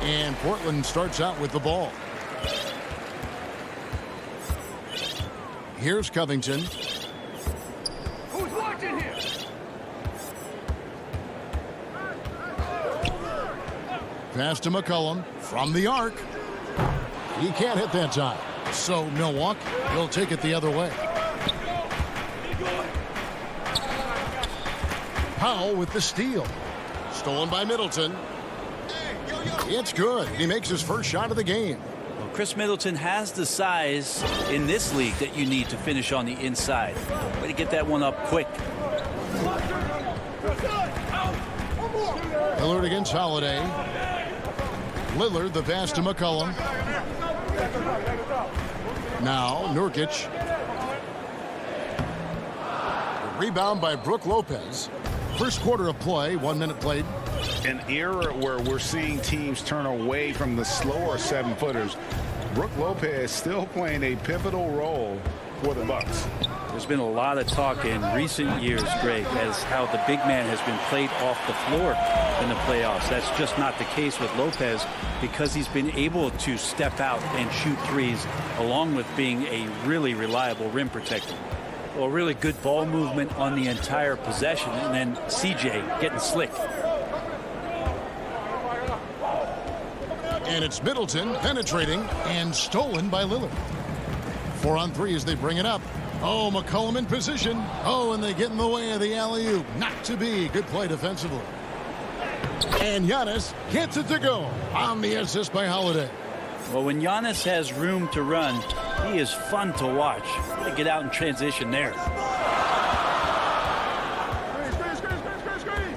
And Portland starts out with the ball. Here's Covington. Who's watching here? Pass to McCollum from the arc. He can't hit that time. So Milwaukee will take it the other way. Powell with the steal. Stolen by Middleton. It's good. He makes his first shot of the game. Well, Chris Middleton has the size in this league that you need to finish on the inside. Way to get that one up quick. Lillard against Holiday. Lillard the pass to McCollum. Now Nurkic. Rebound by Brook Lopez. First quarter of play, 1 minute played. An era where we're seeing teams turn away from the slower 7-footers. Brook Lopez still playing a pivotal role for the Bucks. There's been a lot of talk in recent years, Greg, as how the big man has been played off the floor in the playoffs. That's just not the case with Lopez because he's been able to step out and shoot threes along with being a really reliable rim protector. Well, really good ball movement on the entire possession, and then CJ getting slick. And it's Middleton penetrating and stolen by Lillard. 4 on 3 as they bring it up. Oh, McCollum in position. Oh, and they get in the way of the alley-oop. Not to be. Good play defensively. And Giannis gets it to go on the assist by Holiday. Well, when Giannis has room to run, he is fun to watch. Get out in transition there.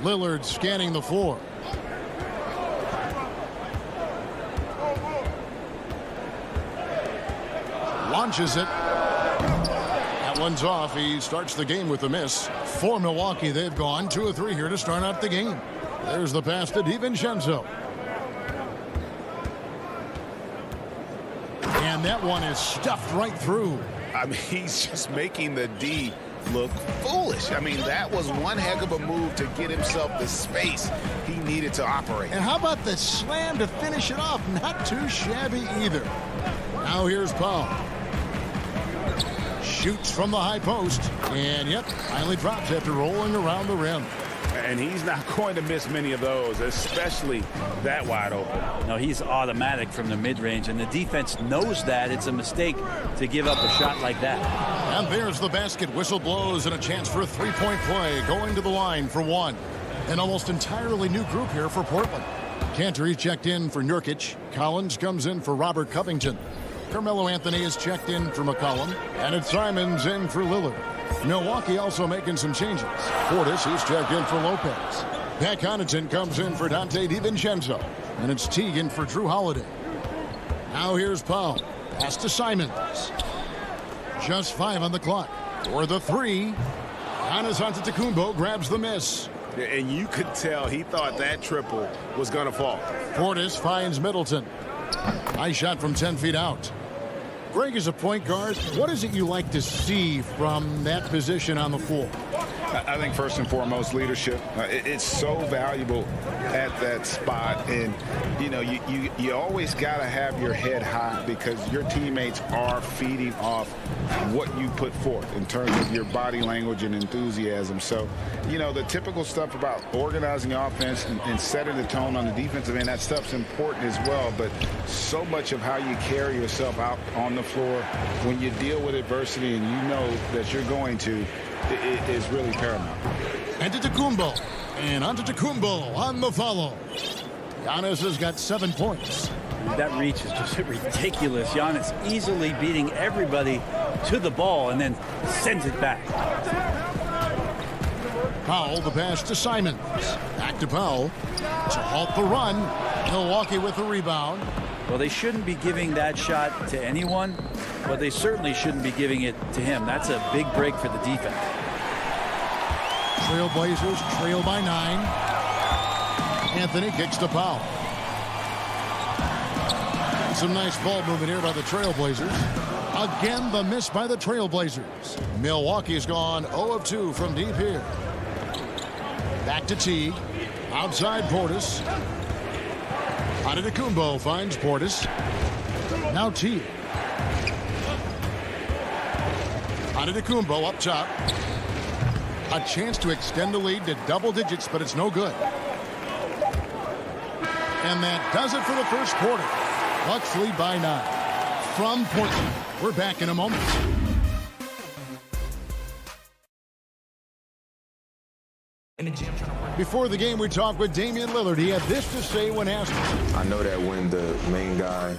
Lillard scanning the floor. Launches it. That one's off. He starts the game with a miss. For Milwaukee, they've gone 2 of 3 here to start out the game. There's the pass to DiVincenzo. And that one is stuffed right through. I mean, he's just making the D look foolish. I mean, that was one heck of a move to get himself the space he needed to operate. And how about the slam to finish it off? Not too shabby either. Now here's Powell. Shoots from the high post. And, yep, finally drops after rolling around the rim. And he's not going to miss many of those, especially that wide open. No, he's automatic from the mid-range, and the defense knows that. It's a mistake to give up a shot like that. And there's the basket. Whistle blows and a chance for a three-point play. Going to the line for one. An almost entirely new group here for Portland. Cantor checked in for Nurkic. Collins comes in for Robert Covington. Carmelo Anthony is checked in for McCollum. And it's Simons in for Lillard. Milwaukee also making some changes. Portis is checked in for Lopez. Pat Connaughton comes in for Dante DiVincenzo. And it's Teague in for Drew Holiday. Now here's Powell. Pass to Simons. Just 5 on the clock. For the 3. Giannis Antetokounmpo grabs the miss. And you could tell he thought that triple was going to fall. Portis finds Middleton. Nice shot from 10 feet out. Greg, is a point guard. What is it you like to see from that position on the floor? I think first and foremost, leadership. It's so valuable at that spot. And, you know, you always got to have your head high because your teammates are feeding off what you put forth in terms of your body language and enthusiasm. So, you know, the typical stuff about organizing offense and setting the tone on the defensive end, that stuff's important as well. But so much of how you carry yourself out on the floor when you deal with adversity and you know that you're going to, it is really paramount. Antetokounmpo. And Antetokounmpo on the follow. Giannis has got 7 points. That reach is just ridiculous. Giannis easily beating everybody to the ball and then sends it back. Powell, the pass to Simons. Back to Powell to halt the run. Milwaukee with the rebound. Well, they shouldn't be giving that shot to anyone, but they certainly shouldn't be giving it to him. That's a big break for the defense. Trailblazers trail by 9. Anthony kicks to Powell. Some nice ball movement here by the Trailblazers. Again, the miss by the Trailblazers. Milwaukee's gone 0 of 2 from deep here. Back to Teague. Outside Portis. Antetokounmpo finds Portis. Now Teague. Antetokounmpo up top. A chance to extend the lead to double digits, but it's no good. And that does it for the first quarter. Bucks lead by 9. From Portland, we're back in a moment. Before the game, we talked with Damian Lillard. He had this to say when asked. I know that when the main guy...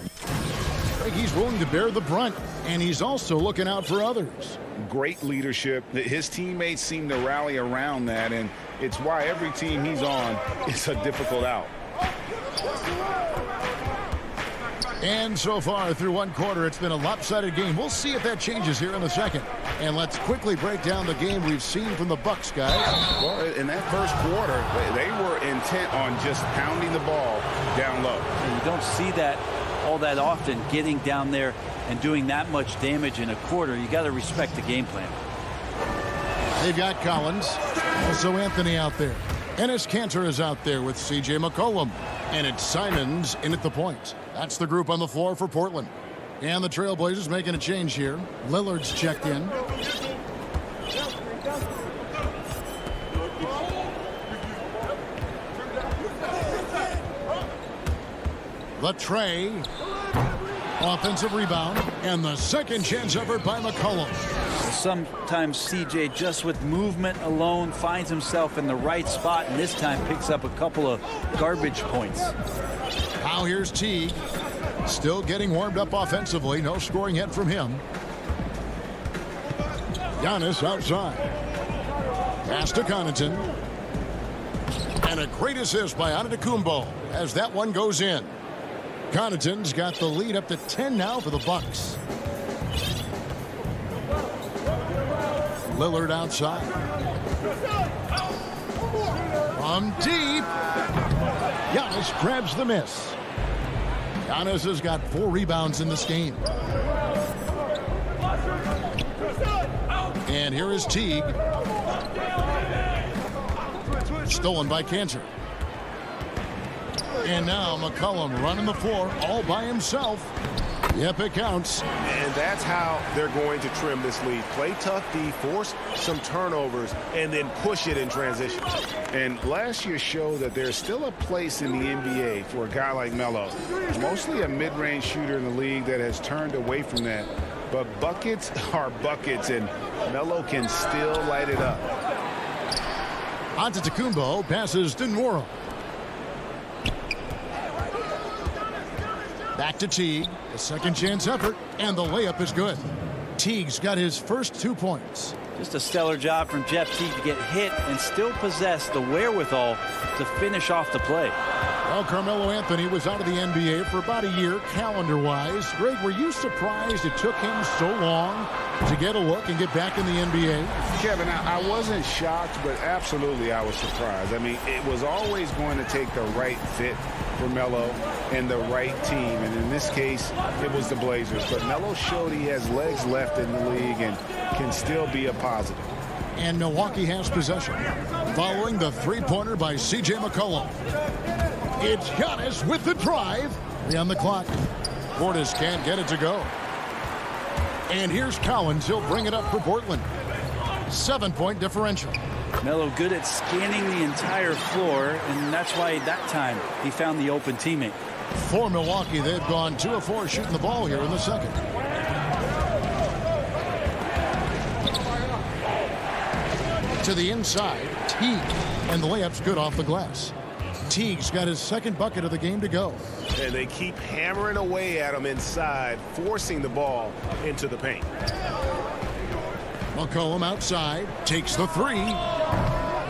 He's willing to bear the brunt, and he's also looking out for others. Great leadership. His teammates seem to rally around that, and it's why every team he's on is a difficult out. And so far through one quarter, it's been a lopsided game. We'll see if that changes here in the second. And let's quickly break down the game we've seen from the Bucks, guys. Well, in that first quarter, they were intent on just pounding the ball down low. And you don't see that all that often, getting down there and doing that much damage in a quarter. You got to respect the game plan. They've got Collins. Also Anthony out there. Enes Kanter is out there with C.J. McCollum. And it's Simons in at the point. That's the group on the floor for Portland. And the Trailblazers making a change here. Lillard's checked in. The tray. Offensive rebound. And the second chance effort by McCollum. Sometimes CJ, just with movement alone, finds himself in the right spot, and this time picks up a couple of garbage points. Now here's Teague. Still getting warmed up offensively. No scoring yet from him. Giannis outside. Pass to Connaughton. And a great assist by Antetokounmpo as that one goes in. Connaughton's got the lead up to 10 now for the Bucks. Lillard outside. From deep. Giannis grabs the miss. Giannis has got 4 rebounds in this game. And here is Teague. Stolen by Kanter. And now McCollum running the floor all by himself. Yep, it counts. And that's how they're going to trim this lead. Play tough D, force some turnovers, and then push it in transition. And last year showed that there's still a place in the NBA for a guy like Melo. Mostly a mid-range shooter in the league that has turned away from that. But buckets are buckets, and Melo can still light it up. Antetokounmpo passes to Nworo. Back to Teague. A second chance effort, and the layup is good. Teague's got his first 2 points. Just a stellar job from Jeff Teague to get hit and still possess the wherewithal to finish off the play. Well, Carmelo Anthony was out of the NBA for about a year, calendar-wise. Greg, were you surprised it took him so long to get a look and get back in the NBA? Kevin, I wasn't shocked, but absolutely I was surprised. I mean, it was always going to take the right fit for Melo and the right team, and in this case, it was the Blazers. But Melo showed he has legs left in the league and can still be a positive. And Milwaukee has possession. Following the three-pointer by C.J. McCollum. It's Giannis with the drive. 3 on the clock. Portis can't get it to go. And here's Collins. He'll bring it up for Portland. 7-point differential. Melo good at scanning the entire floor, and that's why that time he found the open teammate. For Milwaukee, they've gone 2 of 4 shooting the ball here in the second. To the inside, Teague, and the layup's good off the glass. Teague's got his second bucket of the game to go. And they keep hammering away at him inside, forcing the ball into the paint. McCollum outside, takes the 3.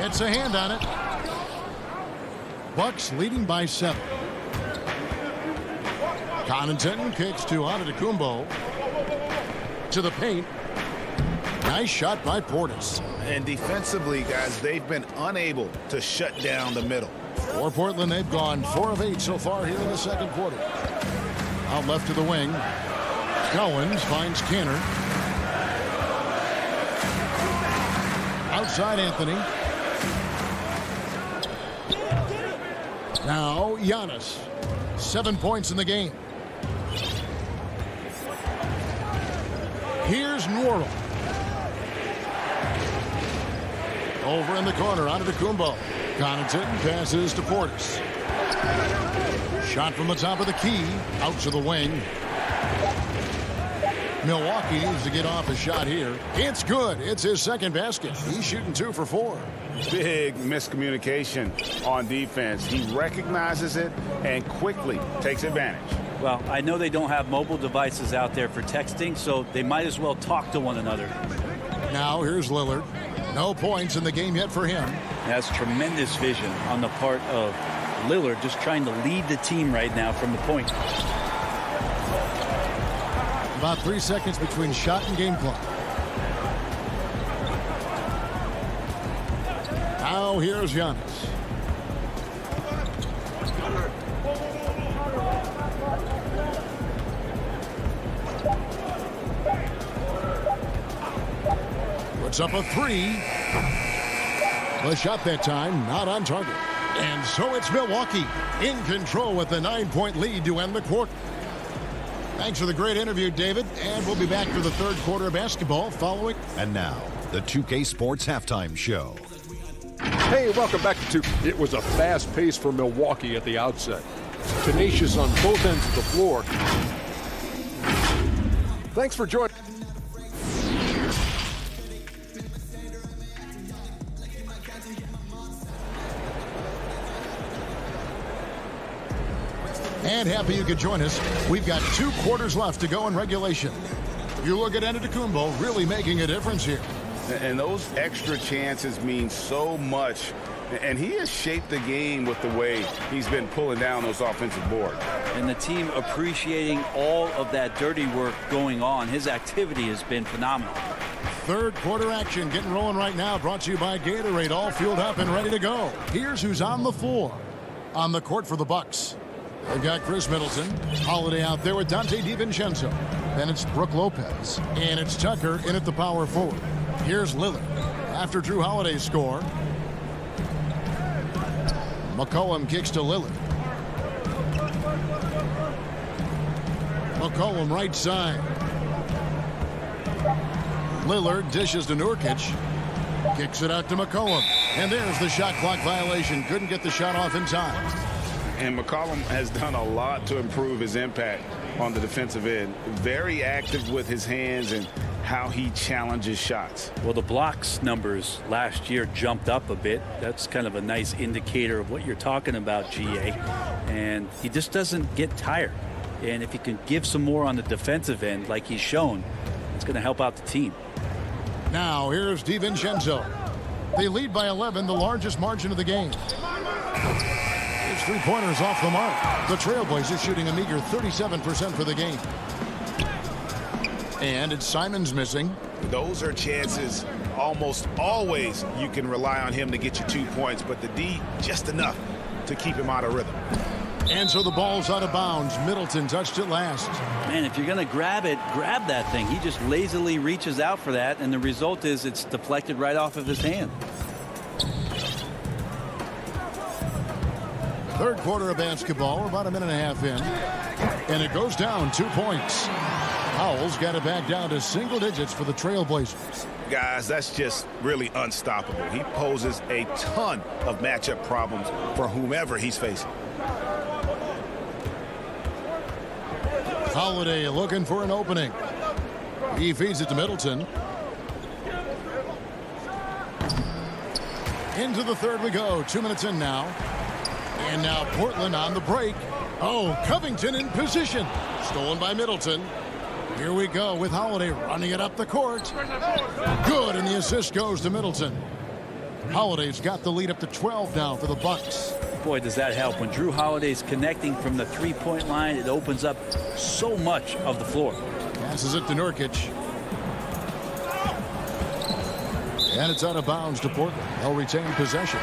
It's a hand on it. Bucks leading by 7. Connaughton kicks to Antetokounmpo. To the paint. Nice shot by Portis. And defensively, guys, they've been unable to shut down the middle. For Portland, they've gone 4 of 8 so far here in the second quarter. Out left to the wing. Collins finds Canner. Outside Anthony. Now Giannis. 7 points in the game. Here's Nworo. Over in the corner, Antetokounmpo. Connaughton passes to Portis. Shot from the top of the key. Out to the wing. Milwaukee needs to get off a shot here. It's good. It's his second basket. He's shooting 2 for 4. Big miscommunication on defense. He recognizes it and quickly takes advantage. Well, I know they don't have mobile devices out there for texting, so they might as well talk to one another. Now here's Lillard. No points in the game yet for him. That's tremendous vision on the part of Lillard, just trying to lead the team right now from the point. About 3 seconds between shot and game clock. Now here's Giannis. Puts up a 3. The shot that time not on target. And so it's Milwaukee in control with the 9-point lead to end the quarter. Thanks for the great interview, David. And we'll be back for the third quarter of basketball following. And now, the 2K Sports Halftime Show. Hey, welcome back to 2K. It was a fast pace for Milwaukee at the outset. Tenacious on both ends of the floor. Thanks for joining. And happy you could join us. We've got 2 quarters left to go in regulation. You look at Antetokounmpo really making a difference here. And those extra chances mean so much. And he has shaped the game with the way he's been pulling down those offensive boards. And the team appreciating all of that dirty work going on. His activity has been phenomenal. Third quarter action getting rolling right now. Brought to you by Gatorade. All fueled up and ready to go. Here's who's on the floor. On the court for the Bucks. They've got Chris Middleton. Holiday out there with Dante DiVincenzo. Then it's Brook Lopez. And it's Tucker in at the power forward. Here's Lillard. After Drew Holiday's score. McCollum kicks to Lillard. McCollum right side. Lillard dishes to Nurkic. Kicks it out to McCollum. And there's the shot clock violation. Couldn't get the shot off in time. And McCollum has done a lot to improve his impact on the defensive end. Very active with his hands and how he challenges shots. Well, the blocks numbers last year jumped up a bit. That's kind of a nice indicator of what you're talking about, GA. And he just doesn't get tired. And if he can give some more on the defensive end like he's shown, it's going to help out the team. Now here's DiVincenzo. They lead by 11, the largest margin of the game. His three-pointers off the mark. The Trailblazers shooting a meager 37% for the game. And it's Simons missing. Those are chances almost always you can rely on him to get you 2 points, but the D just enough to keep him out of rhythm. And so the ball's out of bounds. Middleton touched it last. Man, if you're going to grab it, grab that thing. He just lazily reaches out for that, and the result is it's deflected right off of his hand. Third quarter of basketball. We're about a minute and a half in. And it goes down 2 points. Powell's got it back down to single digits for the Trailblazers. Guys, that's just really unstoppable. He poses a ton of matchup problems for whomever he's facing. Holiday looking for an opening. He feeds it to Middleton. Into the third we go. 2 minutes in now. And now Portland on the break. Oh, Covington in position. Stolen by Middleton. Here we go with Holiday running it up the court. Good, and the assist goes to Middleton. Holiday's got the lead up to 12 now for the Bucks. Boy, does that help. When Drew Holiday's connecting from the three-point line, it opens up so much of the floor. Passes it to Nurkic. And it's out of bounds to Portland. They'll retain possession.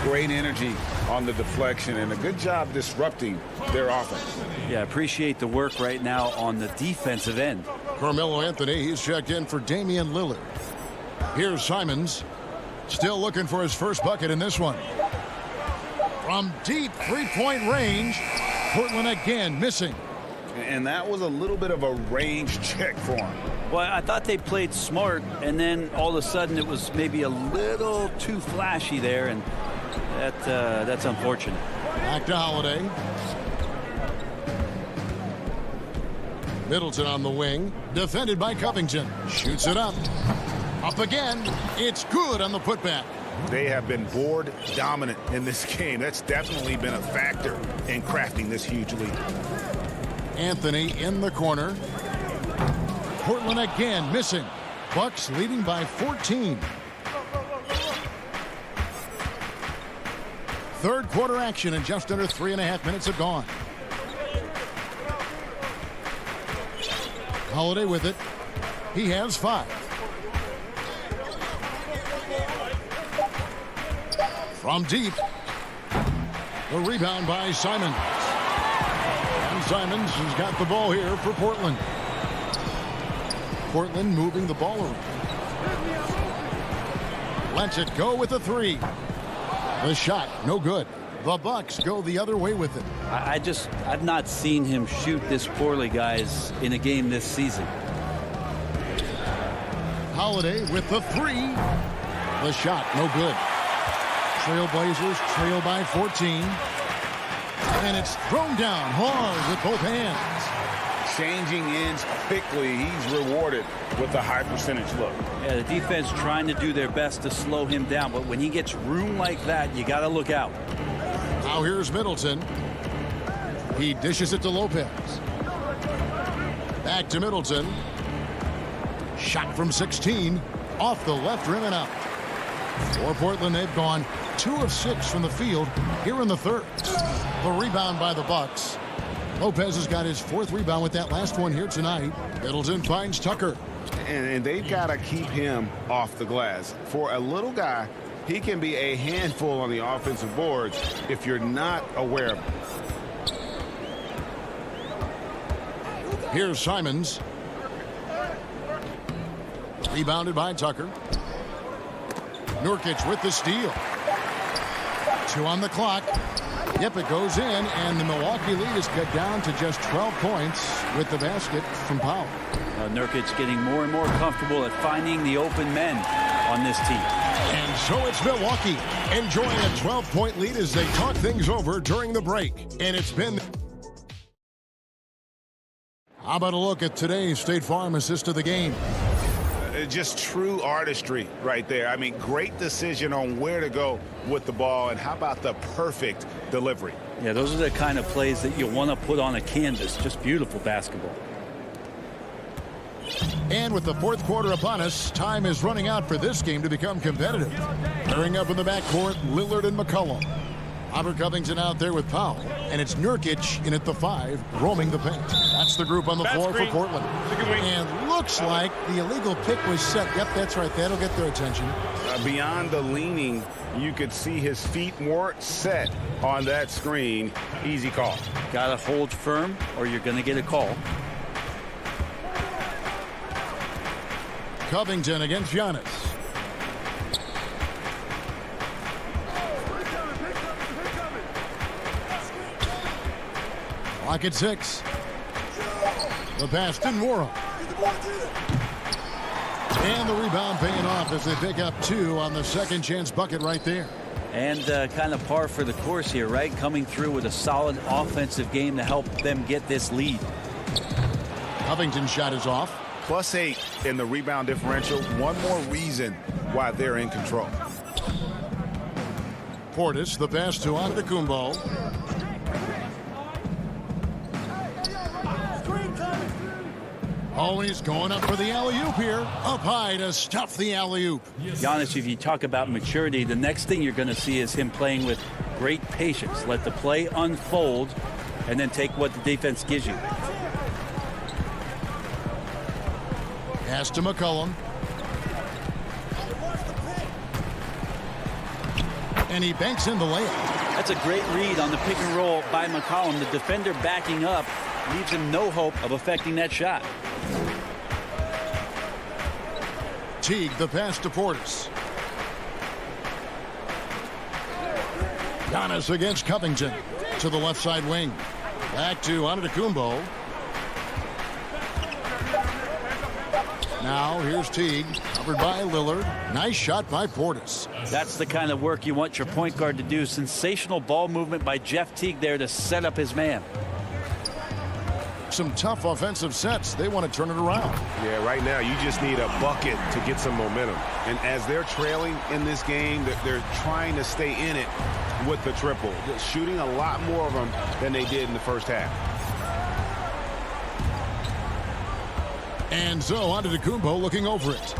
Great energy on the deflection and a good job disrupting their offense. Yeah, appreciate the work right now on the defensive end. Carmelo Anthony, he's checked in for Damian Lillard. Here's Simons. Still looking for his first bucket in this one. From deep three-point range, Portland again missing. And that was a little bit of a range check for him. Well, I thought they played smart, and then all of a sudden it was maybe a little too flashy there, and that's unfortunate. Back to Holiday. Middleton on the wing, defended by Covington. Shoots it up. Up again. It's good on the putback. They have been board dominant in this game. That's definitely been a factor in crafting this huge lead. Anthony in the corner. Portland again missing. Bucks leading by 14. Third quarter action, and just under 3.5 minutes have gone. Holiday with it. He has 5. From deep. The rebound by Simons. And Simons has got the ball here for Portland. Portland moving the ball around. Lets it go with a 3. The shot, no good. The Bucks go the other way with it. I've not seen him shoot this poorly, guys, in a game this season. Holiday with the 3. The shot, no good. Trailblazers trail by 14. And it's thrown down hard with both hands. Changing ends quickly. He's rewarded with a high percentage look. Yeah, the defense trying to do their best to slow him down, but when he gets room like that, you got to look out. Now here's Middleton. He dishes it to Lopez. Back to Middleton. Shot from 16. Off the left rim and out. For Portland, they've gone 2 of 6 from the field here in the third. The rebound by the Bucks. Lopez has got his 4th rebound with that last one here tonight. Middleton finds Tucker. And they've got to keep him off the glass. For a little guy, he can be a handful on the offensive boards if you're not aware of him. Here's Simons. Rebounded by Tucker. Nurkic with the steal. 2 on the clock. Yep, it goes in, and the Milwaukee lead is cut down to just 12 points with the basket from Powell. Nurkic getting more and more comfortable at finding the open men on this team. And so it's Milwaukee enjoying a 12-point lead as they talk things over during the break. And it's been... How about a look at today's State Farm assist of the game? just true artistry right there. I mean, great decision on where to go with the ball, and how about the perfect delivery? Yeah, those are the kind of plays that you want to put on a canvas. Just beautiful basketball. And with the fourth quarter upon us, time is running out for this game to become competitive. Pairing up in the backcourt, Lillard and McCollum. Robert Covington out there with Powell, and it's Nurkic in at the 5, roaming the paint. That's the group on the floor for Portland. And looks like the illegal pick was set. Yep, that's right. That'll get their attention. Beyond the leaning, you could see his feet weren't set on that screen. Easy call. Got to hold firm or you're going to get a call. Covington against Giannis. Clock at 6. The pass to Nwora. And the rebound paying off as they pick up 2 on the second chance bucket right there. And kind of par for the course here, right? Coming through with a solid offensive game to help them get this lead. Covington's shot is off. +8 in the rebound differential. One more reason why they're in control. Portis, the pass to Antetokounmpo. Oh, he's going up for the alley-oop here. Up high to stuff the alley-oop. Giannis, if you talk about maturity, the next thing you're going to see is him playing with great patience. Let the play unfold and then take what the defense gives you. Pass to McCollum. And he banks in the layup. That's a great read on the pick and roll by McCollum. The defender backing up leaves him no hope of affecting that shot. Teague, the pass to Portis. Giannis against Covington to the left side wing. Back to Antetokounmpo. Now here's Teague, covered by Lillard. Nice shot by Portis. That's the kind of work you want your point guard to do. Sensational ball movement by Jeff Teague there to set up his man. Some tough offensive sets. They want to turn it around. Yeah, right now you just need a bucket to get some momentum. And as they're trailing in this game, they're trying to stay in it with the triple. They're shooting a lot more of them than they did in the first half. And so Antetokounmpo looking over it.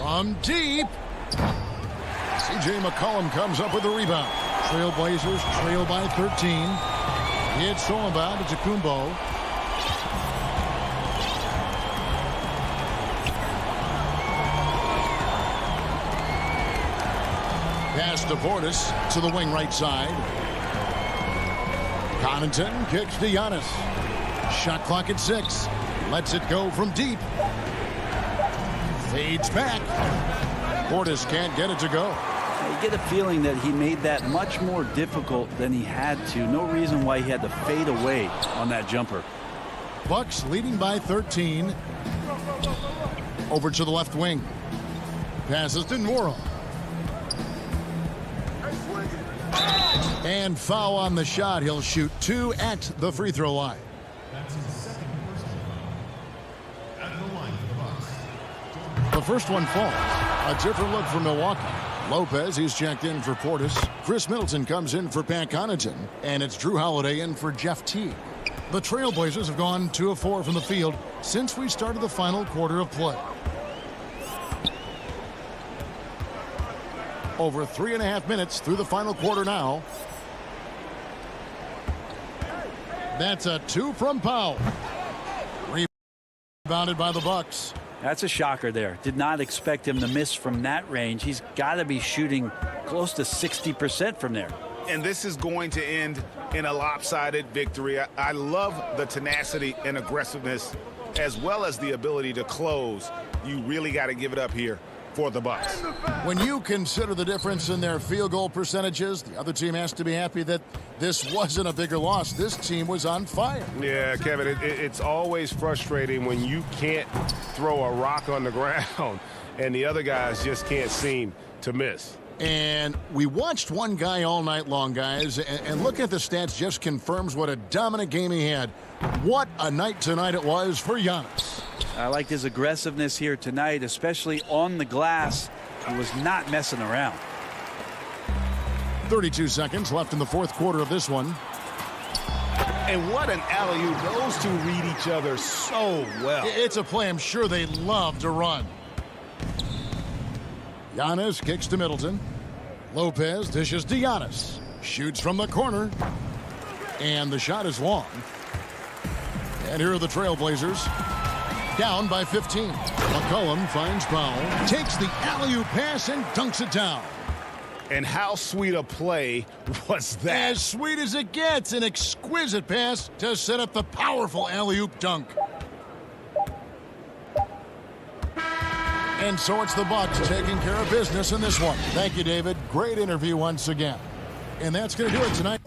From deep. C.J. McCollum comes up with the rebound. Trailblazers trail by 13. It's thrown by Antetokounmpo. Pass to Portis to the wing right side. Connaughton kicks to Giannis. Shot clock at 6. Lets it go from deep. Fades back. Portis can't get it to go. You get a feeling that he made that much more difficult than he had to. No reason why he had to fade away on that jumper. Bucks leading by 13. Over to the left wing. Passes to Nwora. And foul on the shot. He'll shoot 2 at the free throw line. The first one falls. A different look for Milwaukee. Lopez, he's checked in for Portis. Chris Middleton comes in for Pat Connaughton. And it's Drew Holiday in for Jeff Teague. The Trailblazers have gone 2 of 4 from the field since we started the final quarter of play. Over 3.5 minutes through the final quarter now. That's a 2 from Powell. Rebounded by the Bucks. That's a shocker there. Did not expect him to miss from that range. He's got to be shooting close to 60% from there. And this is going to end in a lopsided victory. I love the tenacity and aggressiveness as well as the ability to close. You really got to give it up here for the Bucks. When you consider the difference in their field goal percentages, the other team has to be happy that this wasn't a bigger loss. This team was on fire. Yeah, Kevin, it's always frustrating when you can't throw a rock on the ground and the other guys just can't seem to miss. And we watched one guy all night long, guys, and looking at the stats just confirms what a dominant game he had. What a night tonight it was for Giannis. I liked his aggressiveness here tonight, especially on the glass. He was not messing around. 32 seconds left in the fourth quarter of this one. And what an alley-oop. Those two read each other so well. It's a play I'm sure they love to run. Giannis kicks to Middleton. Lopez dishes to Giannis. Shoots from the corner. And the shot is long. And here are the Trailblazers. Down by 15. McCollum finds Powell. Takes the alley-oop pass and dunks it down. And how sweet a play was that? As sweet as it gets. An exquisite pass to set up the powerful alley-oop dunk. And so it's the Bucks taking care of business in this one. Thank you, David. Great interview once again. And that's going to do it tonight.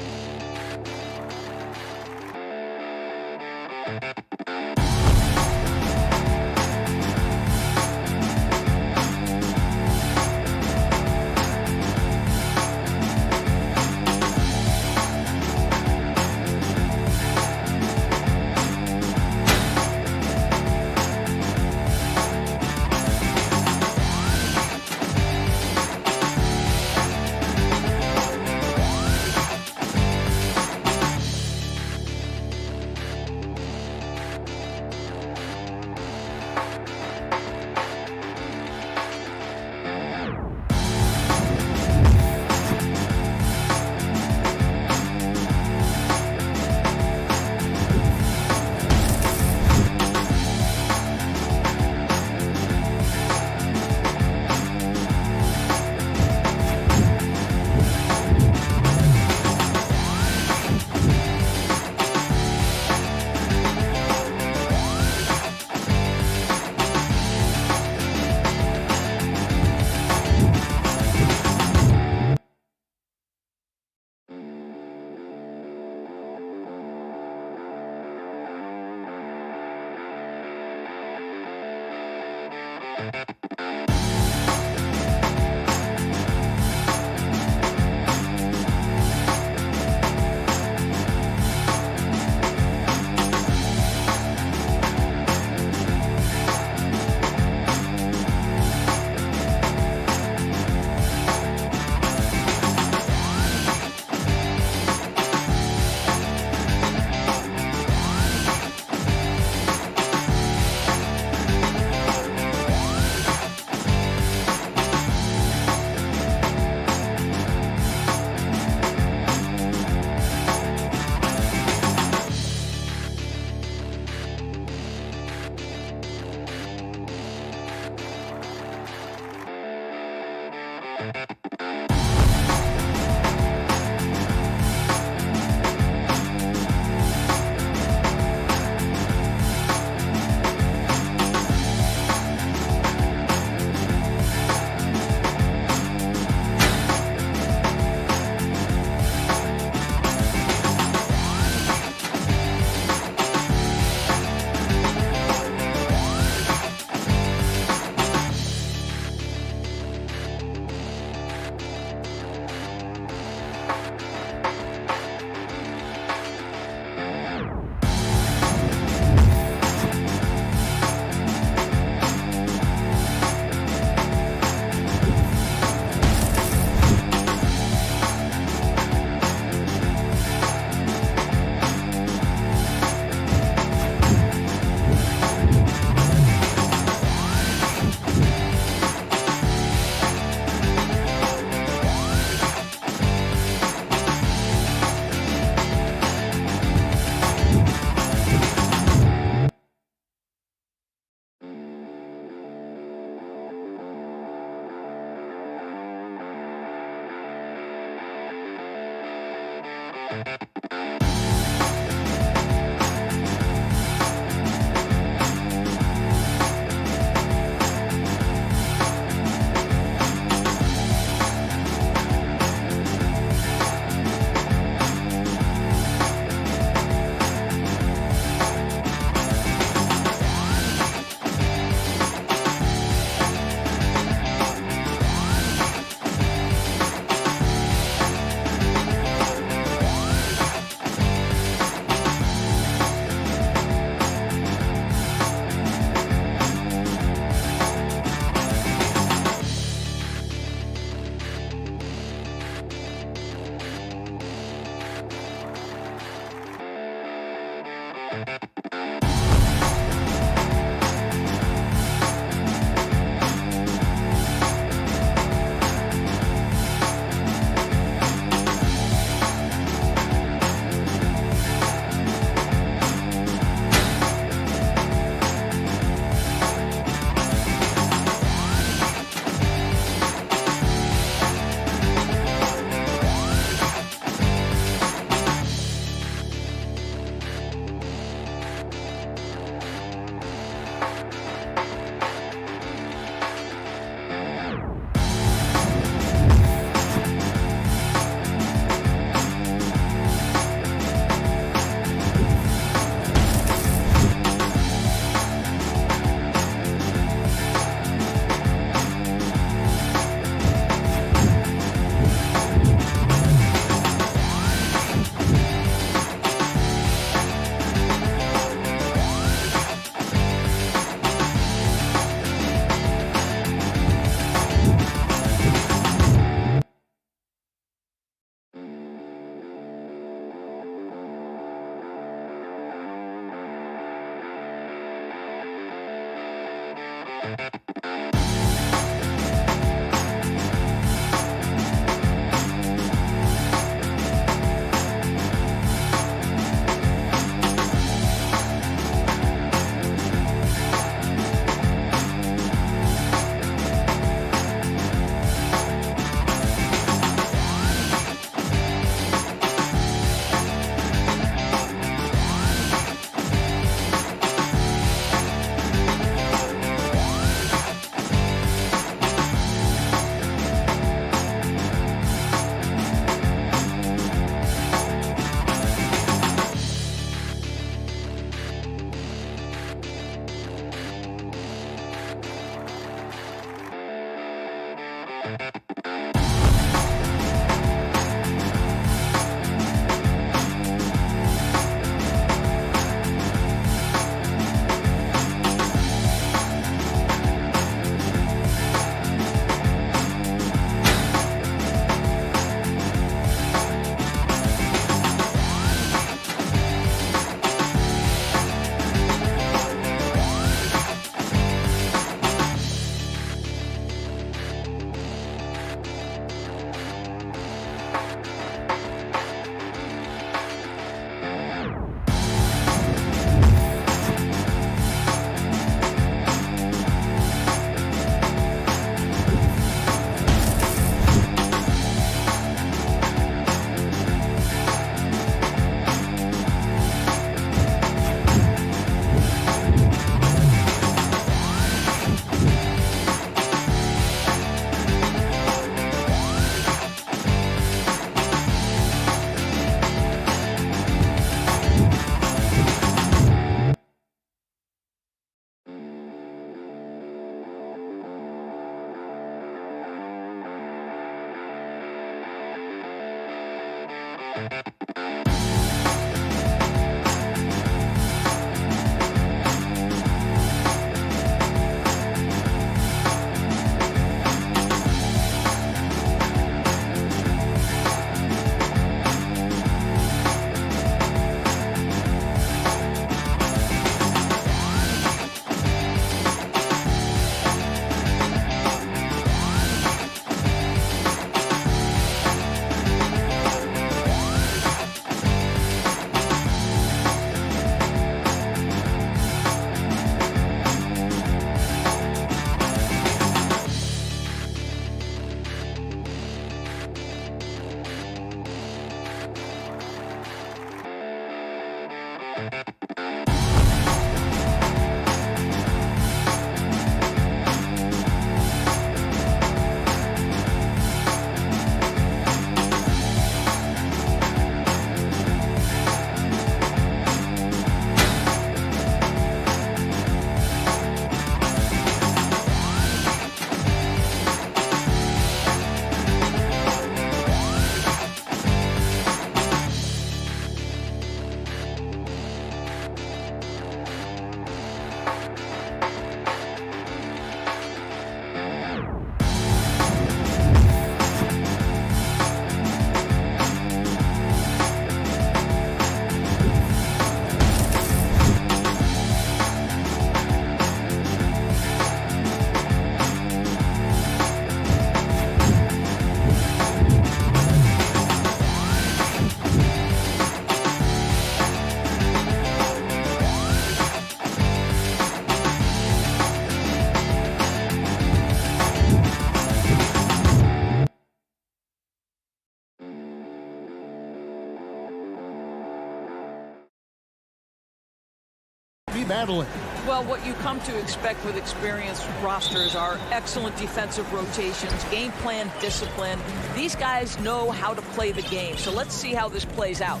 battling. Well, what you come to expect with experienced rosters are excellent defensive rotations, game plan discipline. These guys know how to play the game. So let's see how this plays out.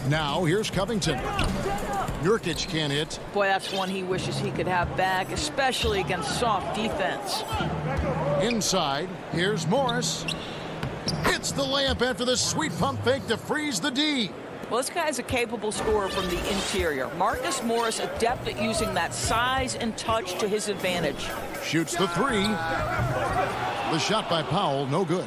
Now here's Covington. Nurkic can't hit. Boy, that's one he wishes he could have back, especially against soft defense. Inside, here's Morris. It's the layup after the sweet pump fake to freeze the D. Well, this guy's a capable scorer from the interior. Marcus Morris, adept at using that size and touch to his advantage. Shoots the three. The shot by Powell, no good.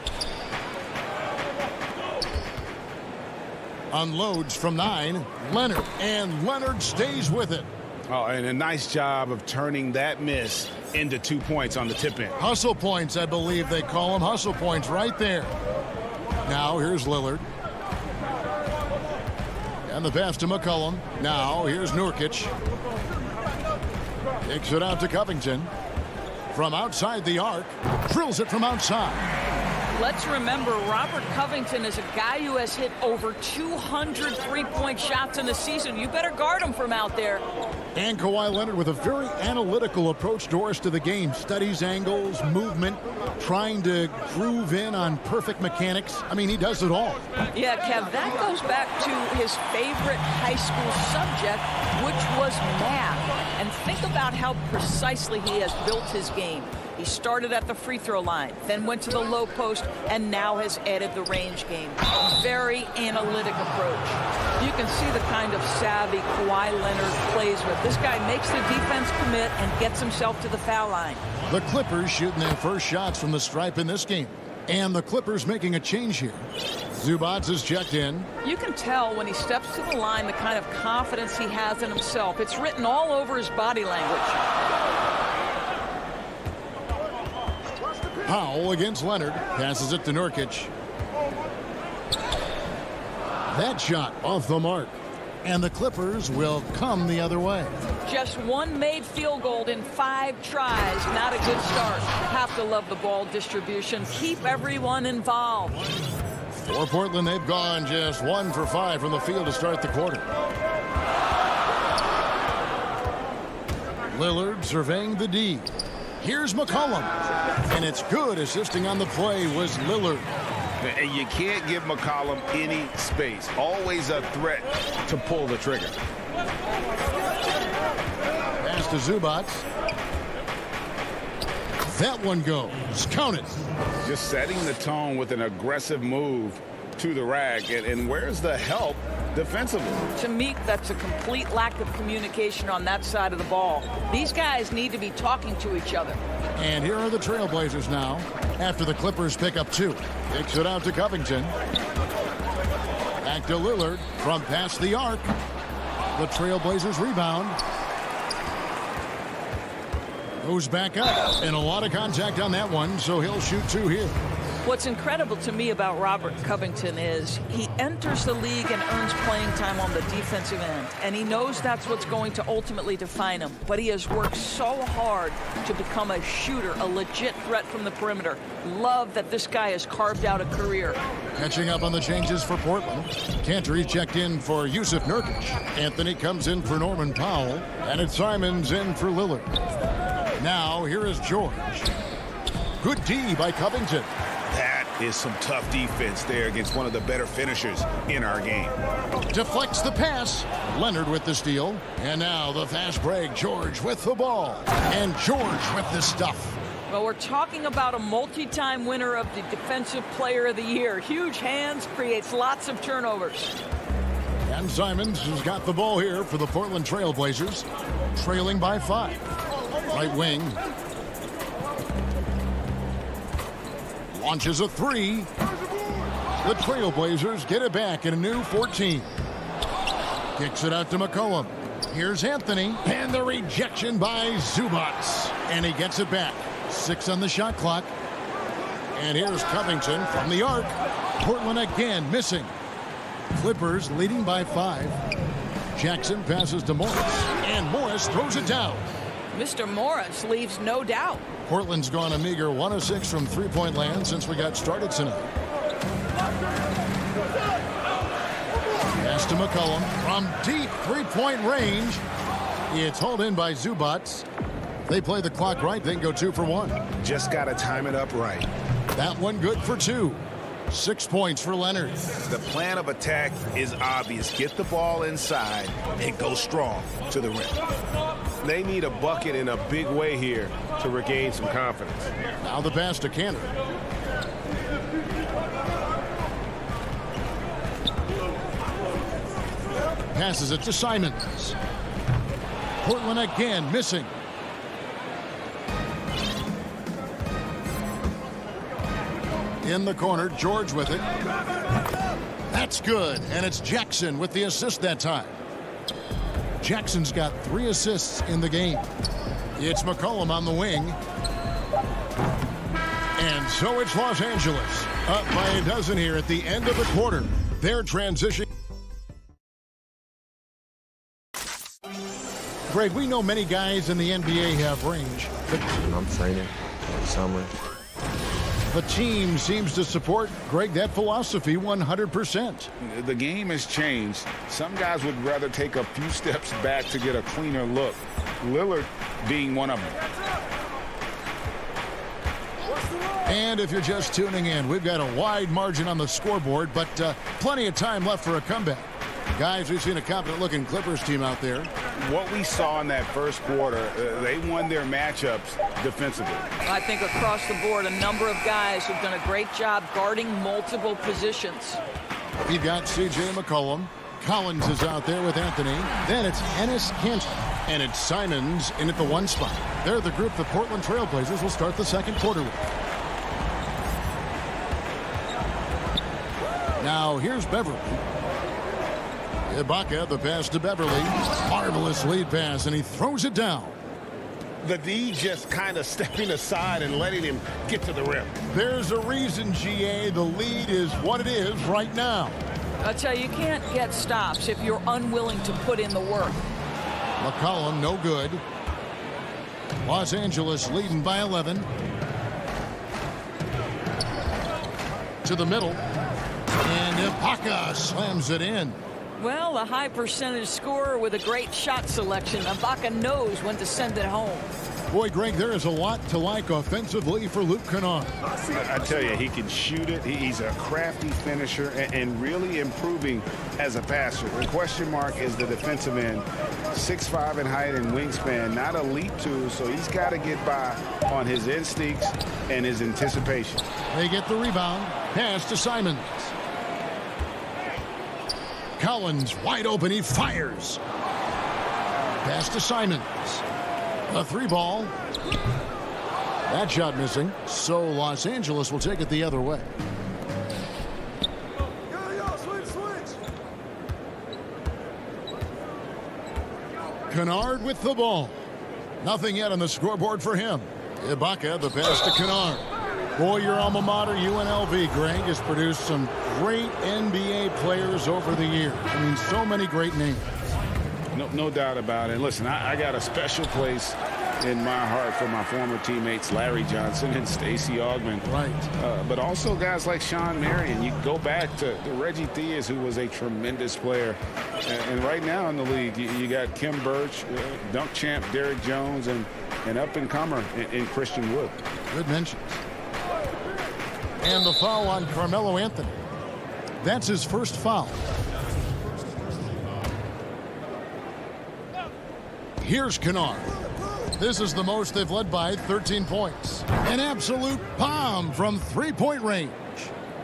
Unloads from 9. Leonard. And Leonard stays with it. Oh, and a nice job of turning that miss into 2 points on the tip in. Hustle points, I believe they call them. Hustle points right there. Now here's Lillard. And the pass to McCollum. Now here's Nurkic. Takes it out to Covington. From outside the arc. Drills it from outside. Let's remember, Robert Covington is a guy who has hit over 200 three-point shots in the season. You better guard him from out there. And Kawhi Leonard with a very analytical approach to us to the game. Studies angles, movement, trying to groove in on perfect mechanics. I mean, he does it all. Yeah, Kev, that goes back to his favorite high school subject, which was math. And think about how precisely he has built his game. He started at the free throw line, then went to the low post, and now has added the range game. Very analytic approach. You can see the kind of savvy Kawhi Leonard plays with. This guy makes the defense commit and gets himself to the foul line. The Clippers shooting their first shots from the stripe in this game. And the Clippers making a change here. Zubac is checked in. You can tell when he steps to the line the kind of confidence he has in himself. It's written all over his body language. Powell against Leonard. Passes it to Nurkic. That shot off the mark. And the Clippers will come the other way. Just one made field goal in 5 tries. Not a good start. Have to love the ball distribution. Keep everyone involved. For Portland, they've gone just 1 for 5 from the field to start the quarter. Lillard surveying the D. Here's McCollum. And it's good. Assisting on the play was Lillard. And you can't give McCollum any space. Always a threat to pull the trigger. Pass to Zubac. That one goes. Count it. Just setting the tone with an aggressive move to the rack. And where's the help defensively? To me, that's a complete lack of communication on that side of the ball. These guys need to be talking to each other. And here are the Trailblazers now after the Clippers pick up 2. Kicks it out to Covington. Back to Lillard from past the arc. The Trailblazers rebound. Goes back up. And a lot of contact on that one, so he'll shoot 2 here. What's incredible to me about Robert Covington is he enters the league and earns playing time on the defensive end. And he knows that's what's going to ultimately define him. But he has worked so hard to become a shooter, a legit threat from the perimeter. Love that this guy has carved out a career. Catching up on the changes for Portland. Cantor checked in for Yusuf Nurkic. Anthony comes in for Norman Powell. And it's Simons in for Lillard. Now here is George. Good D by Covington. That is some tough defense there against one of the better finishers in our game. Deflects the pass. Leonard with the steal. And now the fast break. George with the ball. And George with the stuff. Well, we're talking about a multi-time winner of the Defensive Player of the Year. Huge hands, creates lots of turnovers. And Simons has got the ball here for the Portland Trailblazers. Trailing by 5. Right wing. Launches a 3. The Trailblazers get it back in a new 14. Kicks it out to McCollum. Here's Anthony. And the rejection by Zubac. And he gets it back. 6 on the shot clock. And here's Covington from the arc. Portland again missing. Clippers leading by 5. Jackson passes to Morris. And Morris throws it down. Mr. Morris leaves no doubt. Portland's gone a meager 1 of 6 from three-point land since we got started tonight. Pass to McCollum from deep three-point range. It's hauled in by Zubats. They play the clock right, then go 2 for 1. Just got to time it up right. That one good for 2. 6 points for Leonard. The plan of attack is obvious. Get the ball inside and go strong to the rim. They need a bucket in a big way here to regain some confidence. Now the pass to Canner. Passes it to Simons. Portland again missing. In the corner, George with it. That's good, and it's Jackson with the assist that time. Jackson's got 3 assists in the game. It's McCollum on the wing. And so it's Los Angeles, up by a dozen here at the end of the quarter. They're transitioning. Greg, we know many guys in the NBA have range, but I'm training summer. the team seems to support, Greg, that philosophy 100%. The game has changed. Some guys would rather take a few steps back to get a cleaner look. Lillard being one of them. And if you're just tuning in, we've got a wide margin on the scoreboard, but plenty of time left for a comeback. Guys, we've seen a confident-looking Clippers team out there. What we saw in that first quarter, they won their matchups defensively. I think across the board, a number of guys who've done a great job guarding multiple positions. You've got C.J. McCollum. Collins is out there with Anthony. Then it's Ennis Cantor. And it's Simons in at the 1 spot. They're the group the Portland Trail Blazers will start the second quarter with. Now here's Beverly. Ibaka, the pass to Beverly. Marvelous lead pass, and he throws it down. The D just kind of stepping aside and letting him get to the rim. There's a reason, GA, the lead is what it is right now. I'll tell you, you can't get stops if you're unwilling to put in the work. McCollum, no good. Los Angeles leading by 11. To the middle. And Ibaka slams it in. Well, a high percentage scorer with a great shot selection. Ibaka knows when to send it home. Boy, Greg, there is a lot to like offensively for Luke Kennard. I tell you, he can shoot it. He's a crafty finisher and really improving as a passer. The question mark is the defensive end. 6'5" in height and wingspan, not elite too, so he's got to get by on his instincts and his anticipation. They get the rebound. Pass to Simons. Collins wide open. He fires. Pass to Simons. A 3-ball. That shot missing. So Los Angeles will take it the other way. Kennard with the ball. Nothing yet on the scoreboard for him. Ibaka, the pass to Kennard. Boy, your alma mater, UNLV, Greg, has produced some great NBA players over the years. I mean, so many great names. No doubt about it. Listen, I got a special place in my heart for my former teammates Larry Johnson and Stacey Augmon. Right. But also guys like Sean Marion. You go back to Reggie Theus, who was a tremendous player. And right now in the league, you got Kim Birch, dunk champ Derrick Jones, and up-and-comer in Christian Wood. Good mentions. And the foul on Carmelo Anthony. That's his first foul. Here's Kennard. This is the most they've led by, 13 points. An absolute bomb from three-point range.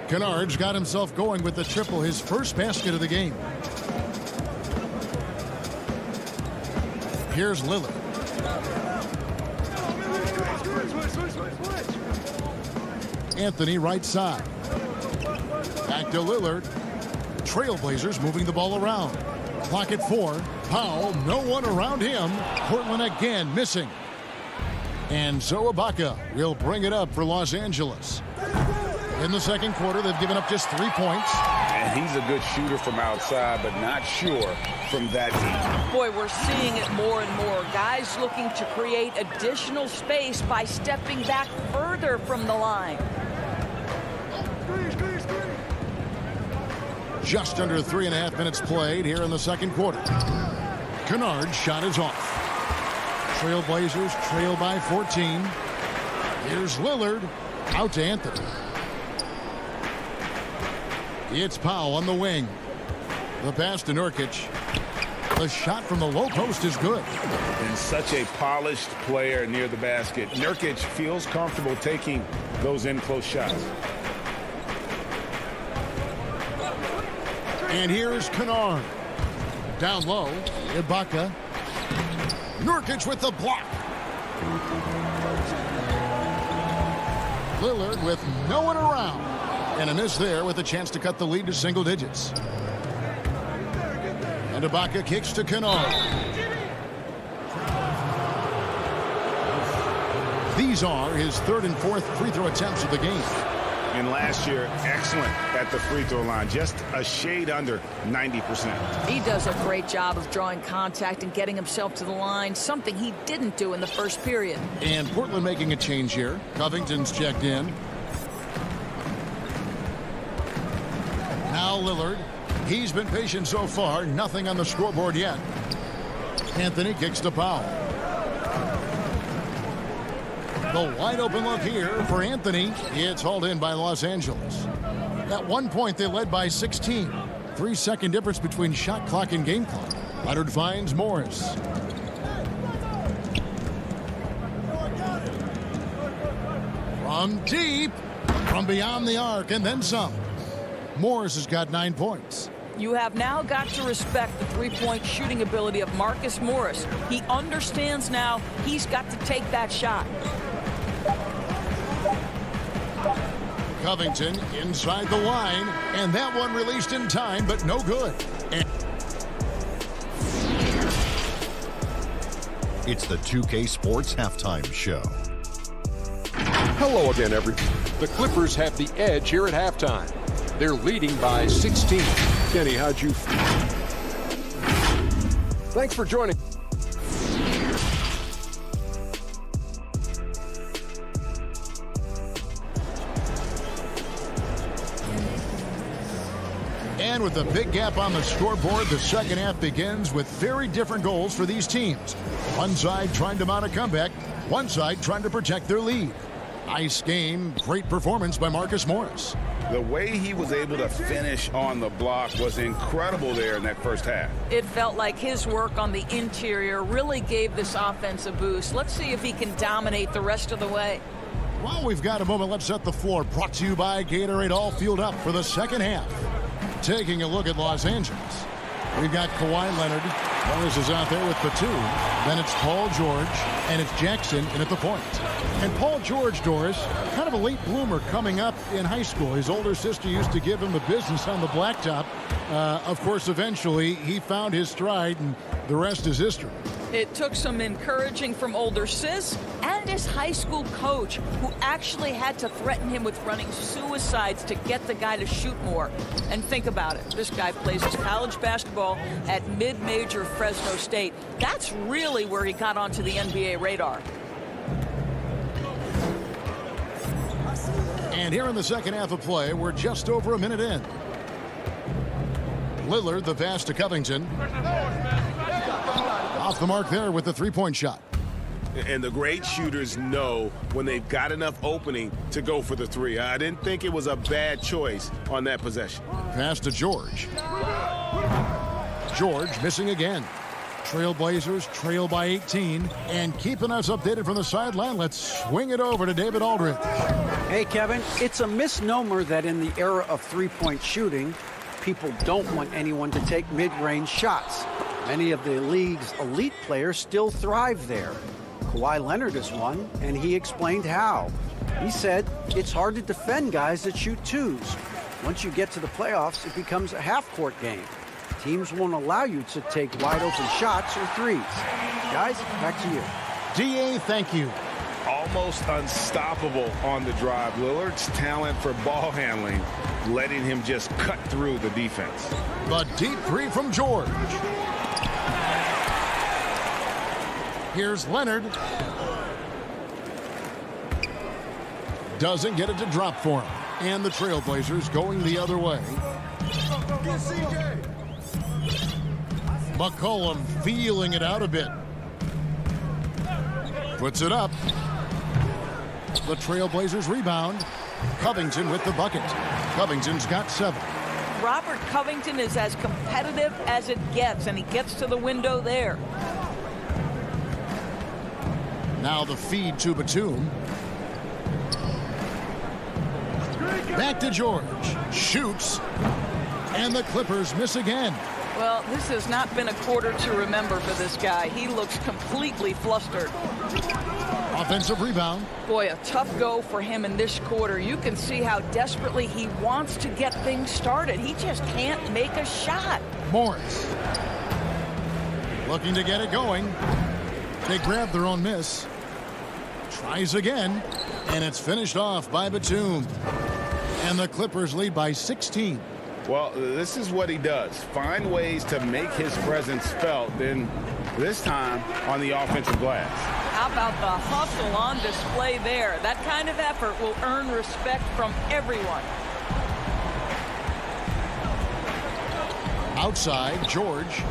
Kennard's got himself going with the triple, his first basket of the game. Here's Lillard. Anthony right side. Back to Lillard. Trailblazers moving the ball around. Clock at 4. Powell, no one around him. Portland again missing. And so Ibaka will bring it up for Los Angeles. In the second quarter, they've given up just 3 points. And he's a good shooter from outside, but not sure from that deep. Boy, we're seeing it more and more. Guys looking to create additional space by stepping back further from the line. Just under 3.5 minutes played here in the second quarter. Kennard's shot is off. Trailblazers trail by 14. Here's Lillard. Out to Anthony. It's Powell on the wing. The pass to Nurkic. The shot from the low post is good. And such a polished player near the basket. Nurkic feels comfortable taking those in-close shots. And here's Kennard. Down low, Ibaka. Nurkic with the block. Lillard with no one around. And a miss there with a chance to cut the lead to single digits. And Ibaka kicks to Kennard. These are his third and fourth free throw attempts of the game. And last year, excellent at the free throw line, just a shade under 90%. He does a great job of drawing contact and getting himself to the line, something he didn't do in the first period. And Portland making a change here. Covington's checked in. Now Lillard. He's been patient so far. Nothing on the scoreboard yet. Anthony kicks to Powell. The wide open look here for Anthony. It's hauled in by Los Angeles. At one point, they led by 16. 3-second difference between shot clock and game clock. Leonard finds Morris. From deep, from beyond the arc, and then some. Morris has got 9 points. You have now got to respect the three-point shooting ability of Marcus Morris. He understands now he's got to take that shot. Covington inside the line, and that one released in time, but no good. It's the 2K Sports Halftime Show. Hello again, everyone. The Clippers have the edge here at halftime. They're leading by 16. Kenny, how'd you feel? Thanks for joining. And with a big gap on the scoreboard, the second half begins with very different goals for these teams. One side trying to mount a comeback, one side trying to protect their lead. Nice game, great performance by Marcus Morris. The way he was able to finish on the block was incredible there in that first half. It felt like his work on the interior really gave this offense a boost. Let's see if he can dominate the rest of the way. While we've got a moment, let's set the floor. Brought to you by Gatorade, all fueled up for the second half. Taking a look at Los Angeles. We've got Kawhi Leonard. Morris is out there with Batum. Then it's Paul George, and it's Jackson in at the point. And Paul George, Doris, kind of a late bloomer coming up in high school. His older sister used to give him the business on the blacktop. Of course, eventually, he found his stride, and the rest is history. It took some encouraging from older sis and his high school coach, who actually had to threaten him with running suicides to get the guy to shoot more. And think about it. This guy plays college basketball at mid-major Fresno State. That's really where he got onto the NBA radar. And here in the second half of play, we're just over a minute in. Lillard, the pass to Covington. Off the mark there with the three-point shot. And the great shooters know when they've got enough opening to go for the three. I didn't think it was a bad choice on that possession. Pass to George. George missing again. Trailblazers trail by 18. And keeping us updated from the sideline, let's swing it over to David Aldridge. Hey, Kevin, it's a misnomer that in the era of three-point shooting, people don't want anyone to take mid-range shots. Many of the league's elite players still thrive there. Kawhi Leonard is one, and he explained how. He said it's hard to defend guys that shoot twos. Once you get to the playoffs, it becomes a half-court game. Teams won't allow you to take wide-open shots or threes. Guys, back to you. DA, thank you. Almost unstoppable on the drive. Lillard's talent for ball handling, letting him just cut through the defense. The deep three from George. Here's Leonard. Doesn't get it to drop for him. And the Trailblazers going the other way. McCollum feeling it out a bit. Puts it up. The Trailblazers rebound. Covington with the bucket. Covington's got 7. Robert Covington is as competitive as it gets, and he gets to the window there. Now the feed to Batum. Back to George. Shoots. And the Clippers miss again. Well, this has not been a quarter to remember for this guy. He looks completely flustered. Offensive rebound. Boy, a tough go for him in this quarter. You can see how desperately he wants to get things started. He just can't make a shot. Morris. Looking to get it going. They grab their own miss. Tries again. And it's finished off by Batum. And the Clippers lead by 16. Well, this is what he does. Find ways to make his presence felt, then this time on the offensive glass. How about the hustle on display there? That kind of effort will earn respect from everyone. Outside, George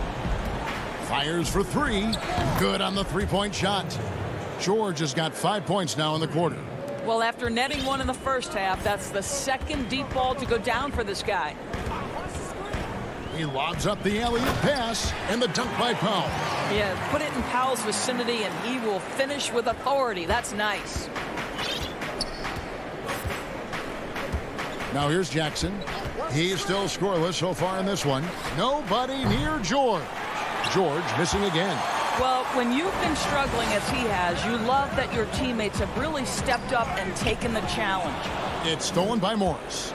fires for 3. Good on the three-point shot. George has got 5 points now in the quarter. Well, after netting one in the first half, that's the second deep ball to go down for this guy. He lobs up the alley-oop pass, and the dunk by Powell. Yeah, put it in Powell's vicinity, and he will finish with authority. That's nice. Now here's Jackson. He's still scoreless so far in this one. Nobody near George. George missing again. Well, when you've been struggling as he has, you love that your teammates have really stepped up and taken the challenge. It's stolen by Morris.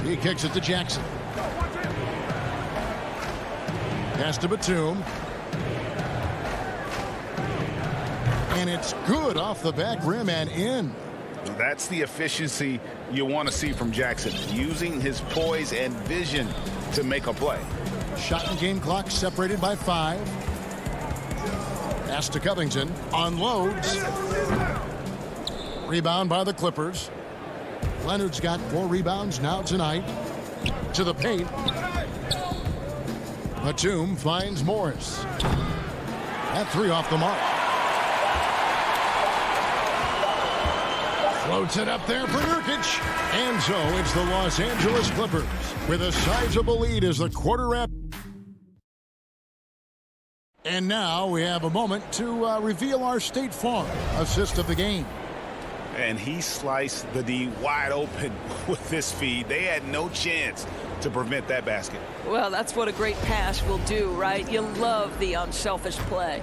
He kicks it to Jackson. Pass to Batum. And it's good off the back rim and in. That's the efficiency you want to see from Jackson, using his poise and vision to make a play. Shot and game clock separated by 5. Pass to Covington. Unloads. Rebound by the Clippers. Leonard's got 4 rebounds now tonight. To the paint. Batum finds Morris. That 3 off the mark. Floats it up there for Nurkic. And so it's the Los Angeles Clippers with a sizable lead as the quarter wrap. And now we have a moment to reveal our State Farm assist of the game. And he sliced the D wide open with this feed. They had no chance to prevent that basket. Well, that's what a great pass will do, right? You love the unselfish play.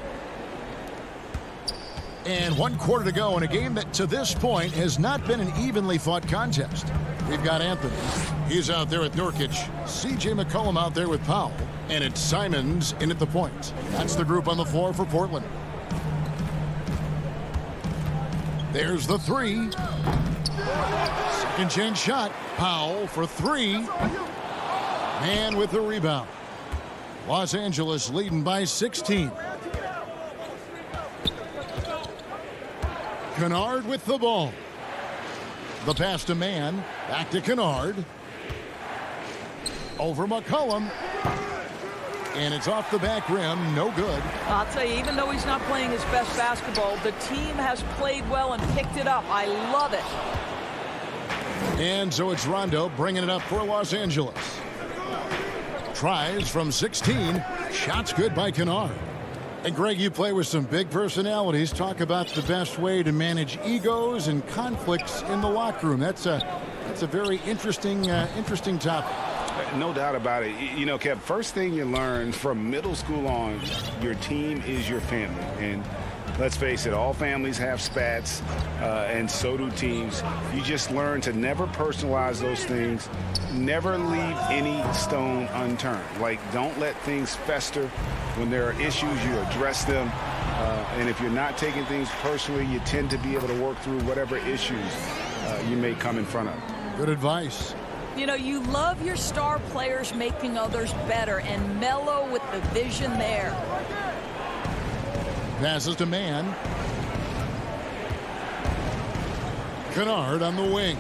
And 1 quarter to go in a game that to this point has not been an evenly fought contest. We've got Anthony. He's out there with Nurkic. C.J. McCollum out there with Powell. And it's Simons in at the point. That's the group on the floor for Portland. There's the 3. Second chance shot. Powell for 3. Man with the rebound. Los Angeles leading by 16. Kennard with the ball. The pass to Mann. Back to Kennard. Over McCollum. And it's off the back rim. No good. I'll tell you, even though he's not playing his best basketball, the team has played well and picked it up. I love it. And so it's Rondo bringing it up for Los Angeles. Tries from 16. Shots good by Kennard. And Greg, you play with some big personalities. Talk about the best way to manage egos and conflicts in the locker room. That's a very interesting topic. No doubt about it. You know, Kev, first thing you learn from middle school on, your team is your family. And let's face it, all families have spats, and so do teams. You just learn to never personalize those things. Never leave any stone unturned. Like, don't let things fester. When there are issues, you address them. And if you're not taking things personally, you tend to be able to work through whatever issues you may come in front of. Good advice. You know, you love your star players making others better, and Melo with the vision there. Passes to Mann. Kennard on the wing.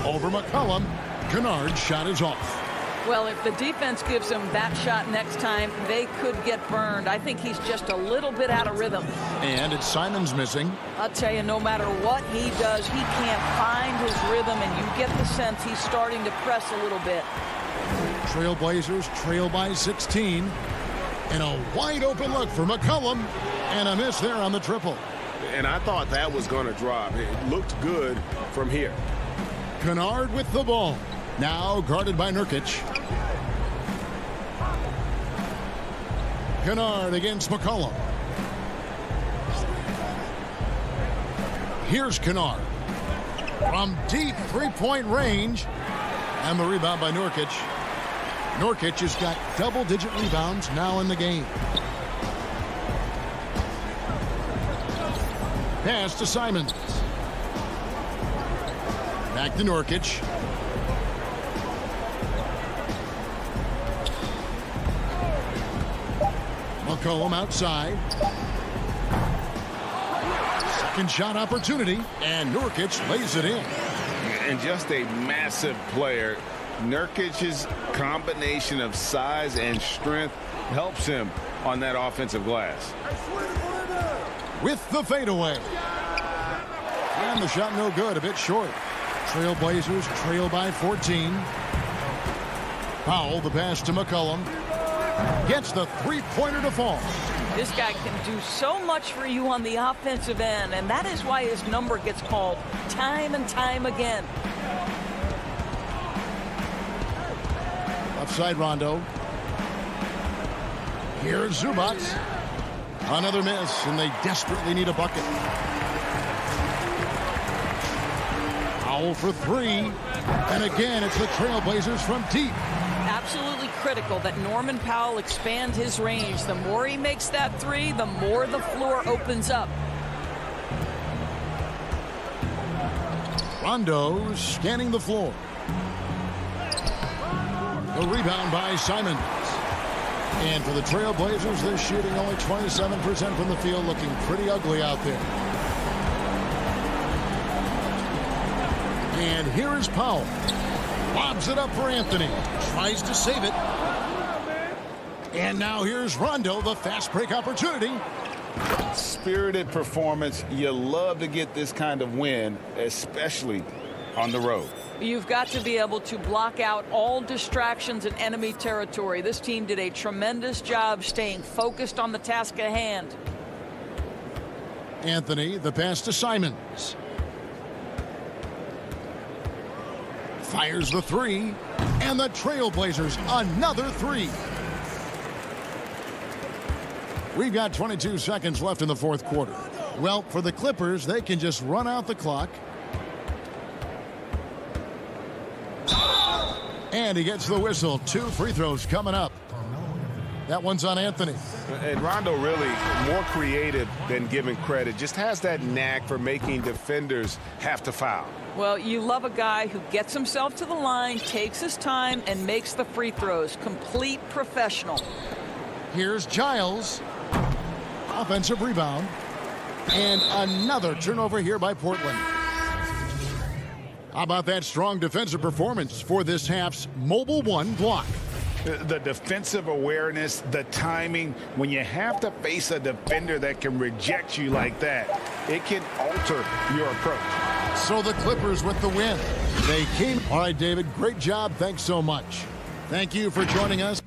Over McCollum. Kennard's shot is off. Well, if the defense gives him that shot next time, they could get burned. I think he's just a little bit out of rhythm. And it's Simons missing. I'll tell you, no matter what he does, he can't find his rhythm, and you get the sense he's starting to press a little bit. Trailblazers trail by 16. And a wide open look for McCollum. And a miss there on the triple. And I thought that was going to drop. It looked good from here. Kennard with the ball. Now guarded by Nurkic. Kennard against McCollum. Here's Kennard. From deep three-point range. And the rebound by Nurkic. Nurkic has got double-digit rebounds now in the game. Pass to Simons. Back to Nurkic. McCollum outside. Second shot opportunity, and Nurkic lays it in. And just a massive player. Nurkic's combination of size and strength helps him on that offensive glass. With the fadeaway. And the shot no good, a bit short. Trailblazers trail by 14. Powell, the pass to McCollum. Gets the three-pointer to fall. This guy can do so much for you on the offensive end, and that is why his number gets called time and time again. Offside Rondo. Here's Zubac. Another miss, and they desperately need a bucket. Powell for three. And again, it's the Trailblazers from deep. Absolutely critical that Norman Powell expand his range. The more he makes that three, the more the floor opens up. Rondo scanning the floor. The rebound by Simons. And for the Trailblazers, they're shooting only 27% from the field, looking pretty ugly out there. And here is Powell. Lobs it up for Anthony. Tries to save it. And now here's Rondo, the fast break opportunity. Spirited performance. You love to get this kind of win, especially on the road. You've got to be able to block out all distractions in enemy territory. This team did a tremendous job staying focused on the task at hand. Anthony, the pass to Simons. Fires the three. And the Trailblazers, another three. We've got 22 seconds left in the fourth quarter. Well, for the Clippers, they can just run out the clock. And he gets the whistle. 2 free throws coming up. That one's on Anthony. And Rondo really more creative than giving credit. Just has that knack for making defenders have to foul. Well, you love a guy who gets himself to the line, takes his time, and makes the free throws. Complete professional. Here's Giles. Offensive rebound. And another turnover here by Portland. How about that strong defensive performance for this half's Mobile One block? The defensive awareness, the timing, when you have to face a defender that can reject you like that, it can alter your approach. So the Clippers with the win. They came. All right, David, great job. Thanks so much. Thank you for joining us.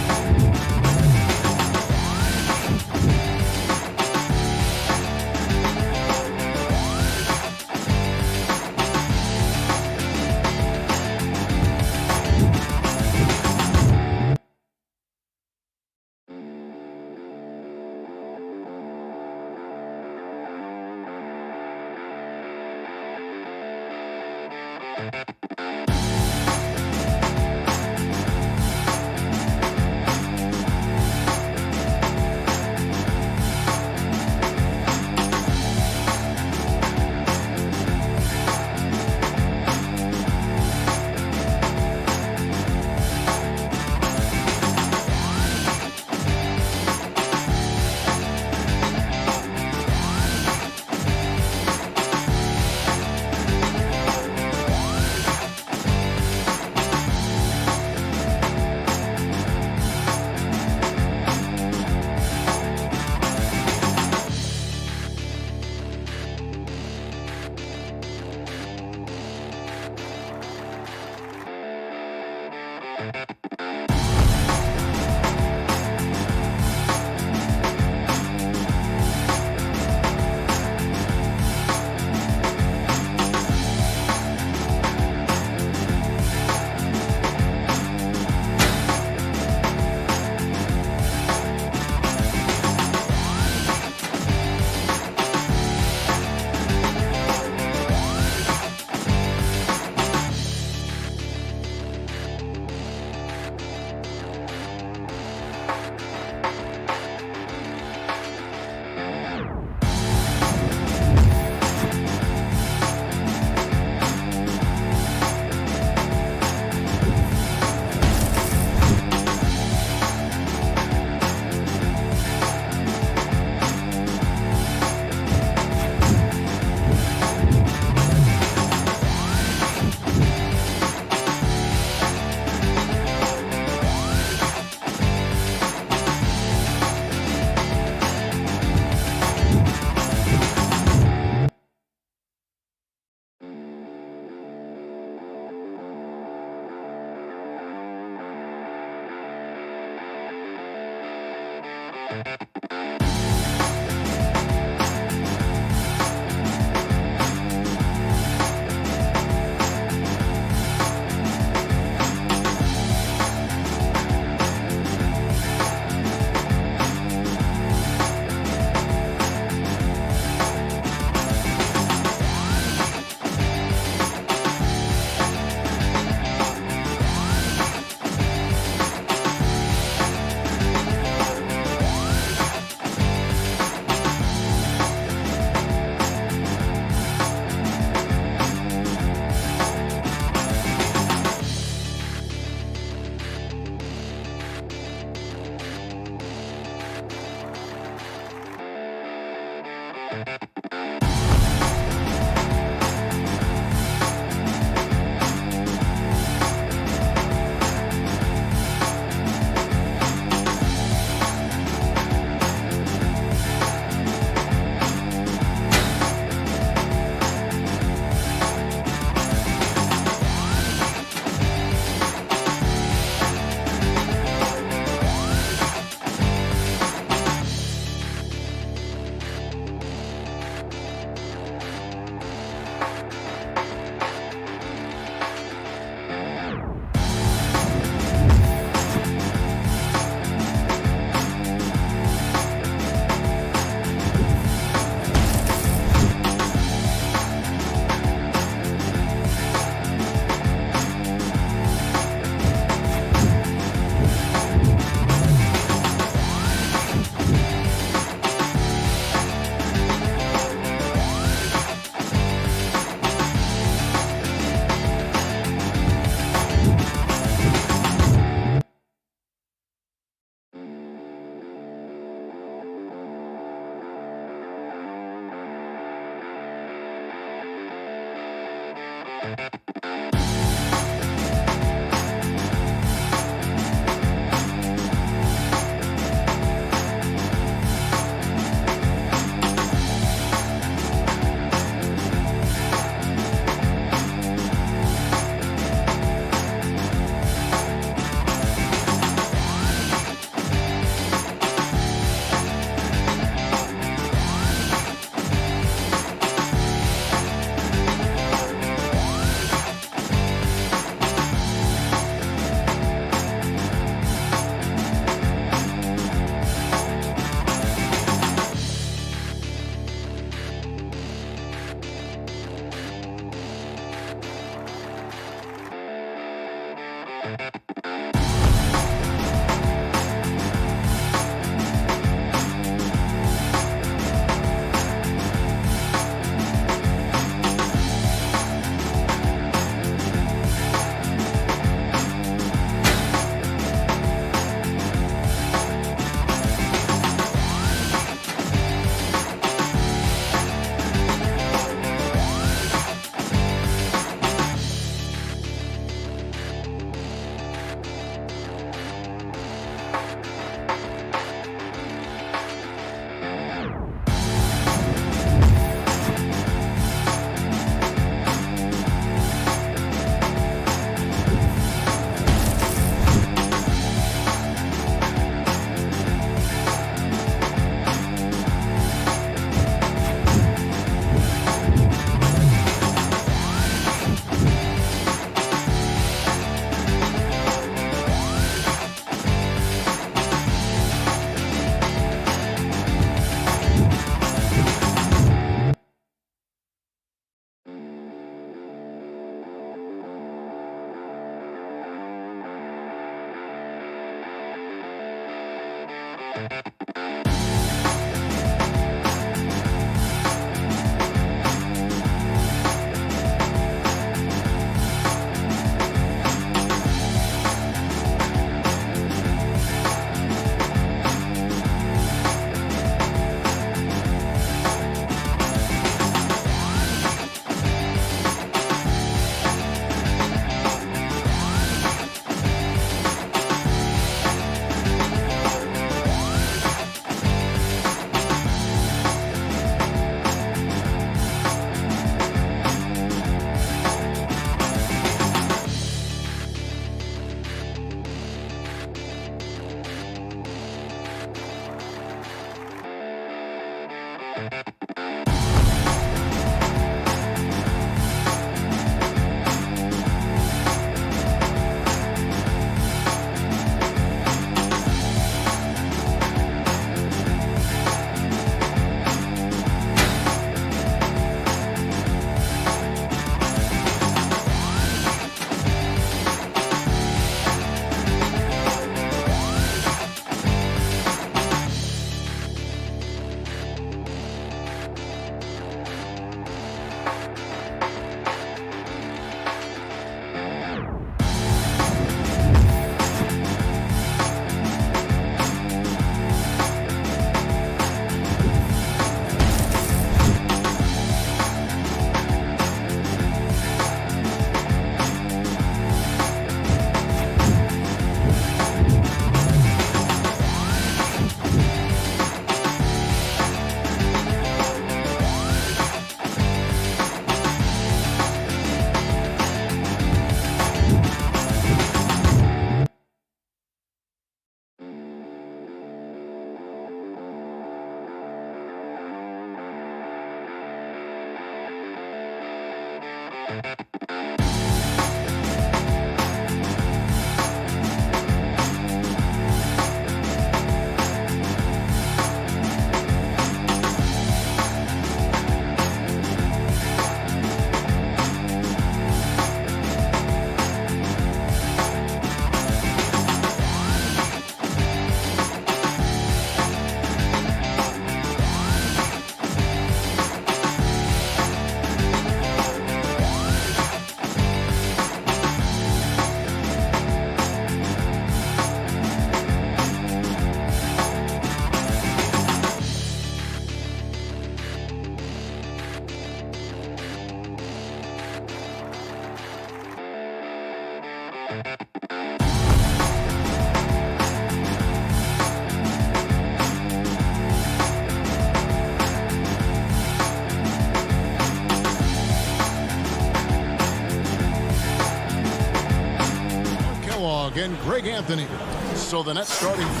And Greg Anthony. So the Nets starting 5.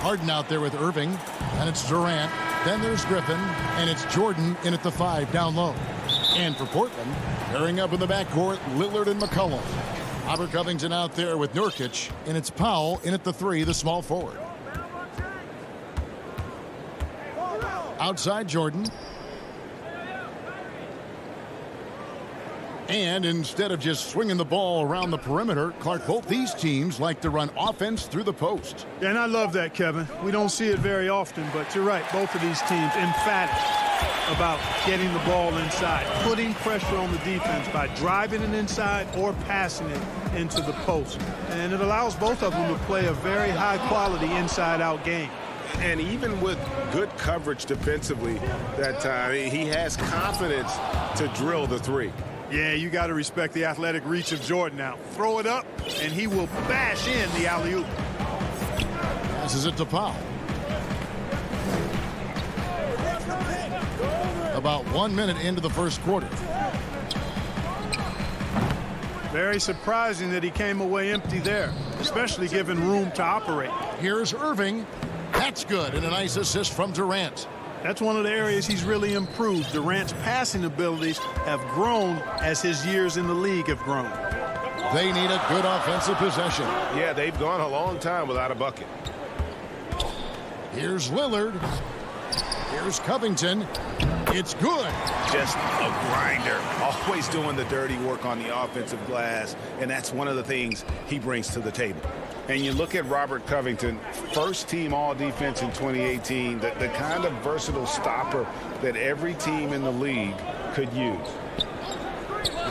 Harden out there with Irving, and it's Durant. Then there's Griffin, and it's Jordan in at the 5 down low. And for Portland, pairing up in the backcourt, Lillard and McCollum. Robert Covington out there with Nurkic, and it's Powell in at the 3, the small forward. Outside Jordan. And instead of just swinging the ball around the perimeter, Clark, both these teams like to run offense through the post. Yeah, and I love that, Kevin. We don't see it very often, but you're right. Both of these teams emphatic about getting the ball inside, putting pressure on the defense by driving it inside or passing it into the post. And it allows both of them to play a very high-quality inside-out game. And even with good coverage defensively that time, he has confidence to drill the 3. Yeah, you got to respect the athletic reach of Jordan now. Throw it up, and he will bash in the alley-oop. Passes it to Powell. About 1 minute into the first quarter. Very surprising that he came away empty there, especially given room to operate. Here's Irving. That's good, and a nice assist from Durant. That's one of the areas he's really improved. Durant's passing abilities have grown as his years in the league have grown. They need a good offensive possession. Yeah, they've gone a long time without a bucket. Here's Lillard. Here's Covington. It's good. Just a grinder. Always doing the dirty work on the offensive glass, and that's one of the things he brings to the table. And you look at Robert Covington, first team all-defense in 2018, the kind of versatile stopper that every team in the league could use.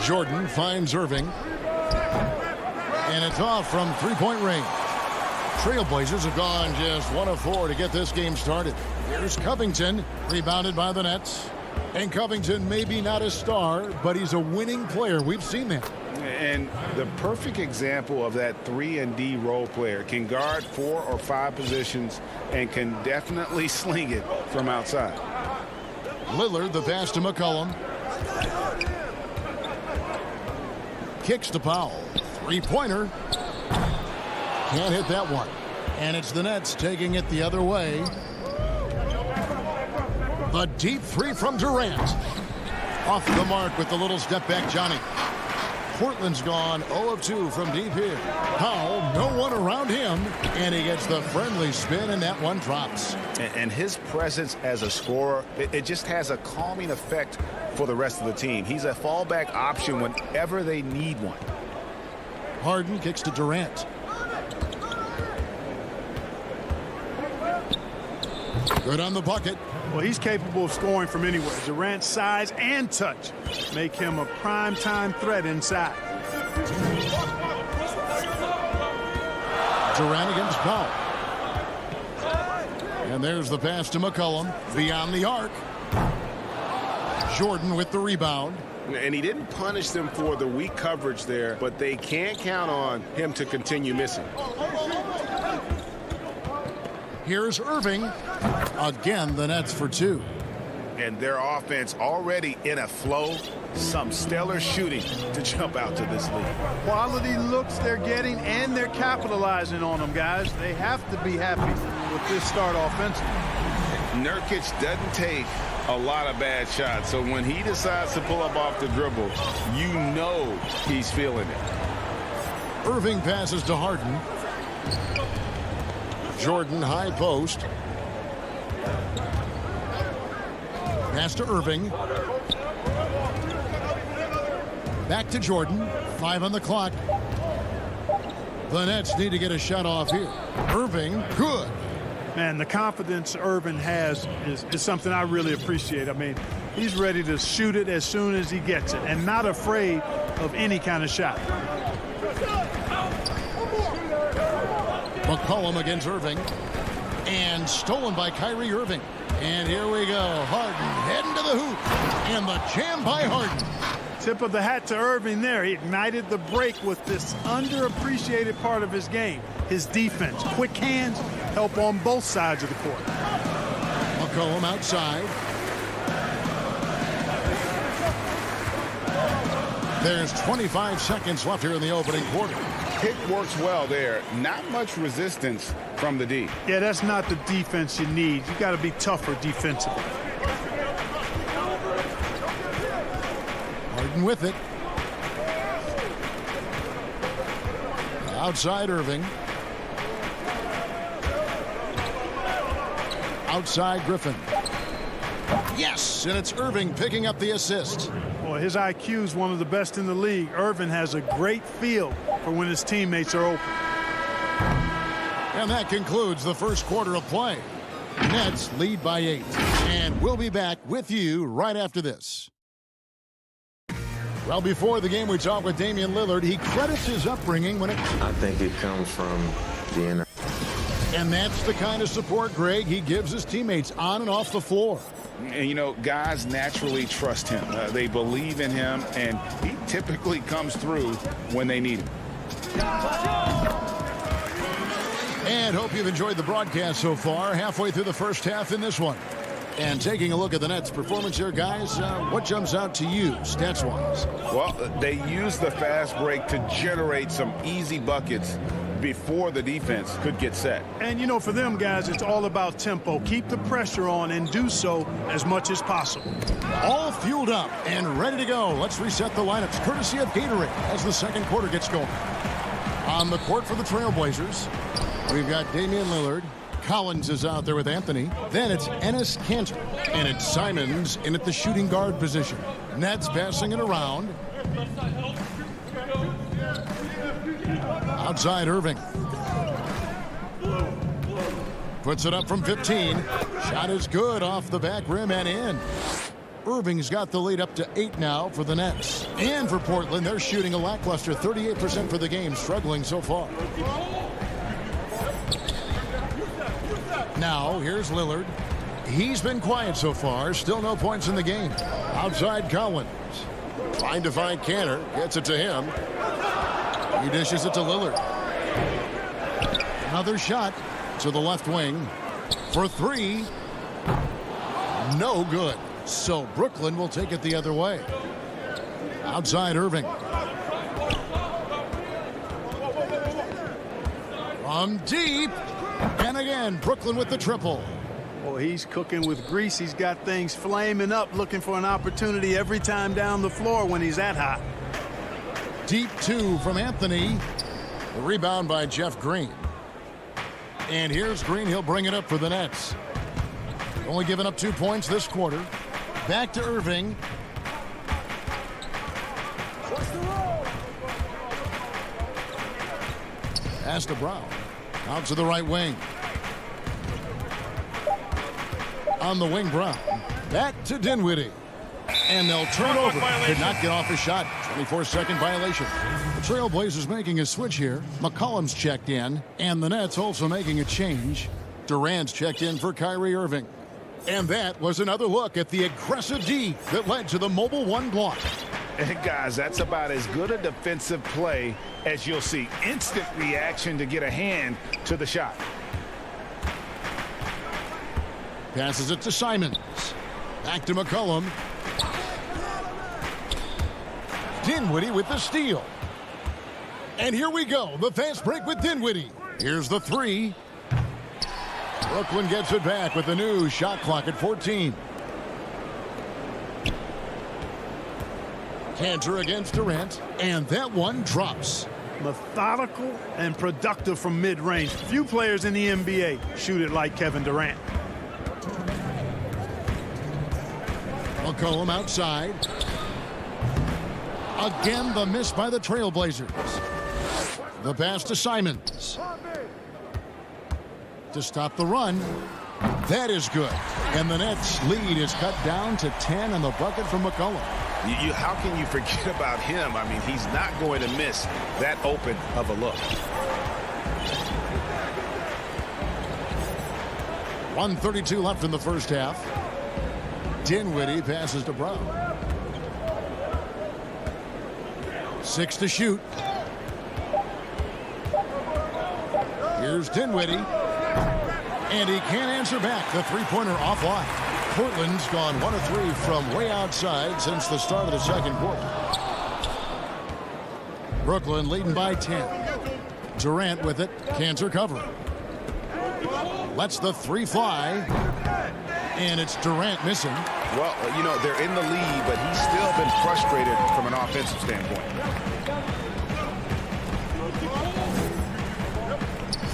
Jordan finds Irving. And it's off from three-point range. Trailblazers have gone just 1 of 4 to get this game started. Here's Covington, rebounded by the Nets. And Covington may be not a star, but he's a winning player. We've seen that. And the perfect example of that 3-and-D role player, can guard 4 or 5 positions and can definitely sling it from outside. Lillard, the pass to McCollum. Kicks to Powell. Three-pointer. Can't hit that one. And it's the Nets taking it the other way. The deep 3 from Durant. Off the mark with the little step back, Johnny. Portland's gone 0 of 2 from deep here. Powell, no one around him, and he gets the friendly spin, and that one drops. And his presence as a scorer, it just has a calming effect for the rest of the team. He's a fallback option whenever they need one. Harden kicks to Durant. Good on the bucket. Well, he's capable of scoring from anywhere. Durant's size and touch make him a prime-time threat inside. Durant against Powell. And there's the pass to McCollum beyond the arc. Jordan with the rebound. And he didn't punish them for the weak coverage there, but they can't count on him to continue missing. Here's Irving. Again, the Nets for 2. And their offense already in a flow. Some stellar shooting to jump out to this league. Quality looks they're getting, and they're capitalizing on them, guys. They have to be happy with this start offensively. Nurkic doesn't take a lot of bad shots, so when he decides to pull up off the dribble, you know he's feeling it. Irving passes to Harden. Jordan high post. Pass to Irving. Back to Jordan. 5 on the clock. The Nets need to get a shot off here. Irving, good. Man, the confidence Irving has is something I really appreciate. I mean, he's ready to shoot it as soon as he gets it and not afraid of any kind of shot. McCollum against Irving. And stolen by Kyrie Irving. And here we go. Harden heading to the hoop. And the jam by Harden. Tip of the hat to Irving there. He ignited the break with this underappreciated part of his game. His defense. Quick hands help on both sides of the court. McCollum outside. There's 25 seconds left here in the opening quarter. Pick works well there. Not much resistance from the D. Yeah, that's not the defense you need. You got to be tougher defensively. Harden with it. Outside Irving. Outside Griffin. Yes, and it's Irving picking up the assist. Boy, his IQ is one of the best in the league. Irving has a great feel for when his teammates are open. And that concludes the first quarter of play. Nets lead by 8. And we'll be back with you right after this. Well, before the game, we talked with Damian Lillard. He credits his upbringing when it... I think it comes from the inner. And that's the kind of support, Greg, he gives his teammates on and off the floor. And, you know, guys naturally trust him. They believe in him, and he typically comes through when they need him. And hope you've enjoyed the broadcast so far. Halfway through the first half in this one. And taking a look at the Nets' performance here, guys, what jumps out to you, stats-wise? Well, they used the fast break to generate some easy buckets before the defense could get set. And, you know, for them, guys, it's all about tempo. Keep the pressure on and do so as much as possible. All fueled up and ready to go. Let's reset the lineups, courtesy of Gatorade, as the second quarter gets going. On the court for the Trailblazers, we've got Damian Lillard. Collins is out there with Anthony. Then it's Enes Kanter. And it's Simons in at the shooting guard position. Nets passing it around. Outside Irving. Puts it up from 15. Shot is good off the back rim and in. Irving's got the lead up to 8 now for the Nets. And for Portland, they're shooting a lackluster 38% for the game, struggling so far. Now, here's Lillard. He's been quiet so far. Still no points in the game. Outside Collins. Trying to find Kanter. Gets it to him. He dishes it to Lillard. Another shot to the left wing. For 3. No good. So Brooklyn will take it the other way. Outside Irving. From deep. And again, Brooklyn with the triple. Well, he's cooking with grease. He's got things flaming up, looking for an opportunity every time down the floor when he's that hot. Deep 2 from Anthony. The rebound by Jeff Green. And here's Green. He'll bring it up for the Nets. Only giving up 2 points this quarter. Back to Irving. Pass to Brown. Out to the right wing. On the wing, Brown. Back to Dinwiddie. And they'll turn over. Did not get off his shot. 24-second violation. The Trailblazers making a switch here. McCollum's checked in. And the Nets also making a change. Durant's checked in for Kyrie Irving. And that was another look at the aggressive D that led to the mobile 1 block. And guys, that's about as good a defensive play as you'll see. Instant reaction to get a hand to the shot. Passes it to Simons. Back to McCollum. Dinwiddie with the steal. And here we go. The fast break with Dinwiddie. Here's the 3. Brooklyn gets it back with the new shot clock at 14. Cantor against Durant, and that one drops. Methodical and productive from mid-range. Few players in the NBA shoot it like Kevin Durant. McCollum outside. Again, the miss by the Trailblazers. The pass to Simons. To stop the run. That is good. And the Nets' lead is cut down to 10 on the bucket from McCollum. How can you forget about him? I mean, he's not going to miss that open of a look. 1:32 left in the first half. Dinwiddie passes to Brown. 6 to shoot. Here's Dinwiddie. And he can't answer back. The three-pointer offline. Portland's gone 1 of 3 from way outside since the start of the second quarter. Brooklyn leading by 10. Durant with it. Cantor covering. Lets the three fly. And it's Durant missing. Well, you know, they're in the lead, but he's still been frustrated from an offensive standpoint.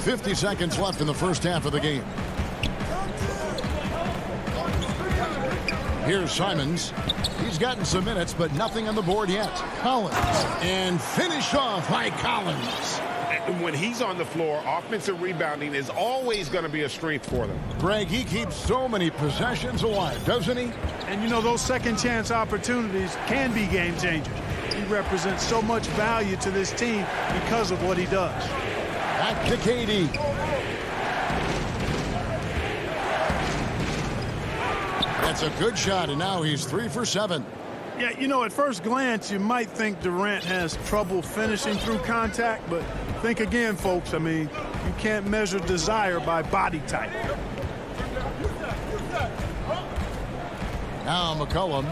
50 seconds left in the first half of the game. Here's Simons. He's gotten some minutes, but nothing on the board yet. Collins. And finished off by Collins. When he's on the floor, offensive rebounding is always going to be a strength for them. Greg, he keeps so many possessions alive, doesn't he? And you know, those second chance opportunities can be game changers. He represents so much value to this team because of what he does. Back to KD. That's a good shot, and now he's 3 for 7. Yeah, you know, at first glance, you might think Durant has trouble finishing through contact, but think again, folks. I mean, you can't measure desire by body type. Now McCollum,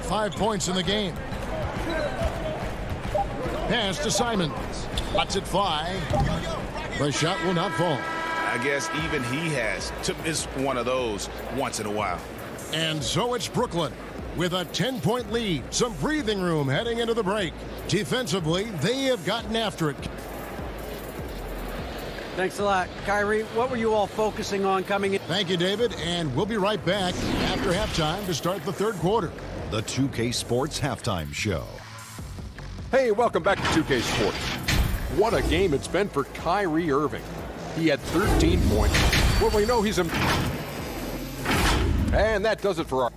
5 points in the game. Pass to Simons. Lets it fly. The shot will not fall. I guess even he has to miss one of those once in a while. And so it's Brooklyn with a 10-point lead. Some breathing room heading into the break. Defensively, they have gotten after it. Thanks a lot. Kyrie, what were you all focusing on coming in? Thank you, David. And we'll be right back after halftime to start the third quarter. The 2K Sports Halftime Show. Hey, welcome back to 2K Sports. What a game it's been for Kyrie Irving. He had 13 points. Well, we know he's a... And that does it for our...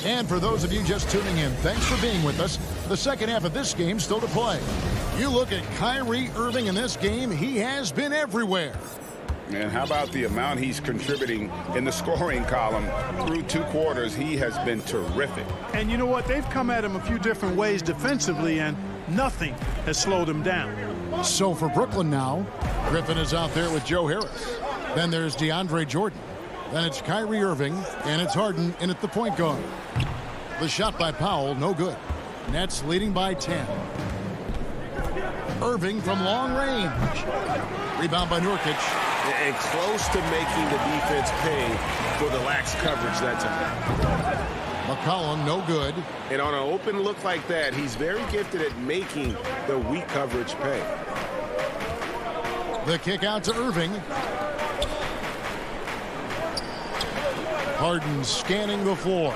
And for those of you just tuning in, thanks for being with us. The second half of this game still to play. You look at Kyrie Irving in this game, he has been everywhere. And how about the amount he's contributing in the scoring column through 2 quarters? He has been terrific. And you know what? They've come at him a few different ways defensively, and nothing has slowed him down. So for Brooklyn now, Griffin is out there with Joe Harris. Then there's DeAndre Jordan. Then it's Kyrie Irving, and it's Harden in at the point guard. The shot by Powell, no good. Nets leading by 10. Irving from long range. Rebound by Nurkic. And close to making the defense pay for the lax coverage that time. McCollum, no good. And on an open look like that, he's very gifted at making the weak coverage pay. The kick out to Irving. Harden scanning the floor.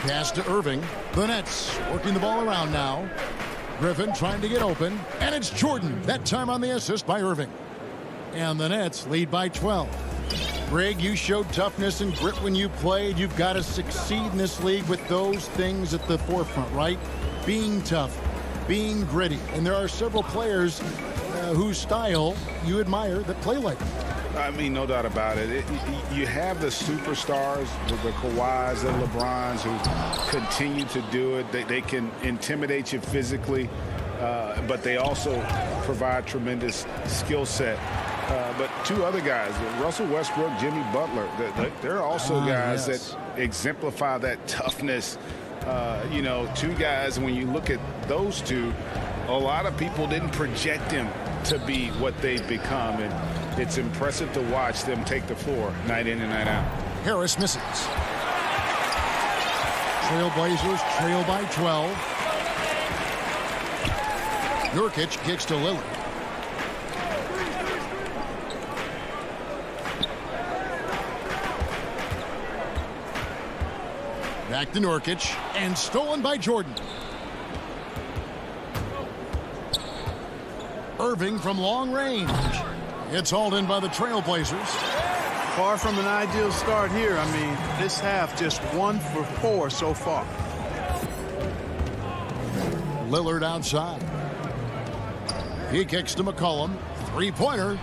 Pass to Irving. The Nets working the ball around now. Griffin trying to get open. And it's Jordan, that time on the assist by Irving. And the Nets lead by 12. Greg, you showed toughness and grit when you played. You've got to succeed in this league with those things at the forefront, right? Being tough, being gritty. And there are several players whose style you admire that play like that. I mean, no doubt about it. You have the superstars, the Kawhis and LeBrons who continue to do it. They can intimidate you physically, but they also provide tremendous skill set. But 2 other guys, Russell Westbrook, Jimmy Butler, they're also guys that exemplify that toughness You know, two guys, when you look at those two, a lot of people didn't project him to be what they've become, and it's impressive to watch them take the floor night in and night out. Harris misses. Trailblazers trail by 12. Nurkic kicks to Lillard. Back to Nurkic, and stolen by Jordan. Irving from long range. It's hauled in by the Trailblazers. Far from an ideal start here. I mean, this half just 1 for 4 so far. Lillard outside. He kicks to McCollum. Three-pointer.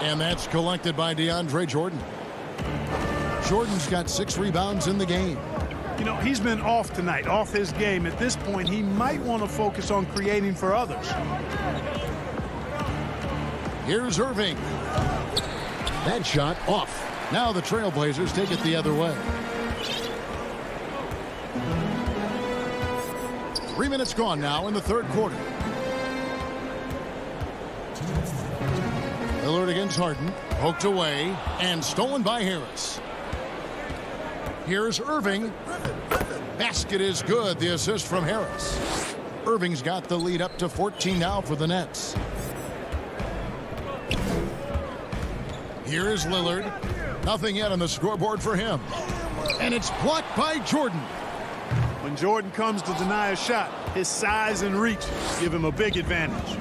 And that's collected by DeAndre Jordan. Jordan's got 6 rebounds in the game. You know, he's been off tonight, off his game. At this point, he might want to focus on creating for others. Here's Irving. That shot off. Now the Trailblazers take it the other way. 3 minutes gone now in the third quarter. Lillard against Harden. Poked away and stolen by Harris. Here's Irving. Basket is good. The assist from Harris. Irving's got the lead up to 14 now for the Nets. Here's Lillard. Nothing yet on the scoreboard for him. And it's blocked by Jordan. When Jordan comes to deny a shot, his size and reach give him a big advantage.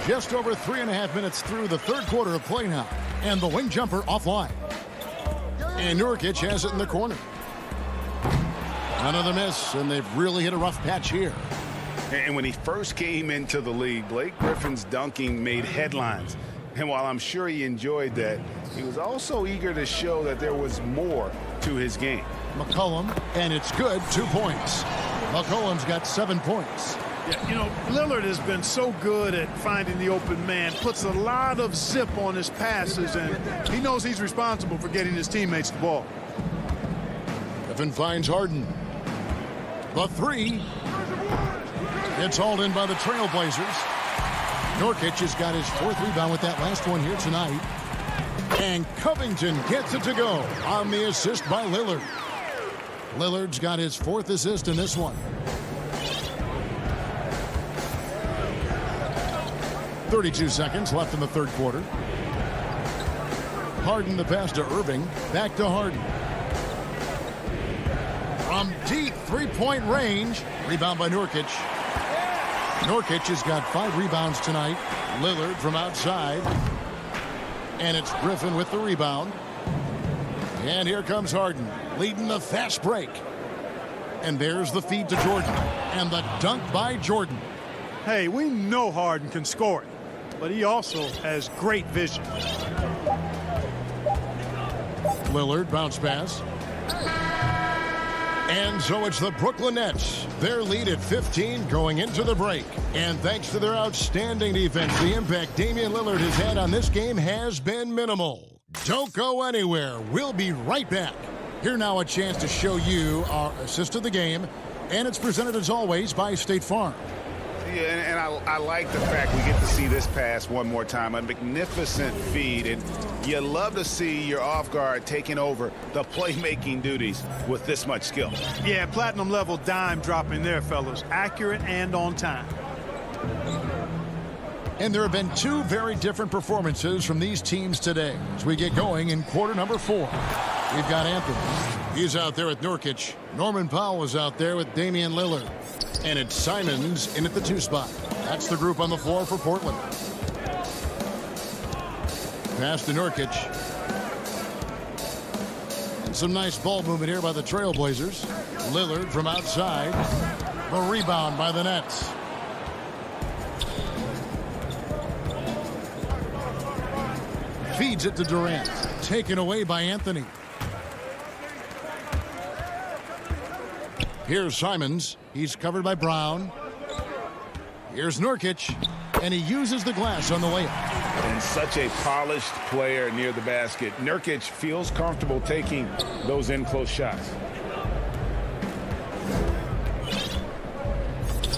Just over 3.5 minutes through the third quarter of play now. And the wing jumper offline. And Nurkic has it in the corner. Another miss, and they've really hit a rough patch here. And when he first came into the league, Blake Griffin's dunking made headlines. And while I'm sure he enjoyed that, he was also eager to show that there was more to his game. McCollum, and it's good, 2 points. McCollum's got 7 points. Yeah, you know, Lillard has been so good at finding the open man, puts a lot of zip on his passes, and he knows he's responsible for getting his teammates the ball. Griffin finds Harden. The three. It's hauled in by the Trailblazers. Nurkic has got his 4th rebound with that last one here tonight. And Covington gets it to go on the assist by Lillard. Lillard's got his 4th assist in this one. 32 seconds left in the third quarter. Harden the pass to Irving. Back to Harden. From deep 3-point range. Rebound by Nurkic. Nurkic has got 5 rebounds tonight. Lillard from outside. And it's Griffin with the rebound. And here comes Harden, leading the fast break. And there's the feed to Jordan. And the dunk by Jordan. Hey, we know Harden can score it, but he also has great vision. Lillard bounce pass. And so it's the Brooklyn Nets. Their lead at 15 going into the break. And thanks to their outstanding defense, the impact Damian Lillard has had on this game has been minimal. Don't go anywhere. We'll be right back. Here now a chance to show you our assist of the game. And it's presented as always by State Farm. Yeah, and I like the fact we get to see this pass one more time. A magnificent feed, and you love to see your off guard taking over the playmaking duties with this much skill. Yeah, platinum level dime dropping there, fellas. Accurate and on time. And there have been 2 very different performances from these teams today as we get going in quarter number 4. We've got Anthony. He's out there with Nurkic. Norman Powell is out there with Damian Lillard. And it's Simons in at the 2 spot. That's the group on the floor for Portland. Pass to Nurkic. And some nice ball movement here by the Trailblazers. Lillard from outside. A rebound by the Nets. Feeds it to Durant. Taken away by Anthony. Here's Simons. He's covered by Brown. Here's Nurkic. And he uses the glass on the layup. And such a polished player near the basket. Nurkic feels comfortable taking those in-close shots.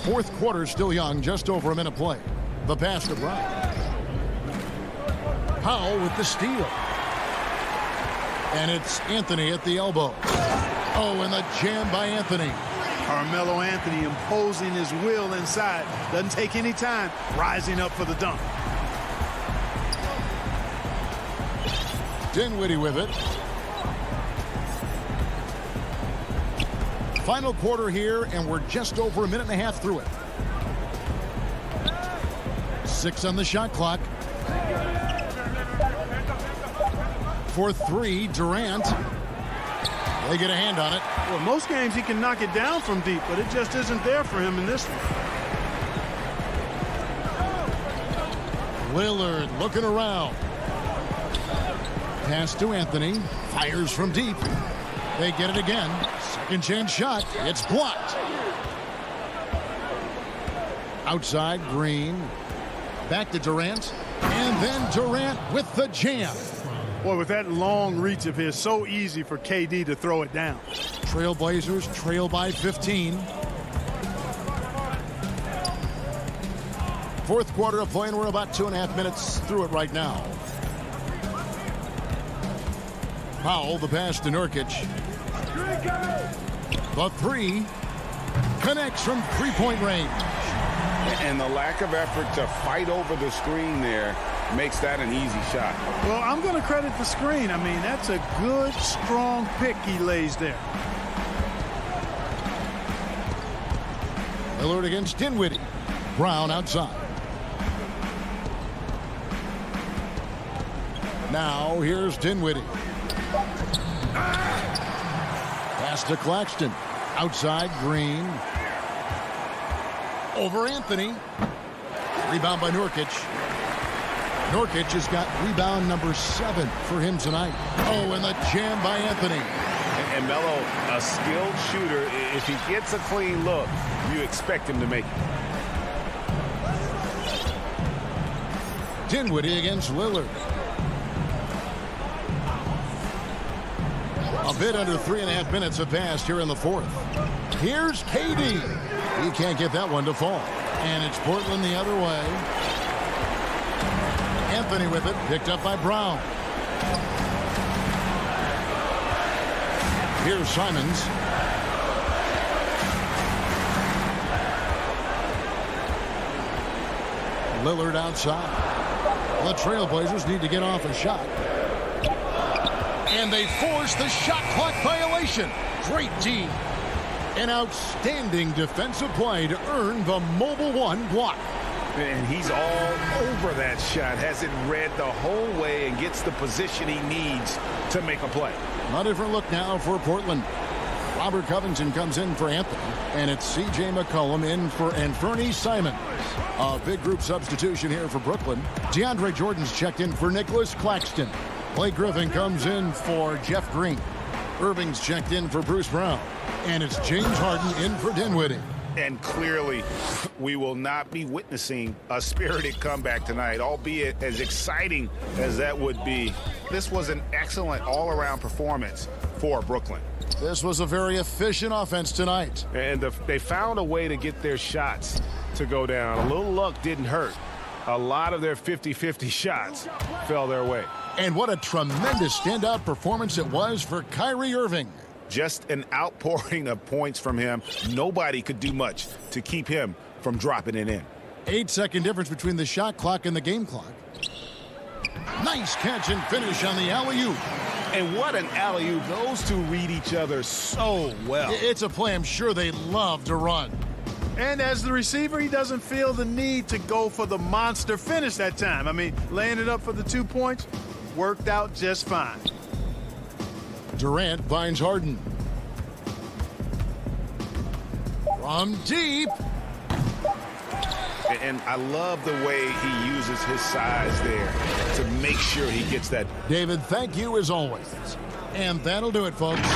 Fourth quarter still young, just over a minute play. The pass to Brown. Powell with the steal. And it's Anthony at the elbow. Oh, and the jam by Anthony. Carmelo Anthony imposing his will inside. Doesn't take any time. Rising up for the dunk. Dinwiddie with it. Final quarter here, and we're just over a minute and a half through it. 6 on the shot clock. For 3, Durant. They get a hand on it. Well, most games he can knock it down from deep, but it just isn't there for him in this one. Lillard looking around. Pass to Anthony. Fires from deep. They get it again. Second chance shot. It's blocked. Outside, Green. Back to Durant. And then Durant with the jam. Boy, with that long reach of his, so easy for KD to throw it down. Trailblazers trail by 15. Fourth quarter of play, and we're about 2.5 minutes through it right now. Powell, the pass to Nurkic. The 3 connects from three-point range. And the lack of effort to fight over the screen there makes that an easy shot. Well, I'm going to credit the screen. I mean, that's a good, strong pick he lays there. Lillard against Dinwiddie. Brown outside. Now here's Dinwiddie. Pass to Claxton. Outside, Green. Over Anthony. Rebound by Nurkic. Nurkic has got rebound number 7 for him tonight. Oh, and the jam by Anthony. And Melo, a skilled shooter. If he gets a clean look, you expect him to make it. Dinwiddie against Lillard. A bit under 3.5 minutes have passed here in the fourth. Here's KD. He can't get that one to fall. And it's Portland the other way. Anthony with it, picked up by Brown. Here's Simons. Lillard outside. The Trailblazers need to get off a shot. And they force the shot clock violation. Great team. An outstanding defensive play to earn the mobile 1 block. And he's all over that shot. Has it read the whole way and gets the position he needs to make a play. A different look now for Portland. Robert Covington comes in for Anthony. And it's C.J. McCollum in for Anthony Simons. A big group substitution here for Brooklyn. DeAndre Jordan's checked in for Nicholas Claxton. Blake Griffin comes in for Jeff Green. Irving's checked in for Bruce Brown. And it's James Harden in for Dinwiddie. And clearly, we will not be witnessing a spirited comeback tonight, albeit as exciting as that would be. This was an excellent all-around performance for Brooklyn. This was a very efficient offense tonight. And they found a way to get their shots to go down. A little luck didn't hurt. A lot of their 50-50 shots fell their way. And what a tremendous standout performance it was for Kyrie Irving. Just an outpouring of points from him. Nobody could do much to keep him from dropping it in. 8-second difference between the shot clock and the game clock. Nice catch and finish on the alley-oop. And what an alley-oop. Those two read each other so well. It's a play I'm sure they love to run. And as the receiver, he doesn't feel the need to go for the monster finish that time. I mean, laying it up for the 2 points worked out just fine. Durant finds Harden. From deep. And I love the way he uses his size there to make sure he gets that. David, thank you as always. And that'll do it, folks.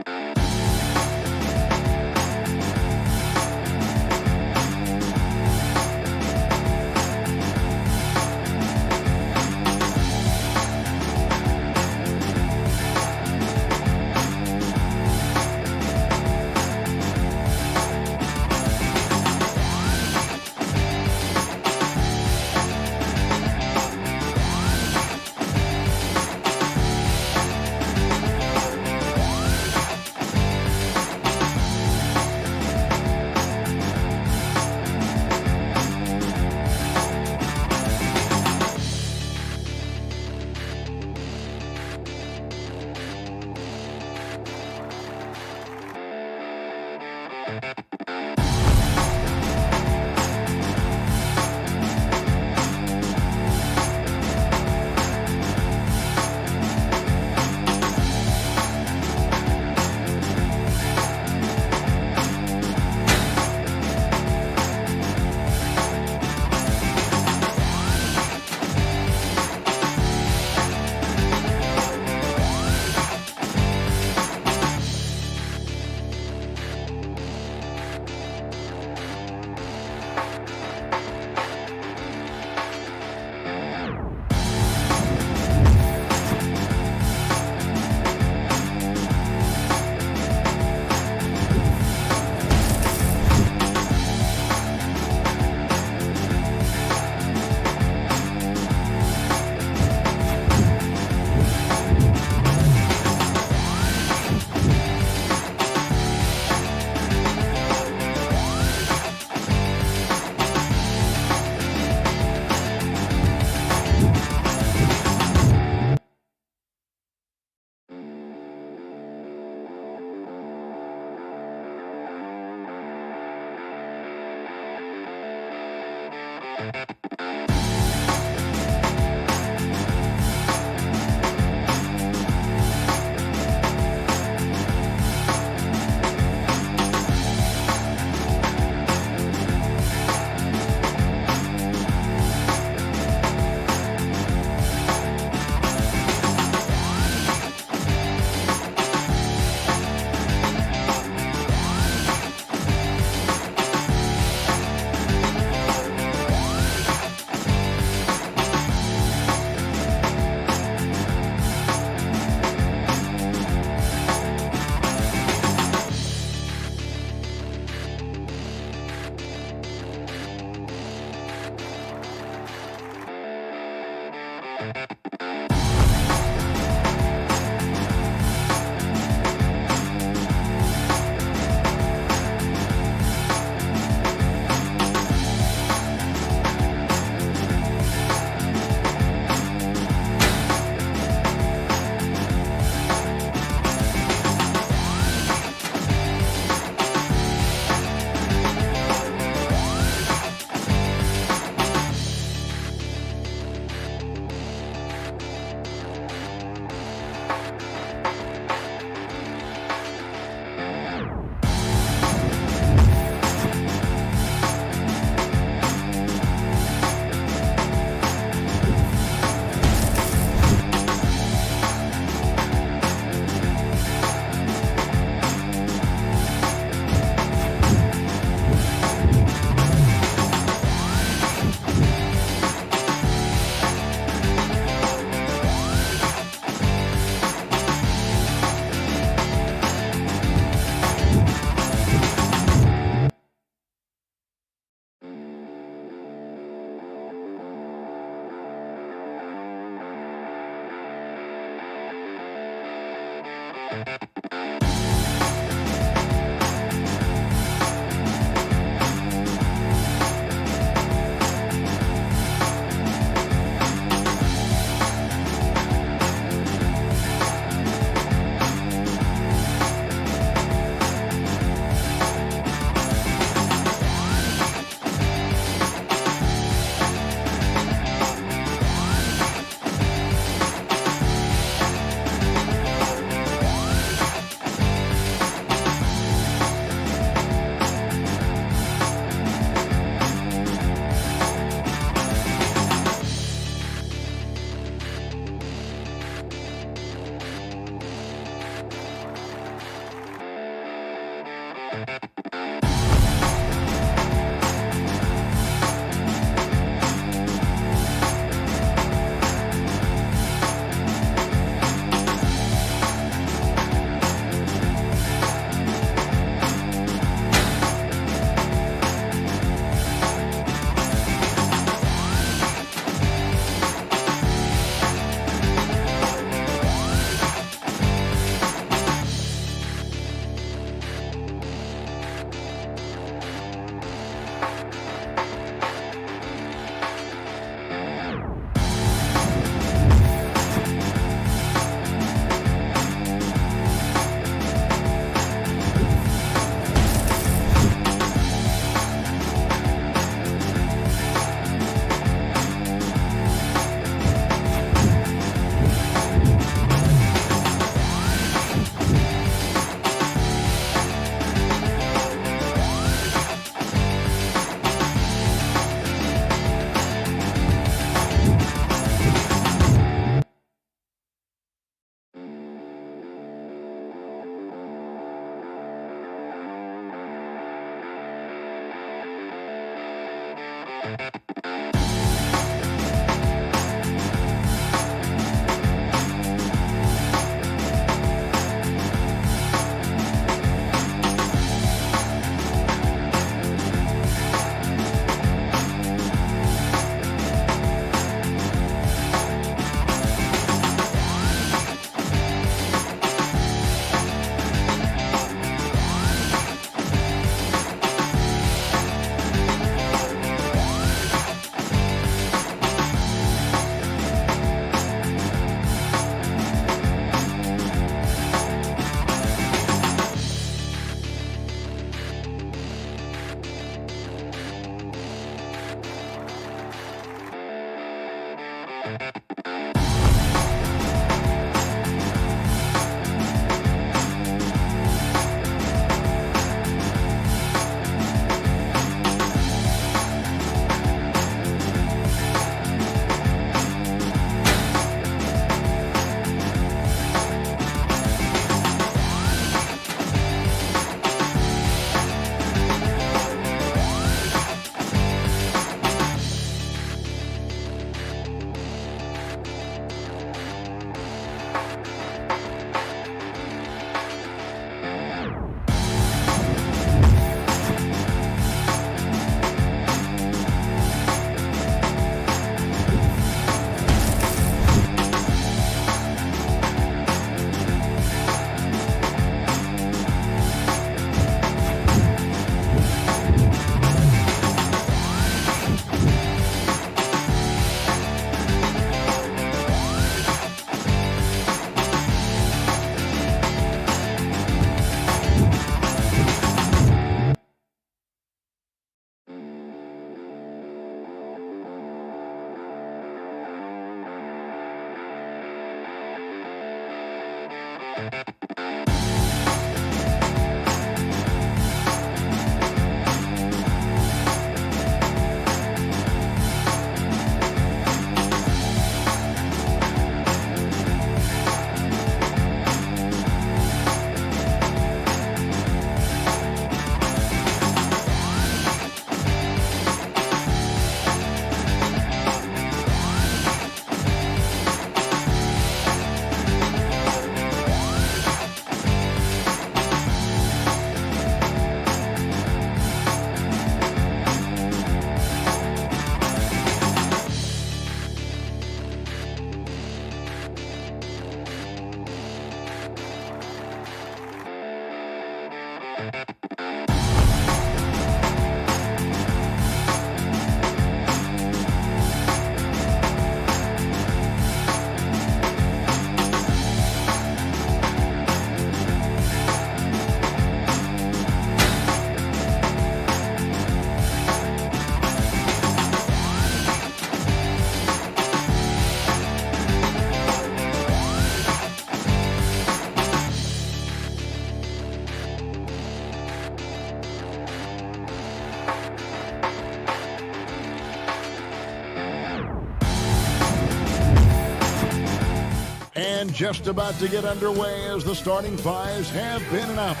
And just about to get underway as the starting fives have been announced.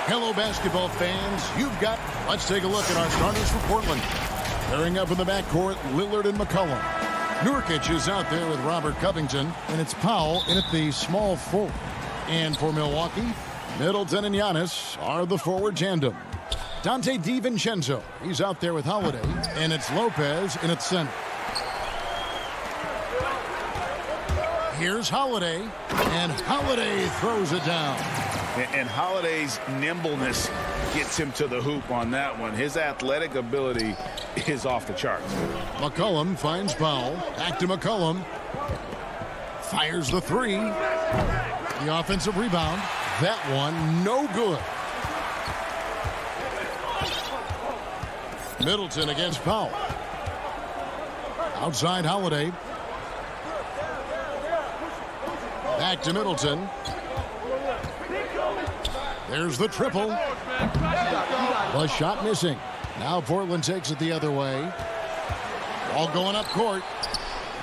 Hello, basketball fans. Let's take a look at our starters for Portland. Pairing up in the backcourt, Lillard and McCollum. Nurkic is out there with Robert Covington, and it's Powell in at the small forward. And for Milwaukee, Middleton and Giannis are the forward tandem. Dante DiVincenzo, he's out there with Holiday, and it's Lopez in at center. Here's Holiday, and Holiday throws it down. And Holiday's nimbleness gets him to the hoop on that one. His athletic ability is off the charts. McCollum finds Powell. Back to McCollum. Fires the three. The offensive rebound. That one, no good. Middleton against Powell. Outside Holiday. Back to Middleton. There's the triple. The shot missing. Now Portland takes it the other way. All going up court.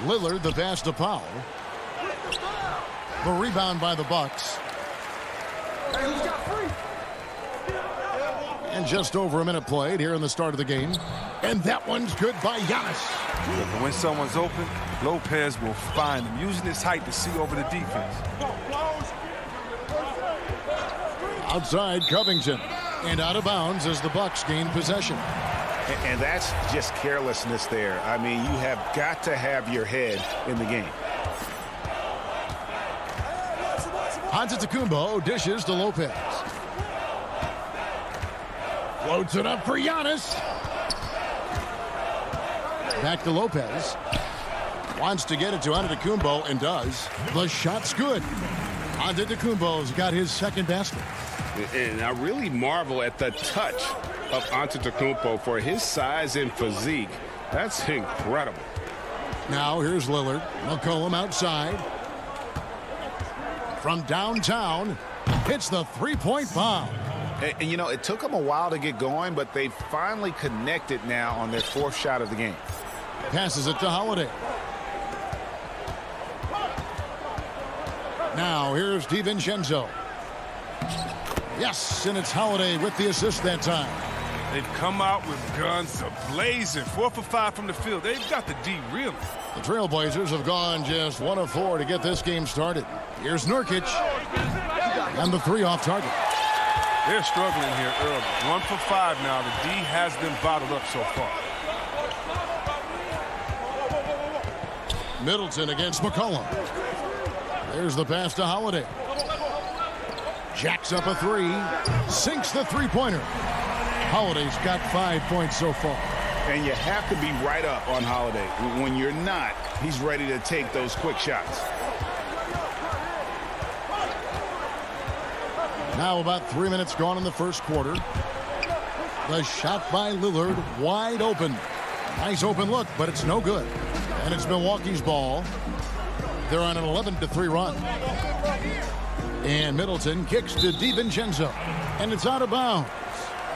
Lillard the pass to Powell. The rebound by the Bucks. And just over a minute played here in the start of the game. And that one's good by Giannis. When someone's open, Lopez will find him, using his height to see over the defense. Outside Covington. And out of bounds as the Bucks gain possession. And that's just carelessness there. I mean, you have got to have your head in the game. Antetokounmpo dishes to Lopez. Floats it up for Giannis. Back to Lopez. Wants to get it to Antetokounmpo and does. The shot's good. Antetokounmpo's got his second basket. And I really marvel at the touch of Antetokounmpo for his size and physique. That's incredible. Now here's Lillard. McCollum outside. From downtown, hits the three-point bomb. And, you know, it took them a while to get going, but they finally connected now on their fourth shot of the game. Passes it to Holiday. Now here's DiVincenzo. Yes, and it's Holiday with the assist that time. They've come out with guns blazing. 4 for 5 from the field. They've got the D really. The Trailblazers have gone just 1 of 4 to get this game started. Here's Nurkic. And the three off target. They're struggling here early. 1 for 5 now. The D has them bottled up so far. Middleton against McCollum. There's the pass to Holiday. Jacks up a three. Sinks the three-pointer. Holiday's got 5 points so far. And you have to be right up on Holiday. When you're not, he's ready to take those quick shots. Now about 3 minutes gone in the first quarter. The shot by Lillard, wide open. Nice open look, but it's no good. And it's Milwaukee's ball. They're on an 11-3 run. And Middleton kicks to DiVincenzo. And it's out of bounds.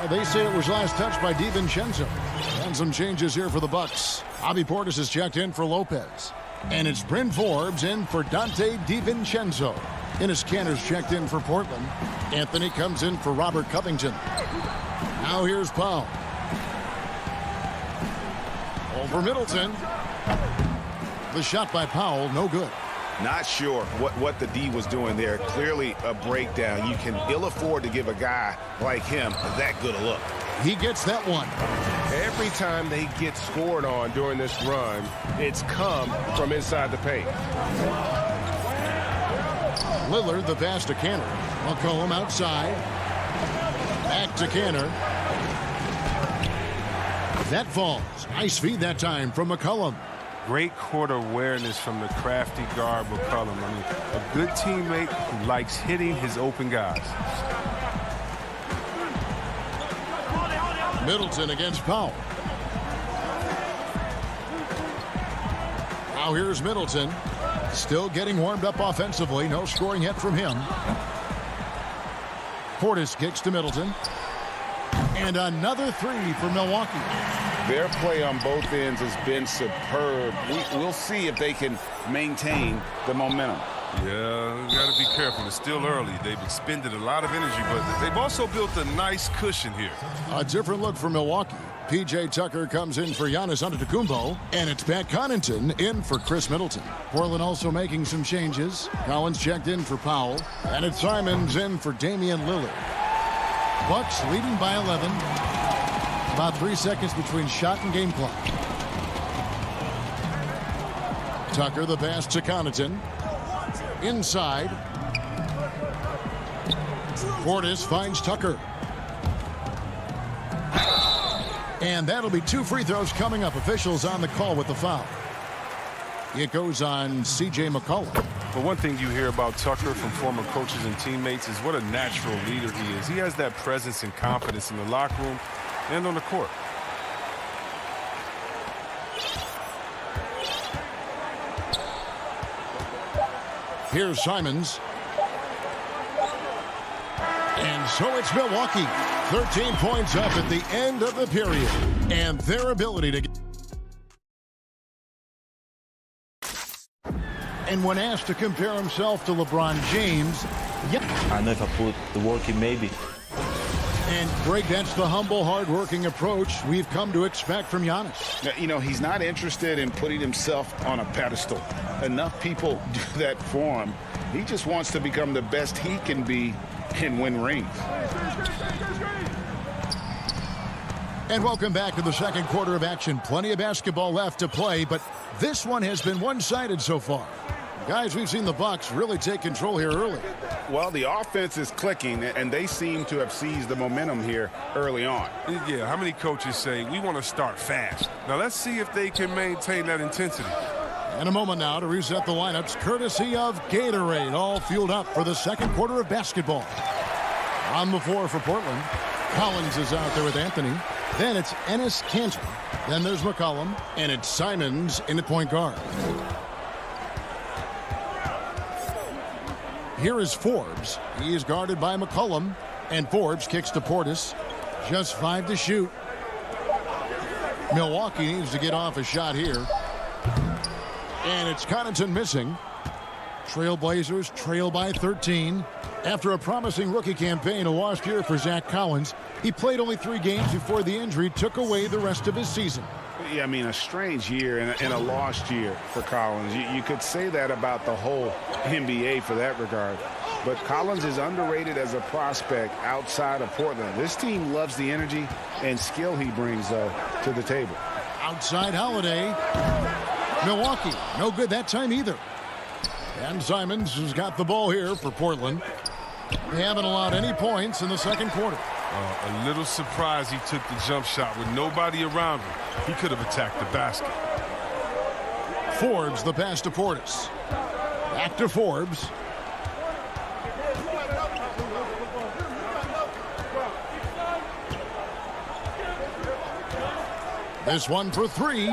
They say it was last touched by DiVincenzo. And some changes here for the Bucks. Bobby Portis has checked in for Lopez. And it's Bryn Forbes in for Dante DiVincenzo. Enes Kanter's checked in for Portland. Anthony comes in for Robert Covington. Now here's Powell. Over Middleton. The shot by Powell, no good. Not sure what the D was doing there. Clearly a breakdown. You can ill afford to give a guy like him that good a look. He gets that one. Every time they get scored on during this run, it's come from inside the paint. Lillard the pass to Canner. McCollum outside. Back to Canner. That falls. Nice feed that time from McCollum. Great court awareness from the crafty guard McCollum. I mean, a good teammate who likes hitting his open guys. Middleton against Powell. Now here's Middleton. Still getting warmed up offensively. No scoring yet from him. Portis kicks to Middleton. And another three for Milwaukee. Their play on both ends has been superb. We'll see if they can maintain the momentum. Yeah, you got to be careful. It's still early. They've expended a lot of energy, but they've also built a nice cushion here. A different look for Milwaukee. P.J. Tucker comes in for Giannis Antetokounmpo, and it's Pat Connaughton in for Chris Middleton. Portland also making some changes. Collins checked in for Powell, and it's Simons in for Damian Lillard. Bucks leading by 11. About 3 seconds between shot and game clock. Tucker the pass to Connaughton. Inside. Portis finds Tucker. And that'll be 2 free throws coming up. Officials on the call with the foul. It goes on C.J. McCollum. But one thing you hear about Tucker from former coaches and teammates is what a natural leader he is. He has that presence and confidence in the locker room and on the court. Here's Simons. And so it's Milwaukee. 13 points up at the end of the period. And their ability to... And when asked to compare himself to LeBron James, I know if I put the work in, maybe. And Greg, that's the humble, hard-working approach we've come to expect from Giannis. You know, he's not interested in putting himself on a pedestal. Enough people do that for him. He just wants to become the best he can be and win rings. And welcome back to the second quarter of action. Plenty of basketball left to play, but this one has been one-sided so far. Guys, we've seen the Bucks really take control here early. Well, the offense is clicking, and they seem to have seized the momentum here early on. Yeah, how many coaches say, we want to start fast? Now, let's see if they can maintain that intensity. In a moment now to reset the lineups, courtesy of Gatorade, all fueled up for the second quarter of basketball. On the floor for Portland, Collins is out there with Anthony. Then it's Enes Kanter. Then there's McCollum, and it's Simons in the point guard. Here is Forbes. He is guarded by McCollum, and Forbes kicks to Portis. Just 5 to shoot. Milwaukee needs to get off a shot here. And it's Connaughton missing. Trailblazers trail by 13. After a promising rookie campaign, a lost year for Zach Collins, he played only 3 games before the injury took away the rest of his season. Yeah, I mean, a strange year and a lost year for Collins. You could say that about the whole NBA for that regard. But Collins is underrated as a prospect outside of Portland. This team loves the energy and skill he brings to the table. Outside Holiday. Milwaukee, no good that time either. And Simons has got the ball here for Portland. They haven't allowed any points in the second quarter. A little surprised he took the jump shot with nobody around him. He could have attacked the basket. Forbes the pass to Portis. Back to Forbes. This one for 3.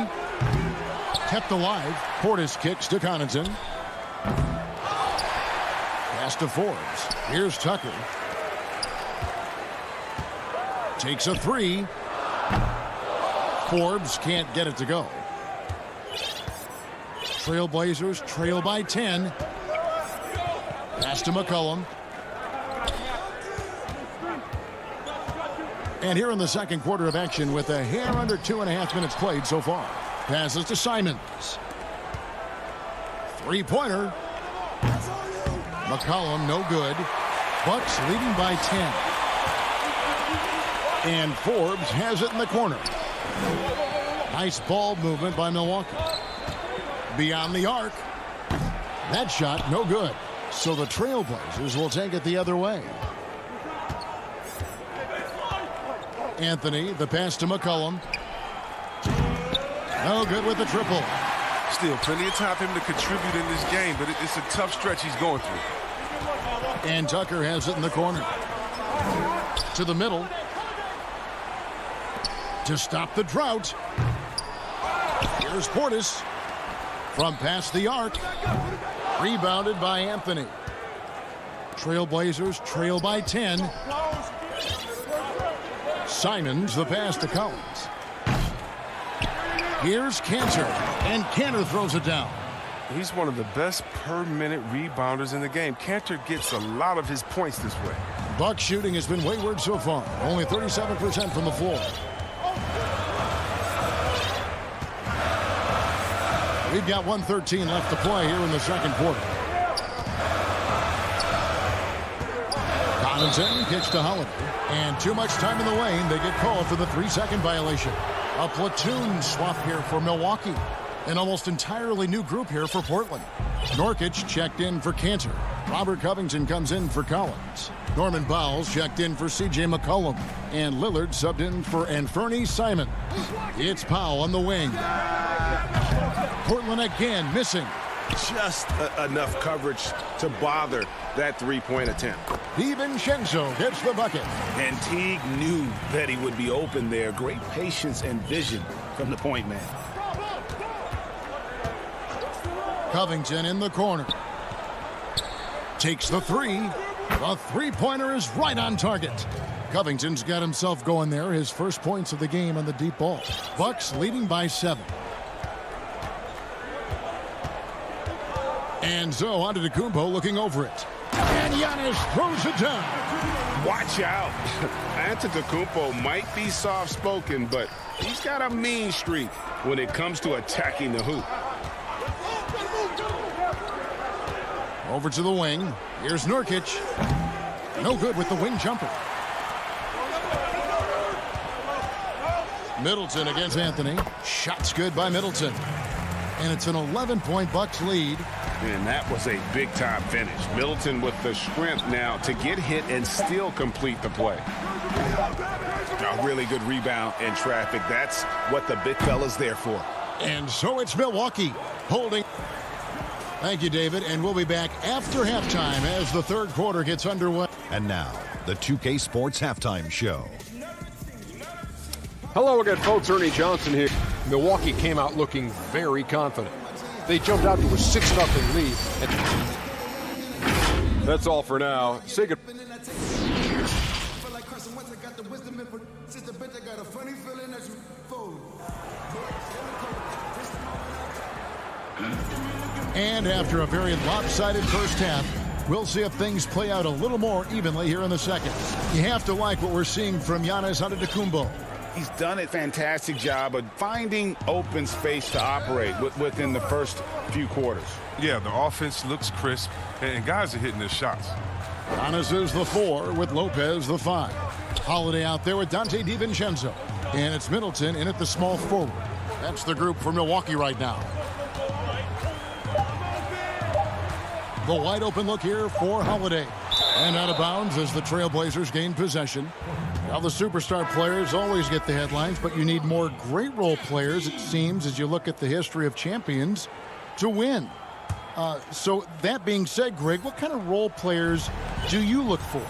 Kept alive. Portis kicks to Connaughton. Pass to Forbes. Here's Tucker. Takes a 3. Forbes can't get it to go. Trailblazers trail by 10. Pass to McCollum. And here in the second quarter of action with a hair under 2.5 minutes played so far. Passes to Simons. 3-pointer. McCollum no good. Bucks leading by 10. And Forbes has it in the corner. Nice ball movement by Milwaukee. Beyond the arc. That shot no good. So the Trailblazers will take it the other way. Anthony, the pass to McCollum. No good with the triple. Still plenty of time for him to contribute in this game, but it's a tough stretch he's going through. And Tucker has it in the corner. To the middle. To stop the drought. Here's Portis. From past the arc. Rebounded by Anthony. Trailblazers trail by 10. Simons the pass to Collins. Here's Cantor. And Cantor throws it down. He's one of the best per-minute rebounders in the game. Cantor gets a lot of his points this way. Bucks shooting has been wayward so far. Only 37% from the floor. We've got 1:13 left to play here in the second quarter. Connaughton kicks to Holiday. And too much time in the lane. They get called for the 3-second violation. A platoon swap here for Milwaukee. An almost entirely new group here for Portland. Nurkic checked in for Cantor. Robert Covington comes in for Collins. Norman Bowles checked in for C.J. McCollum. And Lillard subbed in for Anthony Simon. It's Powell on the wing. Portland again missing. Just enough coverage to bother that three-point attempt. DiVincenzo gets the bucket. And Teague knew that he would be open there. Great patience and vision from the point man. Covington in the corner. Takes the three. The three-pointer is right on target. Covington's got himself going there. His first points of the game on the deep ball. Bucks leading by 7. And so Antetokounmpo looking over it. And Giannis throws it down. Watch out. Antetokounmpo might be soft-spoken, but he's got a mean streak when it comes to attacking the hoop. Over to the wing. Here's Nurkic. No good with the wing jumper. Middleton against Anthony. Shots good by Middleton. And it's an 11-point Bucks lead. And that was a big-time finish. Middleton with the strength now to get hit and still complete the play. A really good rebound in traffic. That's what the big fella's there for. And so it's Milwaukee holding. Thank you, David. And we'll be back after halftime as the third quarter gets underway. And now, the 2K Sports Halftime Show. Hello again, folks. Ernie Johnson here. Milwaukee came out looking very confident. They jumped out to a 6-0 lead. And that's all for now. Say good. And after a very lopsided first half, we'll see if things play out a little more evenly here in the second. You have to like what we're seeing from Giannis Antetokounmpo. He's done a fantastic job of finding open space to operate within the first few quarters. Yeah, the offense looks crisp, and guys are hitting their shots. Giannis is the 4 with Lopez the 5. Holiday out there with Dante DiVincenzo. And it's Middleton in at the small forward. That's the group for Milwaukee right now. The wide open look here for Holiday. And out of bounds as the Trailblazers gain possession. Now the superstar players always get the headlines, but you need more great role players, it seems, as you look at the history of champions, to win. So that being said, Greg, what kind of role players do you look for?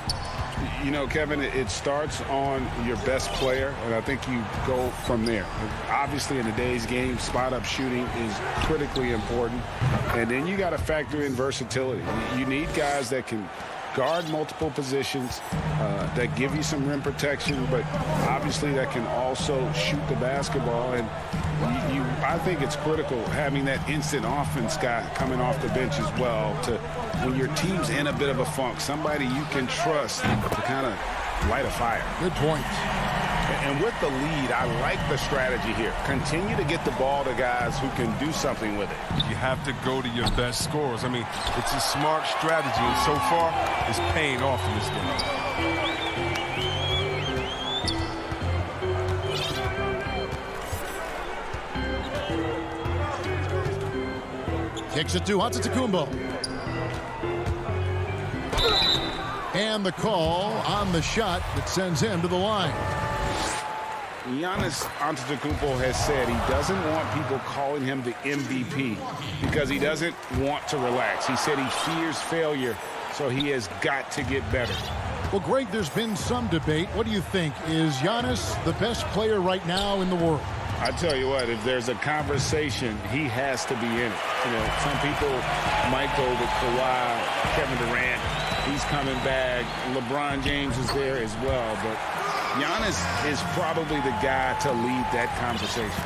You know, Kevin, it starts on your best player, and I think you go from there. Obviously, in today's game, spot-up shooting is critically important, and then you got to factor in versatility. You need guys that can guard multiple positions, that give you some rim protection, but obviously that can also shoot the basketball. And I think it's critical having that instant offense guy coming off the bench as well to, when your team's in a bit of a funk, somebody you can trust to kind of light a fire. Good point. And with the lead, I like the strategy here. Continue to get the ball to guys who can do something with it. You have to go to your best scorers. I mean, it's a smart strategy, and so far, it's paying off in this game. Kicks it to Antetokounmpo. And the call on the shot that sends him to the line. Giannis Antetokounmpo has said he doesn't want people calling him the MVP because he doesn't want to relax. He said he fears failure, so he has got to get better. Well, Greg, there's been some debate. What do you think? Is Giannis the best player right now in the world? I tell you what, if there's a conversation, he has to be in it. You know, some people might go with Kawhi, Kevin Durant. He's coming back. LeBron James is there as well. But Giannis is probably the guy to lead that conversation.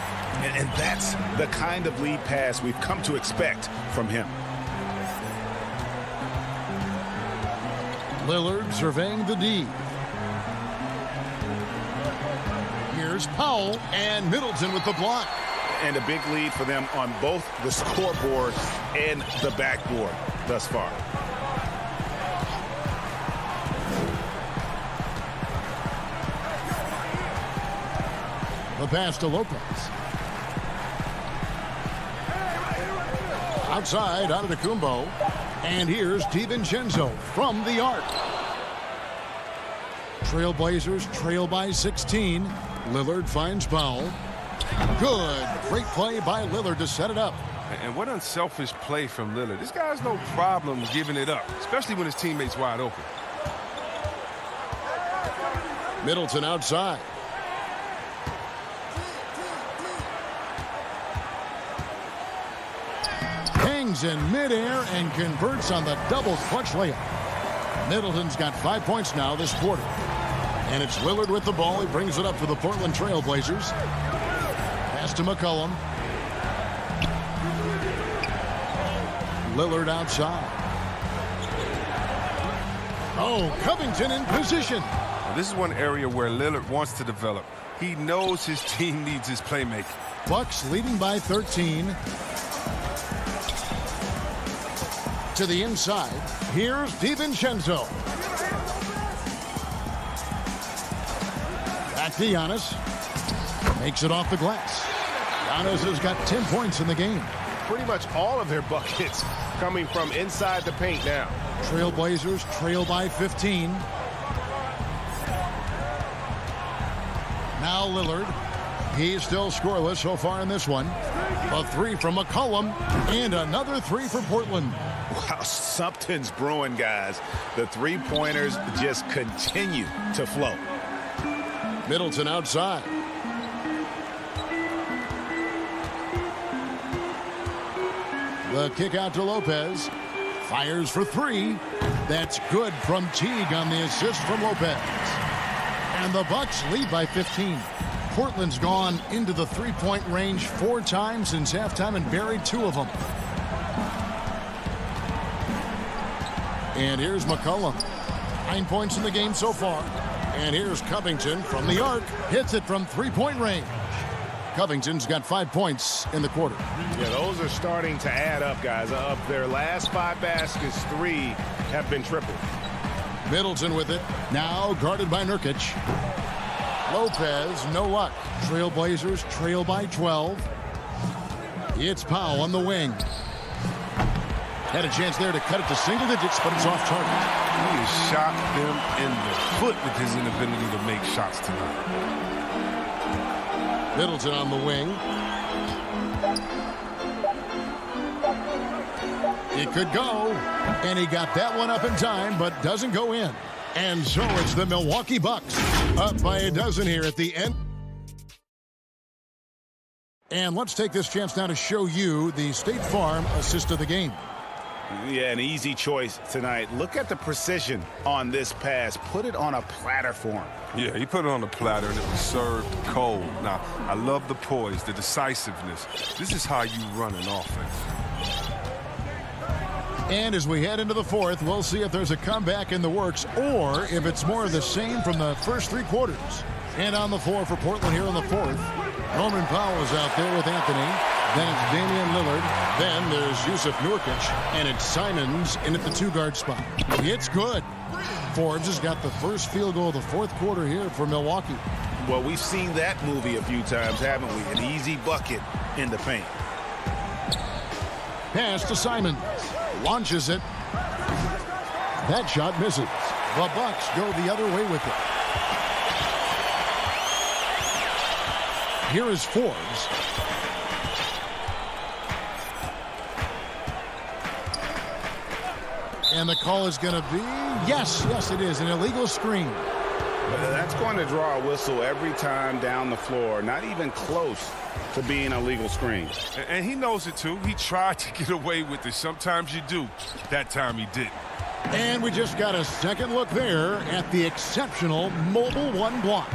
And that's the kind of lead pass we've come to expect from him. Lillard surveying the D. Here's Powell and Middleton with the block. And a big lead for them on both the scoreboard and the backboard thus far. The pass to Lopez. Outside, Antetokounmpo. And here's DiVincenzo from the arc. Trailblazers trail by 16. Lillard finds Powell. Good. Great play by Lillard to set it up. And what unselfish play from Lillard. This guy has no problem giving it up, especially when his teammate's wide open. Middleton outside. Hangs in midair and converts on the double clutch layup. Middleton's got 5 points now this quarter. And it's Lillard with the ball. He brings it up for the Portland Trailblazers. Pass to McCollum. Lillard outside. Oh, Covington in position. Now, this is one area where Lillard wants to develop. He knows his team needs his playmaking. Bucks leading by 13. To the inside. Here's DiVincenzo. Back to Giannis. Makes it off the glass. Giannis has got 10 points in the game. Pretty much all of their buckets coming from inside the paint now. Trailblazers trail by 15. Now Lillard. He's still scoreless so far in this one. A three from McCollum. And another three for Portland. Wow, something's brewing, guys. The three-pointers just continue to flow. Middleton outside. The kick out to Lopez. Fires for three. That's good from Teague on the assist from Lopez. And the Bucks lead by 15. Portland's gone into the three-point range 4 times since halftime and buried 2 of them. And here's McCollum. 9 points in the game so far. And here's Covington from the arc. Hits it from three-point range. Covington's got 5 points in the quarter. Yeah, those are starting to add up, guys. Of their last 5 baskets, 3 have been tripled. Middleton with it. Now guarded by Nurkic. Lopez, no luck. Trailblazers trail by 12. It's Powell on the wing. Had a chance there to cut it to single digits, but it's off target. He has shot them in the foot with his inability to make shots tonight. Middleton on the wing. It could go, and he got that one up in time, but doesn't go in. And so it's the Milwaukee Bucks up by a dozen here at the end. And let's take this chance now to show you the State Farm assist of the game. Yeah, an easy choice tonight. Look at the precision on this pass. Put it on a platter for him. Yeah, he put it on a platter and it was served cold. Now, I love the poise, the decisiveness. This is how you run an offense. And as we head into the fourth, we'll see if there's a comeback in the works or if it's more of the same from the first 3 quarters. And on the floor for Portland here in the fourth, Norman Powell is out there with Anthony. Then it's Damian Lillard. Then there's Yusuf Nurkic. And it's Simons in at the 2-guard spot. It's good. Forbes has got the first field goal of the fourth quarter here for Milwaukee. Well, we've seen that movie a few times, haven't we? An easy bucket in the paint. Pass to Simons. Launches it. That shot misses. The Bucks go the other way with it. Here is Forbes. And the call is going to be, yes, it is, an illegal screen. That's going to draw a whistle every time down the floor. Not even close to being a legal screen. And he knows it, too. He tried to get away with it. Sometimes you do. That time he didn't. And we just got a second look there at the exceptional mobile one block.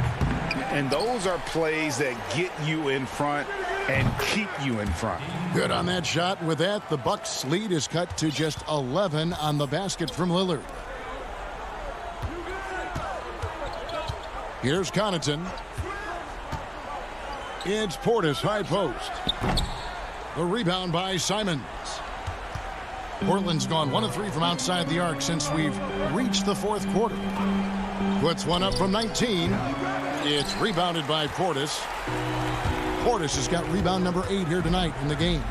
And those are plays that get you in front and keep you in front. Good on that shot. With that, the Bucks lead is cut to just 11 on the basket from Lillard. Here's Connaughton. It's Portis, high post. The rebound by Simons. Portland's gone 1 of 3 from outside the arc since we've reached the fourth quarter. Puts one up from 19. It's rebounded by Portis. Portis has got rebound number 8 here tonight in the game.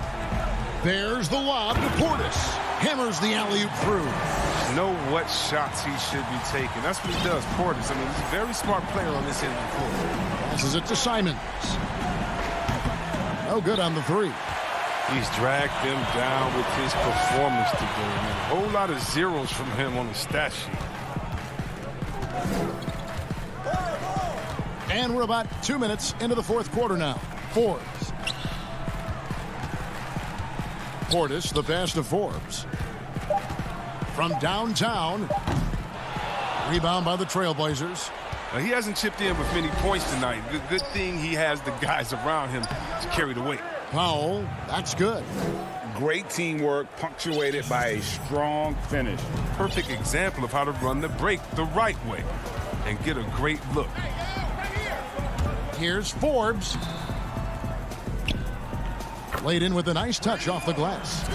There's the lob to Portis. Hammers the alley-oop through. Know what shots he should be taking. That's what he does, Portis. I mean, he's a very smart player on this end of the floor. Passes it to Simons. No good on the 3. He's dragged them down with his performance today. Man. A whole lot of zeros from him on the stat sheet. And we're about 2 minutes into the fourth quarter now. Forbes. Portis, the pass to Forbes. From downtown. Rebound by the Trailblazers. Now, he hasn't chipped in with many points tonight. Good thing he has the guys around him to carry the weight. Powell, that's good. Great teamwork punctuated by a strong finish. Perfect example of how to run the break the right way and get a great look. Here's Forbes. Laid in with a nice touch off the glass.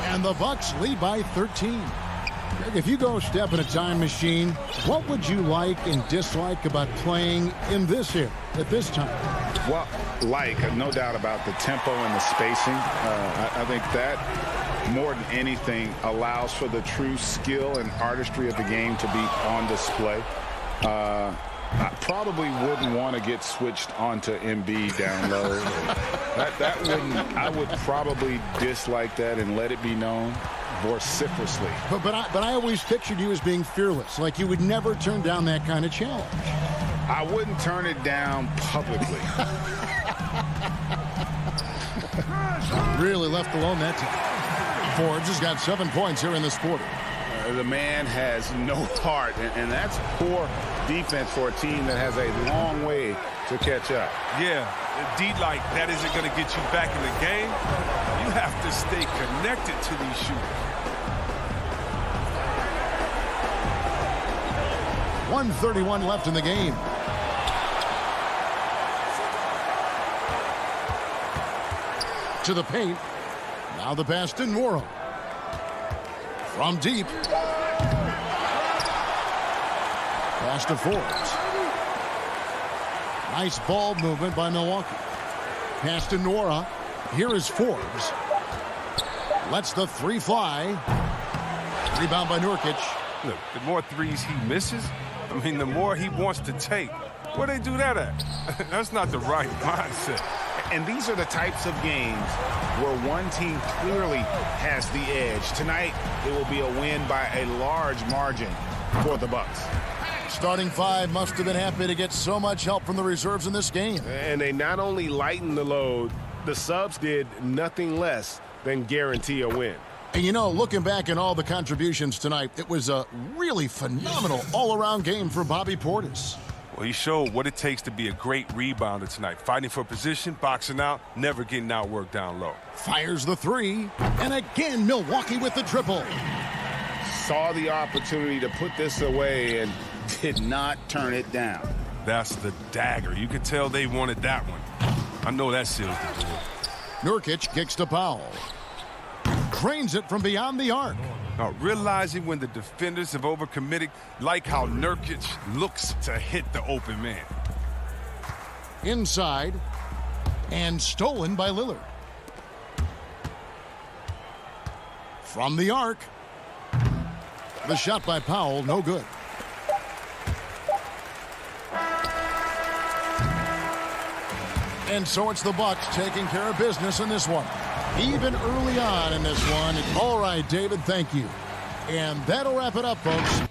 And the Bucks lead by 13. Greg, if you go step in a time machine, what would you like and dislike about playing in this era at this time? Well, no doubt about the tempo and the spacing. I think that, more than anything, allows for the true skill and artistry of the game to be on display. I probably wouldn't want to get switched onto Embiid down low. I would probably dislike that and let it be known vociferously. But I always pictured you as being fearless, like you would never turn down that kind of challenge. I wouldn't turn it down publicly. Really left alone that time. Forbes has got 7 points here in this quarter. The man has no heart, and that's poor defense for a team that has a long way to catch up. Yeah, D-like, that isn't going to get you back in the game. You have to stay connected to these shooters. 1:31 left in the game. To the paint. Now the pass to Nwora. From deep. Pass to Forbes. Nice ball movement by Milwaukee. Pass to Nwora. Here is Forbes. Lets the 3 fly. Rebound by Nurkic. Look, the more threes he misses, the more he wants to take. Where they do that at? That's not the right mindset. And these are the types of games where one team clearly has the edge. Tonight, it will be a win by a large margin for the Bucks. Starting 5 must have been happy to get so much help from the reserves in this game. And they not only lightened the load, the subs did nothing less than guarantee a win. And looking back at all the contributions tonight, it was a really phenomenal all-around game for Bobby Portis. Well, he showed what it takes to be a great rebounder tonight. Fighting for position, boxing out, never getting outworked down low. Fires the 3, and again Milwaukee with the triple. Saw the opportunity to put this away and did not turn it down. That's the dagger. You could tell they wanted that one. I know that seals the deal. Nurkic kicks to Powell. Drains it from beyond the arc. Now, realizing when the defenders have overcommitted, like how Nurkic looks to hit the open man. Inside, and stolen by Lillard. From the arc. The shot by Powell, no good. And so it's the Bucks taking care of business in this one. Even early on in this one. All right, David, thank you. And that'll wrap it up, folks.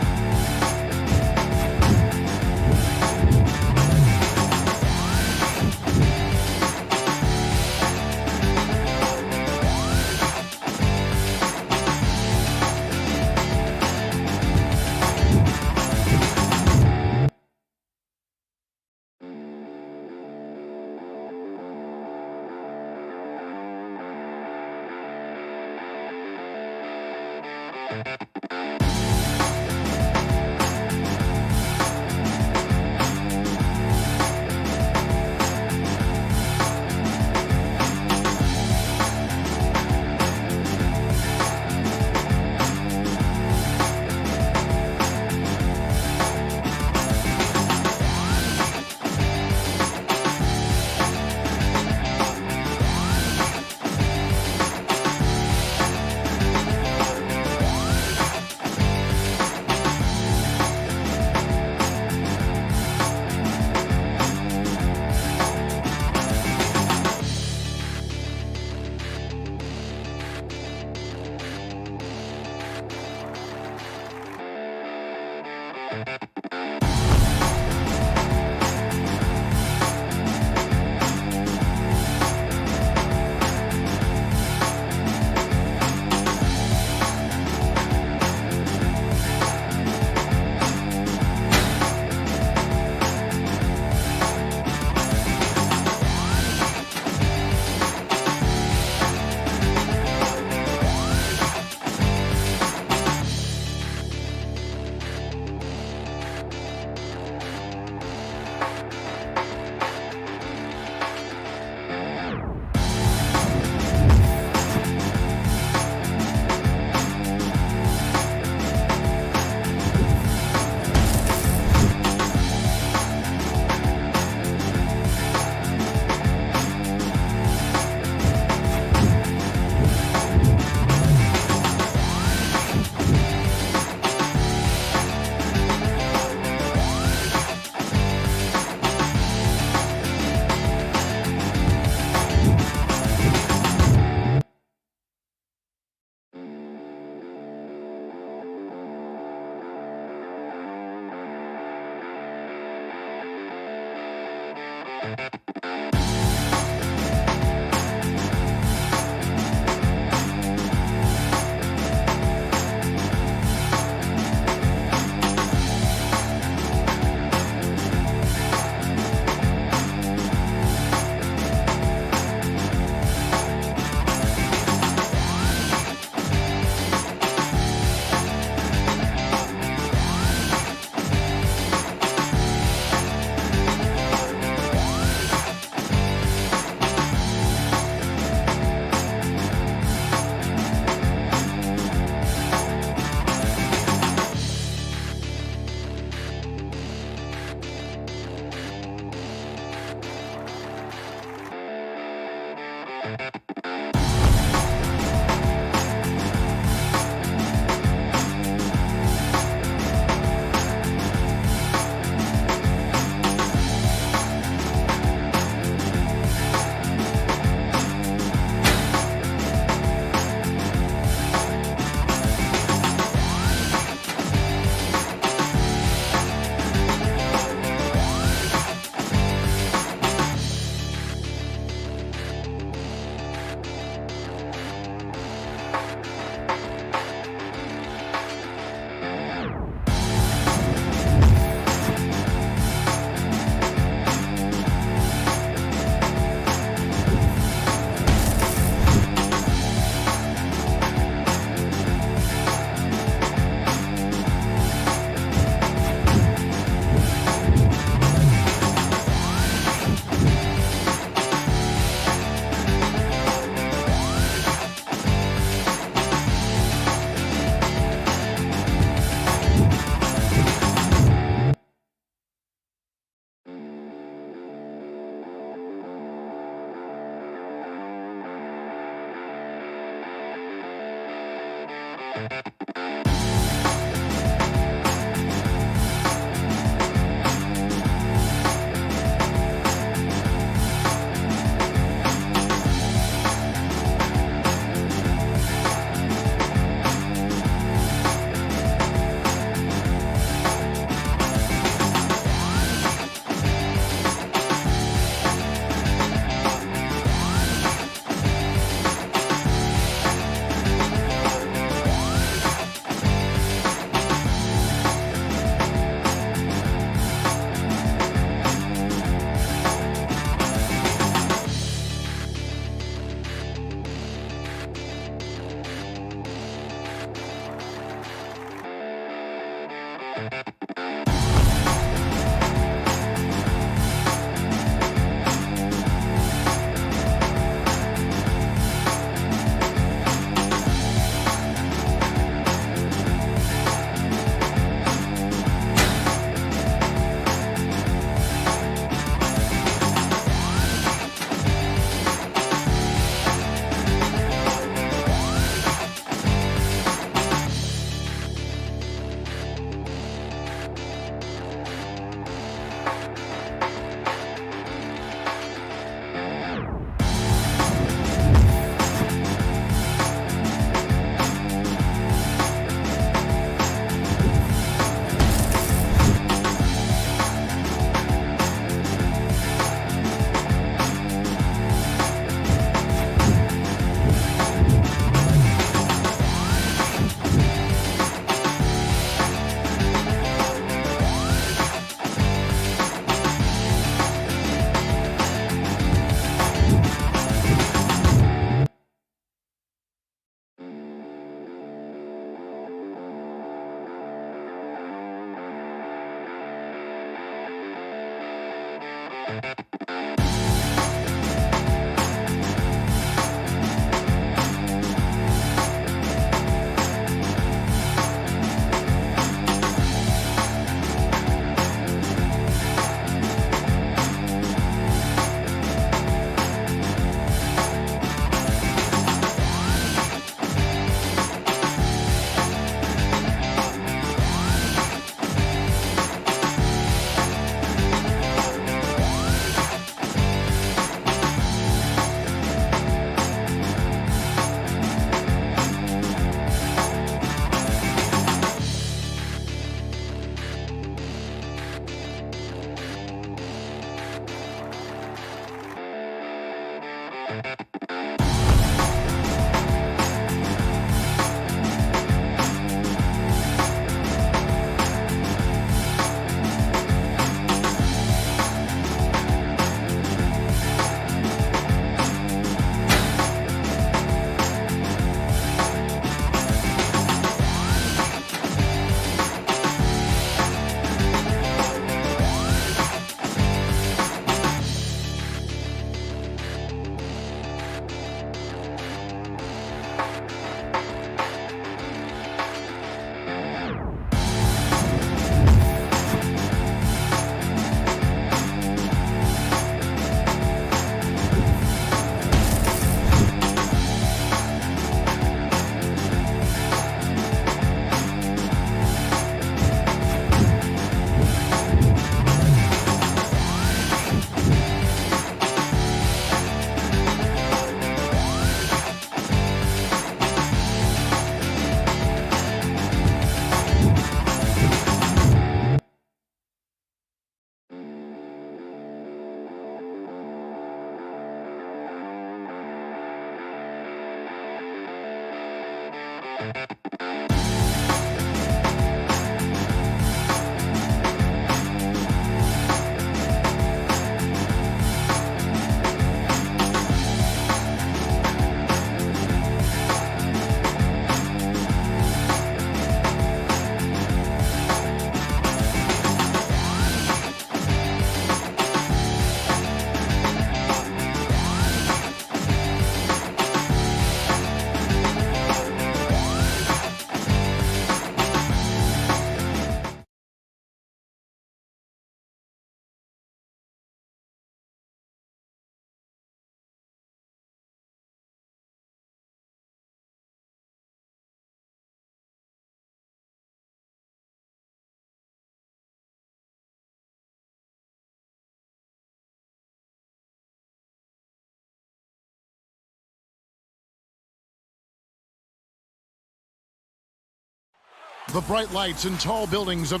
The bright lights and tall buildings of...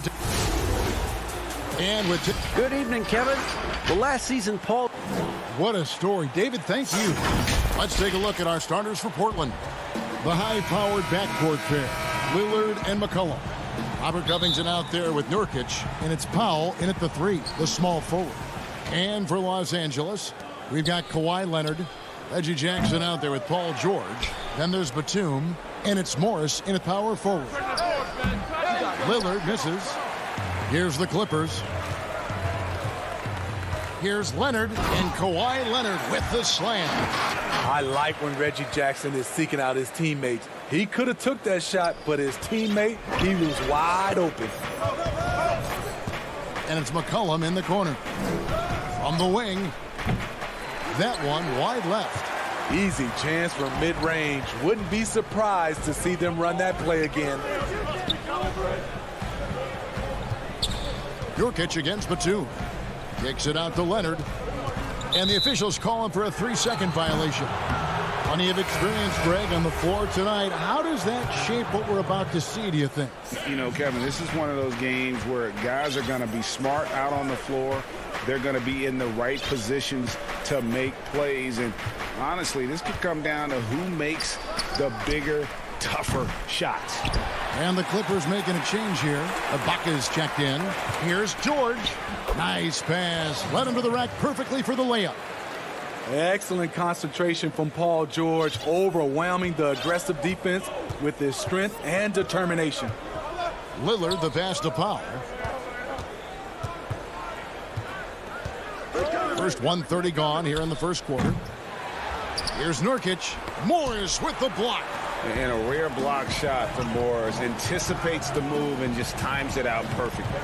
And with... Good evening, Kevin. Well, last season, Paul... What a story. David, thank you. Let's take a look at our starters for Portland. The high-powered backcourt pair, Lillard and McCollum. Robert Covington out there with Nurkic, and it's Powell in at the 3, the small forward. And for Los Angeles, we've got Kawhi Leonard, Reggie Jackson out there with Paul George. Then there's Batum, and it's Morris in at power forward. Lillard misses. Here's the Clippers. Here's Leonard, and Kawhi Leonard with the slam. I like when Reggie Jackson is seeking out his teammates. He could have took that shot, but his teammate, he was wide open. And it's McCollum in the corner. From the wing. That one wide left. Easy chance from mid-range. Wouldn't be surprised to see them run that play again. Nurkic against Batum. Kicks it out to Leonard. And the officials call him for a 3-second violation. Plenty of experience, Greg, on the floor tonight. How does that shape what we're about to see, do you think? You know, Kevin, this is one of those games where guys are going to be smart out on the floor. They're going to be in the right positions to make plays. And honestly, this could come down to who makes the bigger, tougher shots. And the Clippers making a change here. Ibaka's checked in. Here's George. Nice pass. Led him to the rack perfectly for the layup. Excellent concentration from Paul George, overwhelming the aggressive defense with his strength and determination. Lillard the pass to Powell. First 1:30 gone here in the first quarter. Here's Nurkic. Morris with the block. And a rare block shot from Morris. Anticipates the move and just times it out perfectly.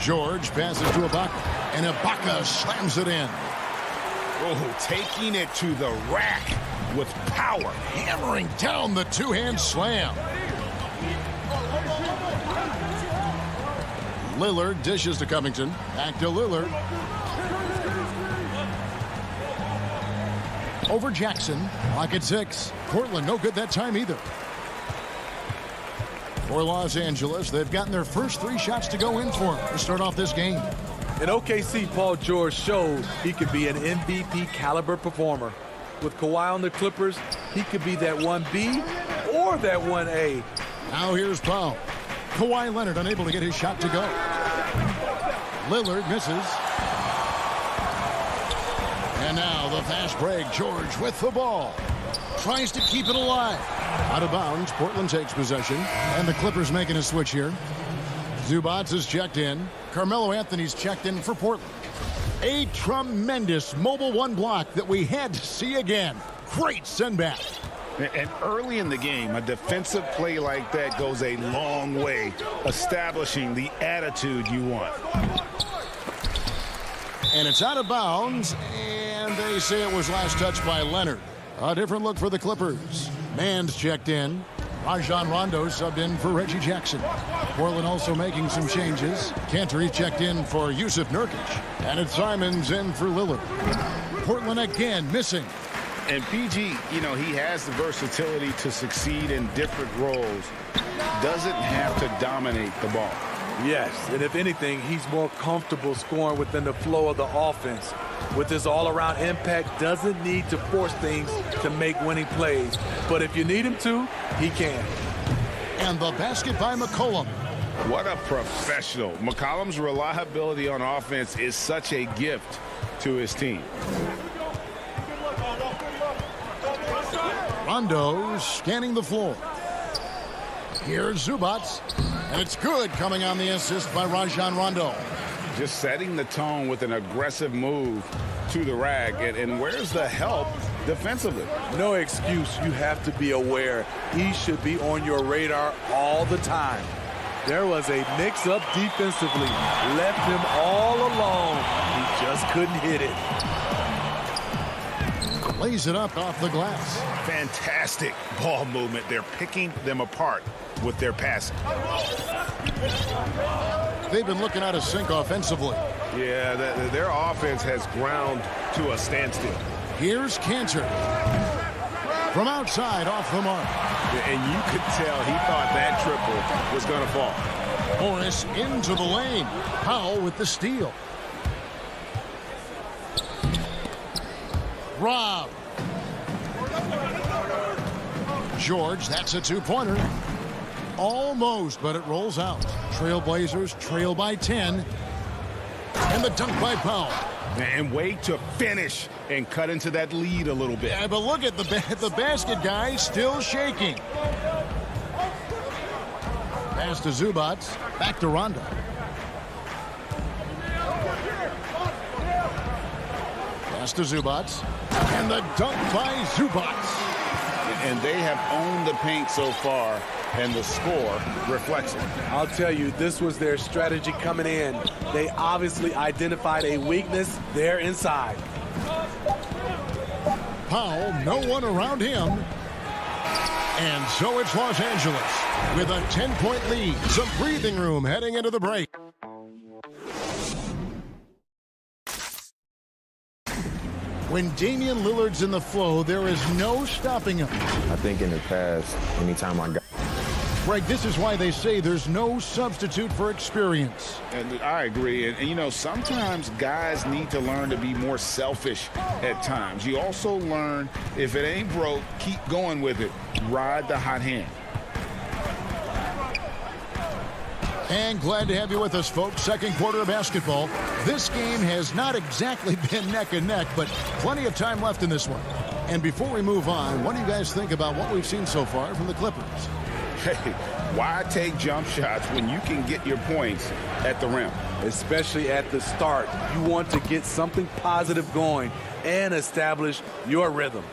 George passes to Ibaka. And Ibaka slams it in. Oh, taking it to the rack with power. Hammering down the two-hand slam. Lillard dishes to Covington. Back to Lillard. Over Jackson. Clock at 6. Portland no good that time either. For Los Angeles, they've gotten their first 3 shots to go in for them to start off this game. In OKC, Paul George showed he could be an MVP caliber performer. With Kawhi on the Clippers, he could be that 1B or that 1A. Now here's Powell. Kawhi Leonard unable to get his shot to go. Lillard misses. And now the fast break. George with the ball. Tries to keep it alive. Out of bounds. Portland takes possession. And the Clippers making a switch here. Zubac is checked in. Carmelo Anthony's checked in for Portland. A tremendous mobile 1 block that we had to see again. Great send back. And early in the game, a defensive play like that goes a long way, establishing the attitude you want. And it's out of bounds, and they say it was last touched by Leonard. A different look for the Clippers. Mann's checked in. Rajon Rondo subbed in for Reggie Jackson. Portland also making some changes. Cantor checked in for Yusuf Nurkic. And it's Simons in for Lillard. Portland again missing. And PG, you know, he has the versatility to succeed in different roles. Doesn't have to dominate the ball. Yes, and if anything, he's more comfortable scoring within the flow of the offense. With his all-around impact, doesn't need to force things to make winning plays. But if you need him to, he can. And the basket by McCollum. What a professional. McCollum's reliability on offense is such a gift to his team. Rondo scanning the floor. Here's Zubac. And it's good coming on the assist by Rajon Rondo. Just setting the tone with an aggressive move to the rack. And where's the help defensively? No excuse. You have to be aware. He should be on your radar all the time. There was a mix-up defensively. Left him all alone. He just couldn't hit it. Lays it up off the glass. Fantastic ball movement. They're picking them apart with their passing. They've been looking out of sync offensively. Yeah, their offense has ground to a standstill. Here's Cantor. From outside, off the mark. And you could tell he thought that triple was going to fall. Morris into the lane. Powell with the steal. Rob. George, that's a 2-pointer. Almost, but it rolls out. Trailblazers trail by 10. And the dunk by Powell. And wait to finish and cut into that lead a little bit. Yeah, but look at the basket guy still shaking. Pass to Zubac. Back to Rondo. Pass to Zubac. And the dunk by Zubac. And they have owned the paint so far, and the score reflects it. I'll tell you, this was their strategy coming in. They obviously identified a weakness there inside. Powell, no one around him. And so it's Los Angeles with a 10-point lead. Some breathing room heading into the break. When Damian Lillard's in the flow, there is no stopping him. I think in the past, anytime I got... Greg, this is why they say there's no substitute for experience. And I agree. And, you know, sometimes guys need to learn to be more selfish at times. You also learn, if it ain't broke, keep going with it. Ride the hot hand. And glad to have you with us, folks. Second quarter of basketball. This game has not exactly been neck and neck, but plenty of time left in this one. And before we move on, what do you guys think about what we've seen so far from the Clippers? Hey, why take jump shots when you can get your points at the rim? especially at the start. You want to get something positive going and establish your rhythm.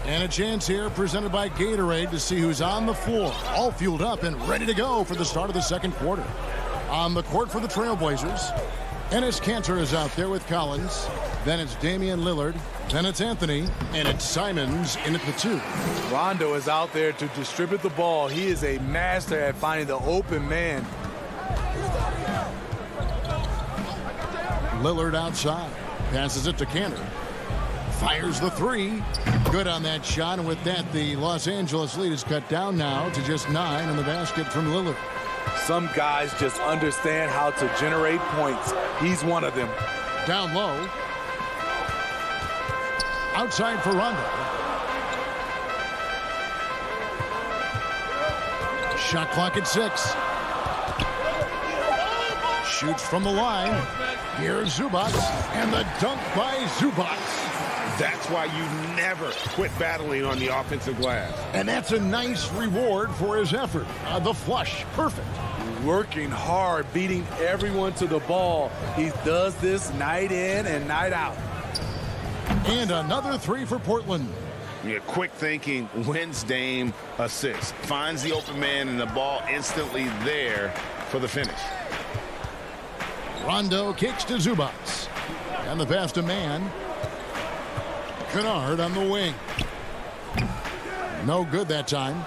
And a chance here presented by Gatorade to see who's on the floor, all fueled up and ready to go for the start of the second quarter. On the court for the Trailblazers, Enes Kanter is out there with Collins. Then it's Damian Lillard. Then it's Anthony. And it's Simons in at the 2. Rondo is out there to distribute the ball. He is a master at finding the open man. Lillard outside. Passes it to Kanter. Fires the 3. Good on that shot. And with that, the Los Angeles lead is cut down now to just 9 in the basket from Lillard. Some guys just understand how to generate points. He's one of them. Down low. Outside for Rondo. Shot clock at 6. Shoots from the line. Here's Zubac. And the dunk by Zubac. That's why you never quit battling on the offensive glass. And that's a nice reward for his effort. The flush. Perfect. Working hard, beating everyone to the ball. He does this night in and night out. And another 3 for Portland. Yeah, quick thinking wins Dame assist. Finds the open man and the ball instantly there for the finish. Rondo kicks to Zubac. And the pass to Mann. Kennard on the wing. No good that time.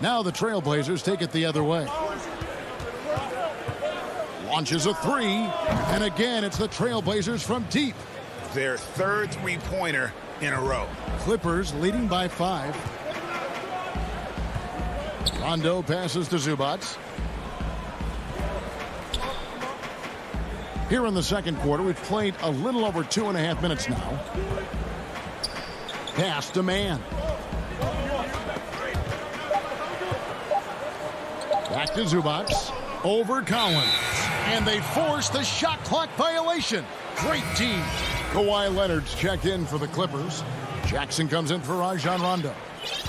Now the Trailblazers take it the other way. Launches a 3. And again, it's the Trailblazers from deep. Their third three-pointer in a row. Clippers leading by 5. Rondo passes to Zubac. Here in the second quarter, we've played a little over 2.5 minutes now. Pass to Mann. Back to Zubac. Over Collins. And they force the shot clock violation. Great team. Kawhi Leonard's checked in for the Clippers. Jackson comes in for Rajon Rondo.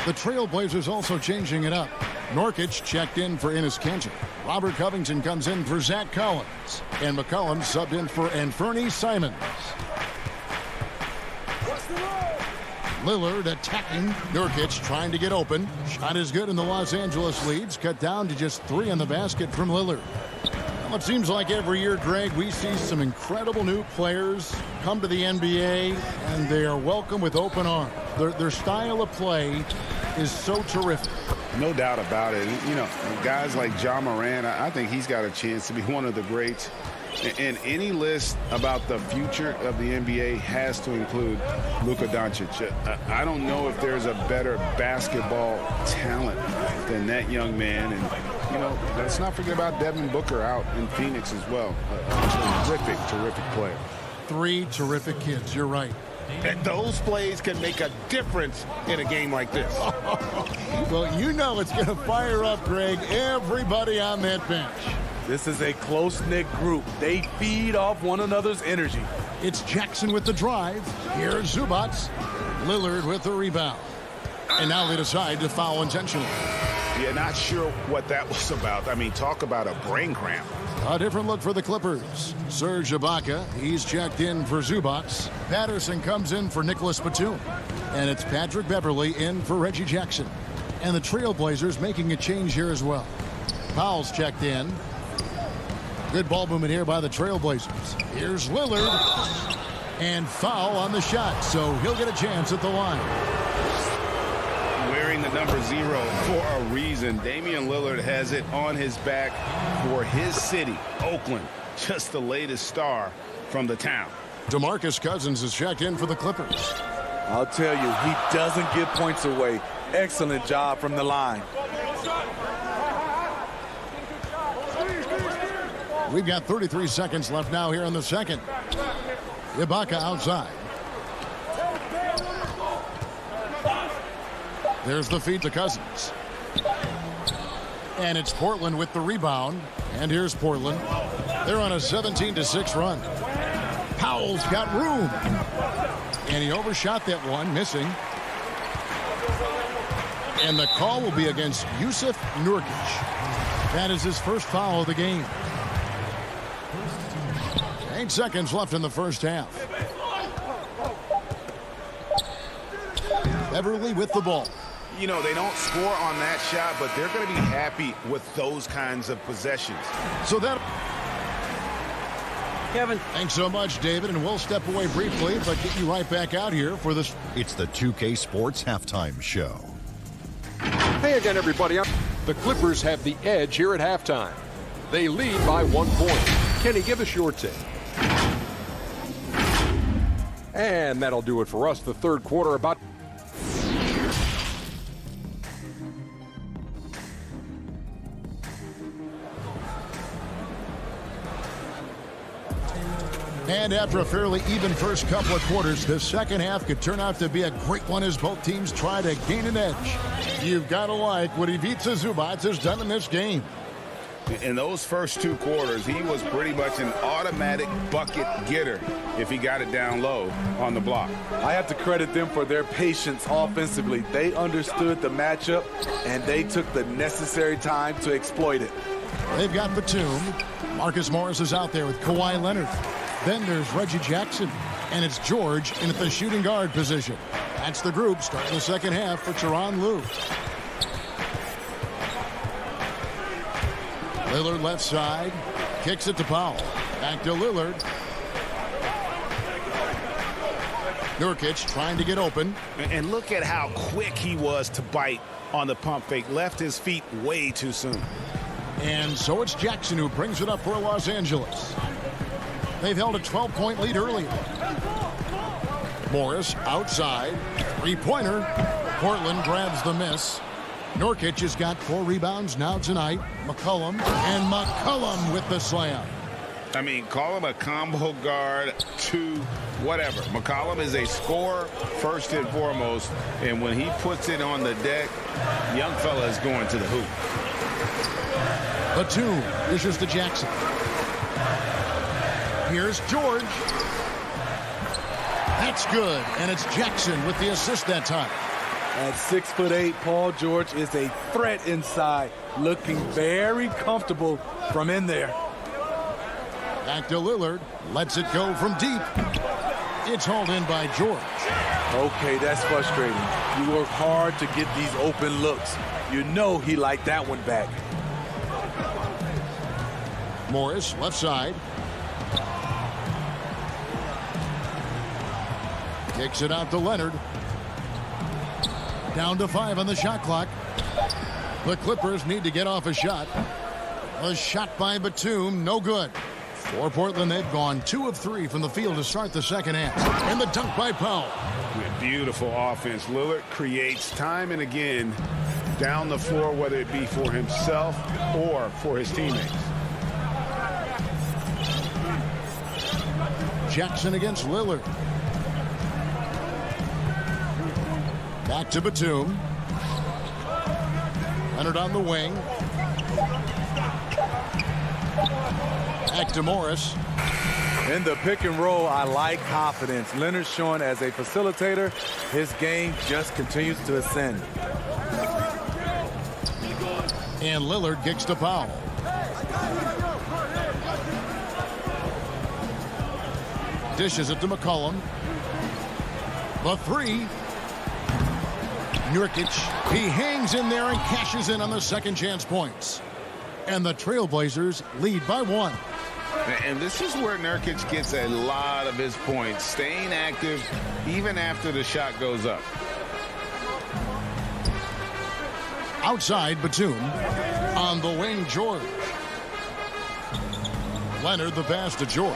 The Trailblazers also changing it up. Nurkic checked in for Enes Kanter. Robert Covington comes in for Zach Collins. And McCollum subbed in for Anthony Simons. Lillard attacking. Nurkic trying to get open. Shot is good, and the Los Angeles leads cut down to just 3 in the basket from Lillard. Well, it seems like every year, Greg, we see some incredible new players come to the NBA, and they are welcome with open arms. Their style of play is so terrific. No doubt about it. You know, guys like Ja Morant, I think he's got a chance to be one of the greats. And any list about the future of the NBA has to include Luka Doncic. I don't know if there's a better basketball talent than that young man. And, you know, let's not forget about Devin Booker out in Phoenix as well. A terrific, terrific player. 3 terrific kids. You're right. And those plays can make a difference in a game like this. Well, you know it's going to fire up, Greg, everybody on that bench. This is a close-knit group. They feed off one another's energy. It's Jackson with the drive. Here's Zubac. Lillard with the rebound. And now they decide to foul intentionally. Yeah, not sure what that was about. I mean, talk about a brain cramp. A different look for the Clippers. Serge Ibaka, he's checked in for Zubac. Patterson comes in for Nicholas Batum. And it's Patrick Beverley in for Reggie Jackson. And the Trailblazers making a change here as well. Powell's checked in. Good ball movement here by the Trailblazers. Here's Lillard. And foul on the shot, so he'll get a chance at the line. Wearing the number 0 for a reason. Damian Lillard has it on his back for his city, Oakland. Just the latest star from the town. DeMarcus Cousins is checked in for the Clippers. I'll tell you, he doesn't give points away. Excellent job from the line. We've got 33 seconds left now here in the second. Ibaka outside. There's the feed to Cousins. And it's Portland with the rebound. And here's Portland. They're on a 17-6 run. Powell's got room. And he overshot that one, missing. And the call will be against Jusuf Nurkic. That is his first foul of the game. 8 seconds left in the first half. Beverly with the ball. You know, they don't score on that shot, but they're going to be happy with those kinds of possessions. So that... Kevin. Thanks so much, David, and we'll step away briefly, but get you right back out here for this. It's the 2K Sports Halftime Show. Hey again, everybody. The Clippers have the edge here at halftime. They lead by 1 point. Kenny, give us your take. And that'll do it for us. The third quarter about... And after a fairly even first couple of quarters, the second half could turn out to be a great one as both teams try to gain an edge. You've got to like what Ivica Zubac has done in this game. In those first 2 quarters, he was pretty much an automatic bucket getter if he got it down low on the block. I have to credit them for their patience offensively. They understood the matchup, and they took the necessary time to exploit it. They've got Batum. Marcus Morris is out there with Kawhi Leonard. Then there's Reggie Jackson, and it's George in at the shooting guard position. That's the group starting the second half for Tyronn Lue. Lillard left side, kicks it to Powell. Back to Lillard. Nurkic trying to get open. And look at how quick he was to bite on the pump fake. Left his feet way too soon. And so it's Jackson who brings it up for Los Angeles. They've held a 12-point lead earlier. Morris outside. Three-pointer. Portland grabs the miss. Nurkic has got 4 rebounds now tonight. McCollum. And McCollum with the slam. I mean, call him a combo guard to whatever. McCollum is a scorer first and foremost. And when he puts it on the deck, young fella is going to the hoop. Batum dishes to Jackson. Here's George. That's good, and it's Jackson with the assist that time. At 6'8", Paul George is a threat inside, looking very comfortable from in there. Back to Lillard, lets it go from deep. It's hauled in by George. Okay, that's frustrating. You work hard to get these open looks. You know he liked that one back. Morris, left side. Kicks it out to Leonard. Down to 5 on the shot clock. The Clippers need to get off a shot. A shot by Batum, no good. For Portland, they've gone 2 of 3 from the field to start the second half. And the dunk by Powell. Beautiful offense. Lillard creates time and again down the floor, whether it be for himself or for his teammates. Jackson against Lillard. Back to Batum. Leonard on the wing. Back to Morris. In the pick and roll, I like confidence. Leonard showing as a facilitator, his game just continues to ascend. And Lillard kicks to Powell. Dishes it to McCollum. The 3. Nurkic, he hangs in there and cashes in on the second chance points. And the Trailblazers lead by 1. And this is where Nurkic gets a lot of his points, staying active even after the shot goes up. Outside, Batum. On the wing, George. Leonard, the pass to George.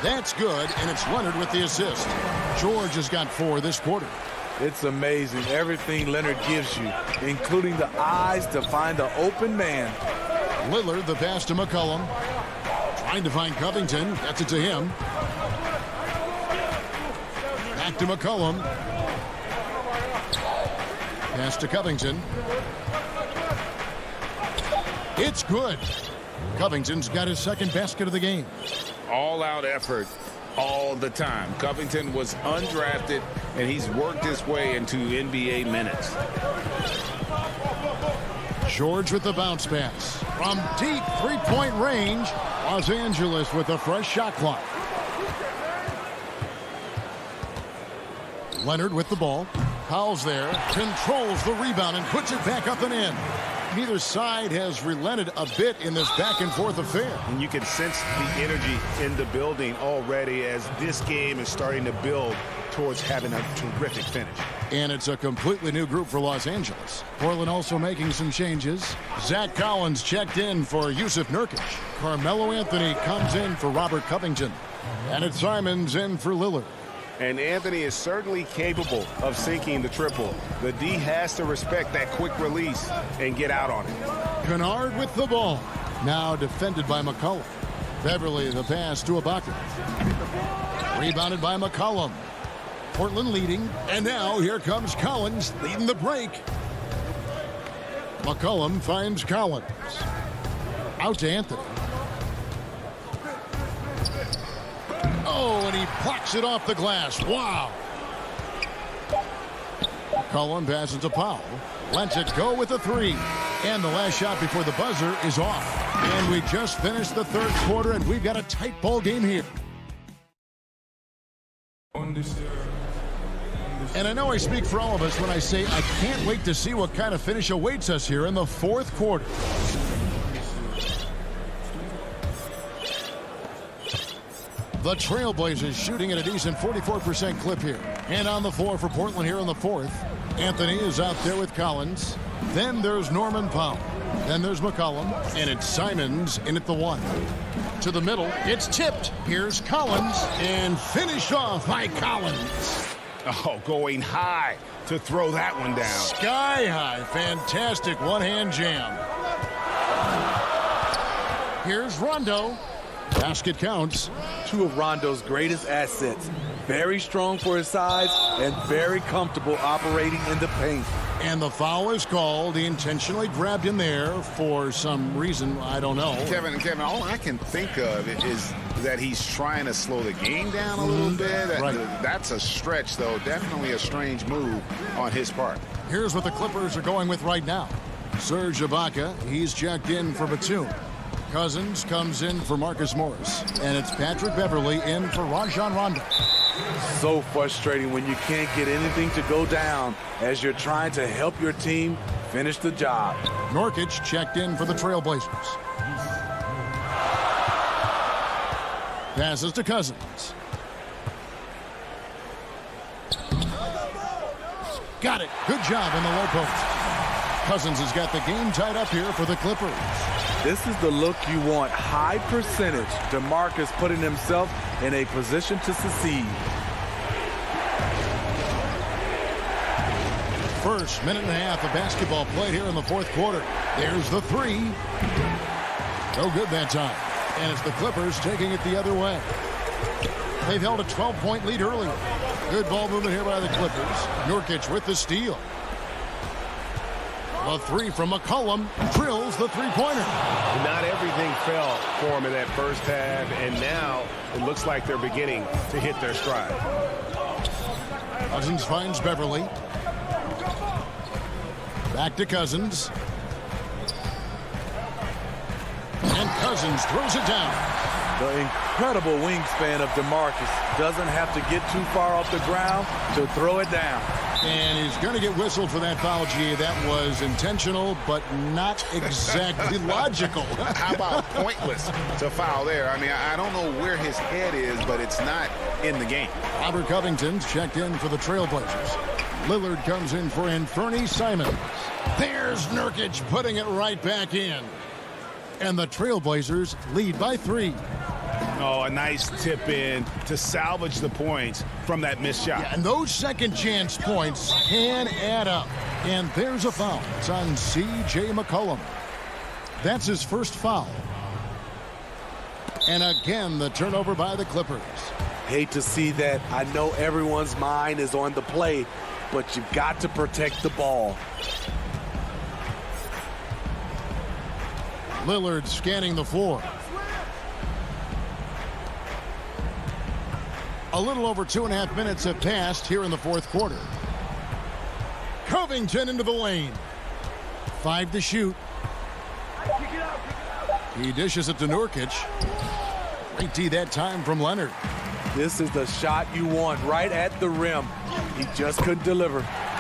That's good, and it's Leonard with the assist. George has got 4 this quarter. It's amazing everything Leonard gives you, including the eyes to find the open man. Lillard, the pass to McCollum. Trying to find Covington. Gets it to him. Back to McCollum. Pass to Covington. It's good. Covington's got his second basket of the game. All-out effort all the time. Covington was undrafted, and he's worked his way into NBA minutes. George with the bounce pass. From deep three-point range, Los Angeles with a fresh shot clock. Leonard with the ball. Powell's there, controls the rebound and puts it back up and in. Neither side has relented a bit in this back-and-forth affair. And you can sense the energy in the building already as this game is starting to build towards having a terrific finish. And it's a completely new group for Los Angeles. Portland also making some changes. Zach Collins checked in for Yusuf Nurkic. Carmelo Anthony comes in for Robert Covington. And it's Simons in for Lillard. And Anthony is certainly capable of sinking the triple. The D has to respect that quick release and get out on it. Kennard with the ball. Now defended by McCollum. Beverly the pass to Ibaka. Rebounded by McCollum. Portland leading. And now here comes Collins leading the break. McCollum finds Collins. Out to Anthony. Oh, and he blocks it off the glass. Wow. McCollum passes to Powell. Lets it go with a three. And the last shot before the buzzer is off. And we just finished the third quarter, and we've got a tight ball game here. And I know I speak for all of us when I say I can't wait to see what kind of finish awaits us here in the fourth quarter. The Trailblazers shooting at a decent 44% clip here. And on the floor for Portland here in the fourth. Anthony is out there with Collins. Then there's Norman Powell. Then there's McCollum. And it's Simons in at the one. To the middle. It's tipped. Here's Collins. And finished off by Collins. Oh, going high to throw that one down. Sky high. Fantastic one-hand jam. Here's Rondo. Basket counts. Two of Rondo's greatest assets. Very strong for his size and very comfortable operating in the paint. And the foul is called. He intentionally grabbed him there for some reason. I don't know. Kevin, all I can think of is that he's trying to slow the game down a little bit. Right. That's a stretch, though. Definitely a strange move on his part. Here's what the Clippers are going with right now. Serge Ibaka, he's checked in for Batum. Cousins comes in for Marcus Morris. And it's Patrick Beverly in for Rajon Rondo. So frustrating when you can't get anything to go down as you're trying to help your team finish the job. Nurkic checked in for the Trailblazers. Passes to Cousins. Got it. Good job in the low post. Cousins has got the game tied up here for the Clippers. This is the look you want. High percentage. DeMarcus putting himself in a position to succeed. First minute and a half of basketball played here in the fourth quarter. There's the three. No good that time. And it's the Clippers taking it the other way. They've held a 12-point lead earlier. Good ball movement here by the Clippers. Nurkic with the steal. A three from McCollum drills the three-pointer. Not everything fell for him in that first half, and now it looks like they're beginning to hit their stride. Cousins finds Beverly. Back to Cousins. And Cousins throws it down. The incredible wingspan of DeMarcus doesn't have to get too far off the ground to throw it down. And he's going to get whistled for that foul, G. That was intentional, but not exactly logical. How about pointless to foul there? I mean, I don't know where his head is, but it's not in the game. Robert Covington's checked in for the Trailblazers. Lillard comes in for Anthony Simons. There's Nurkic putting it right back in. And the Trailblazers lead by 3. Oh, a nice tip in to salvage the points from that missed shot. Yeah, and those second chance points can add up. And there's a foul. It's on C.J. McCollum. That's his first foul. And again, the turnover by the Clippers. Hate to see that. I know everyone's mind is on the play, but you've got to protect the ball. Lillard scanning the floor. A little over 2.5 minutes have passed here in the fourth quarter. Covington into the lane. 5 to shoot. He dishes it to Nurkic. Great D that time from Leonard. This is the shot you want right at the rim. He just couldn't deliver.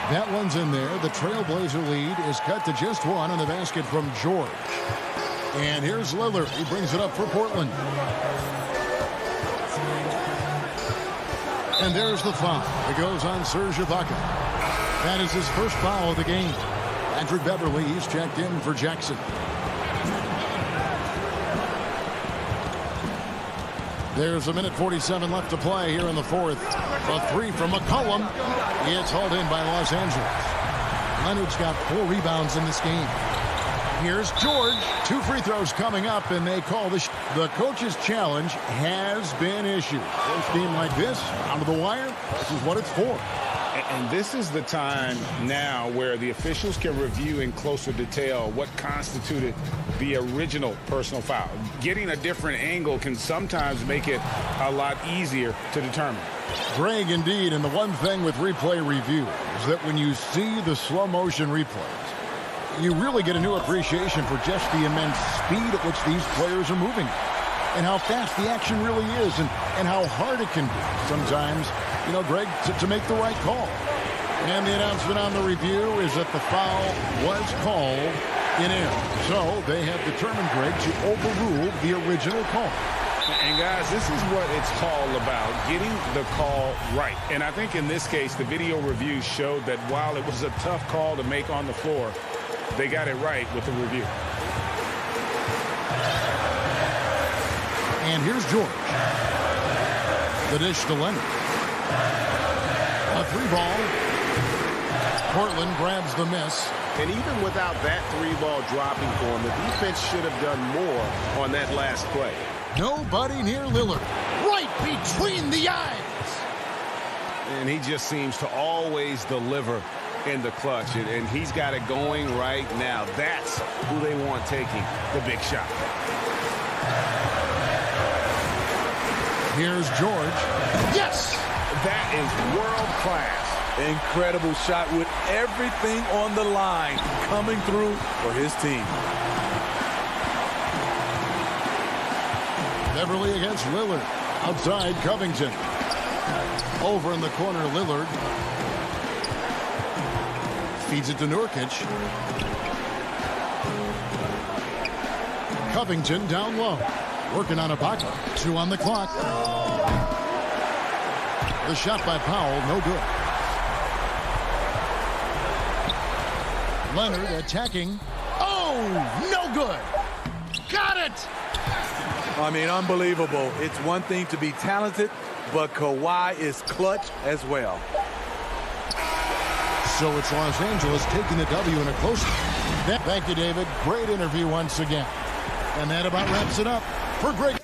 That one's in there. The Trailblazer lead is cut to just 1 on the basket from George. And here's Lillard. He brings it up for Portland. And there's the foul. It goes on Serge Ibaka. That is his first foul of the game. Andrew Beverly, he's checked in for Jackson. There's a minute 47 left to play here in the fourth. A 3 from McCollum. It's hauled in by Los Angeles. Leonard's got 4 rebounds in this game. Here's George. 2 free throws coming up, and they call the coach's challenge has been issued. First game like this, down to the wire, this is what it's for. And this is the time now where the officials can review in closer detail what constituted the original personal foul. Getting a different angle can sometimes make it a lot easier to determine. Greg, indeed, and the one thing with replay review is that when you see the slow motion replays, you really get a new appreciation for just the immense speed at which these players are moving and how fast the action really is and how hard it can be sometimes, you know, Greg, to make the right call. And the announcement on the review is that the foul was called in air. So they have determined, Greg, to overrule the original call. And guys, this is what it's all about, getting the call right. And I think in this case, the video review showed that while it was a tough call to make on the floor, they got it right with the review. And here's George. The dish to Leonard. A 3-ball. Portland grabs the miss. And even without that 3-ball dropping for him, the defense should have done more on that last play. Nobody near Lillard. Right between the eyes. And he just seems to always deliver in the clutch. And he's got it going right now. That's who they want taking the big shot. Here's George. Yes! That is world class. Incredible shot with everything on the line coming through for his team. Beverly against Lillard. Outside Covington. Over in the corner, Lillard. Feeds it to Nurkic. Covington down low. Working on Ibaka. 2 on the clock. The shot by Powell, no good. Leonard attacking. Oh, no good. Got it! I mean, unbelievable. It's one thing to be talented, but Kawhi is clutch as well. So it's Los Angeles taking the W in a close one. Thank you, David. Great interview once again. And that about wraps it up for Greg.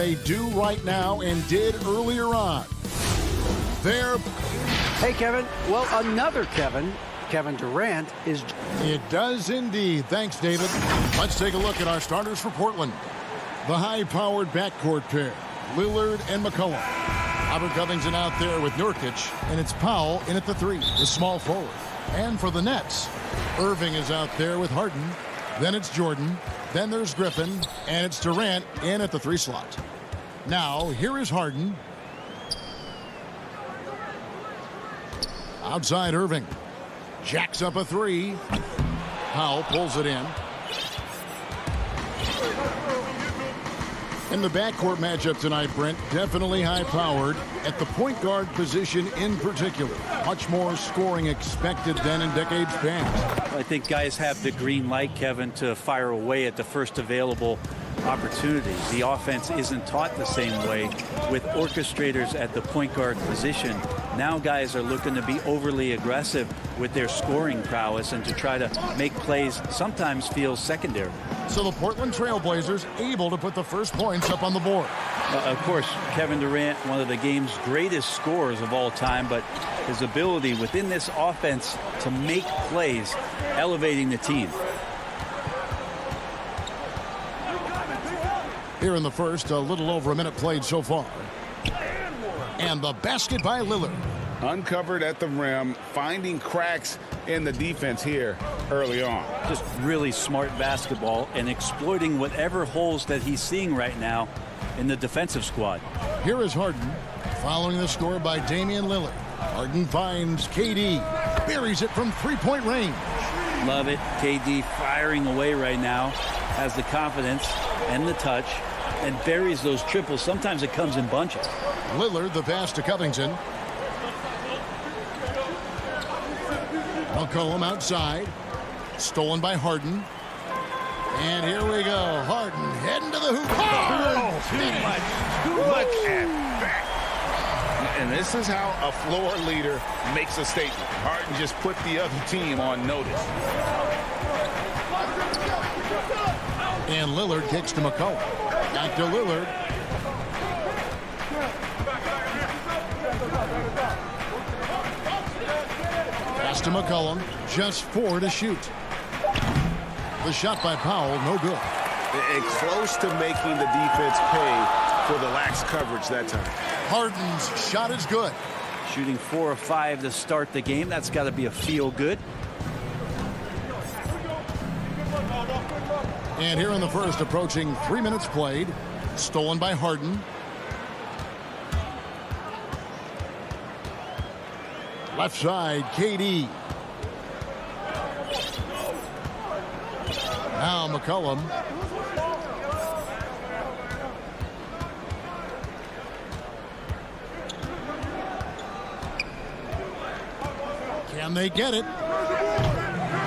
they do right now and did earlier on. There. Hey, Kevin. Well, another Kevin Durant is... It does indeed. Thanks, David. Let's take a look at our starters for Portland. The high-powered backcourt pair, Lillard and McCollum. Robert Covington out there with Nurkic, and it's Powell in at the 3, the small forward. And for the Nets, Irving is out there with Harden. Then it's Jordan. Then there's Griffin, and it's Durant in at the 3 slot. Now, here is Harden. Outside Irving. Jacks up a 3. Powell pulls it in. In the backcourt matchup tonight, Brent, definitely high-powered at the point guard position in particular. Much more scoring expected than in decades past. I think guys have the green light, Kevin, to fire away at the first available opportunity. The offense isn't taught the same way with orchestrators at the point guard position. Now guys are looking to be overly aggressive with their scoring prowess and to try to make plays sometimes feel secondary. So the Portland Trailblazers able to put the first points up on the board. Of course, Kevin Durant, one of the game's greatest scorers of all time, but his ability within this offense to make plays, elevating the team. Here in the first, a little over a minute played so far. And the basket by Lillard. Uncovered at the rim, finding cracks in the defense here early on. Just really smart basketball and exploiting whatever holes that he's seeing right now in the defensive squad. Here is Harden, following the score by Damian Lillard. Harden finds KD, buries it from three-point range. Love it. KD firing away right now, has the confidence and the touch, and buries those triples. Sometimes it comes in bunches. Lillard, the pass to Covington. McCollum outside. Stolen by Harden. And here we go. Harden heading to the hoop. Oh, too much at that. And this is how a floor leader makes a statement. Harden just put the other team on notice. And Lillard kicks to McCollum. Back to Lillard. Pass to McCollum. Just 4 to shoot. The shot by Powell, no good. It's close to making the defense pay for the lax coverage that time. Harden's shot is good. Shooting 4 of 5 to start the game. That's got to be a feel good. And here in the first, approaching 3 minutes played. Stolen by Harden. Left side, KD. Now McCollum. Can they get it?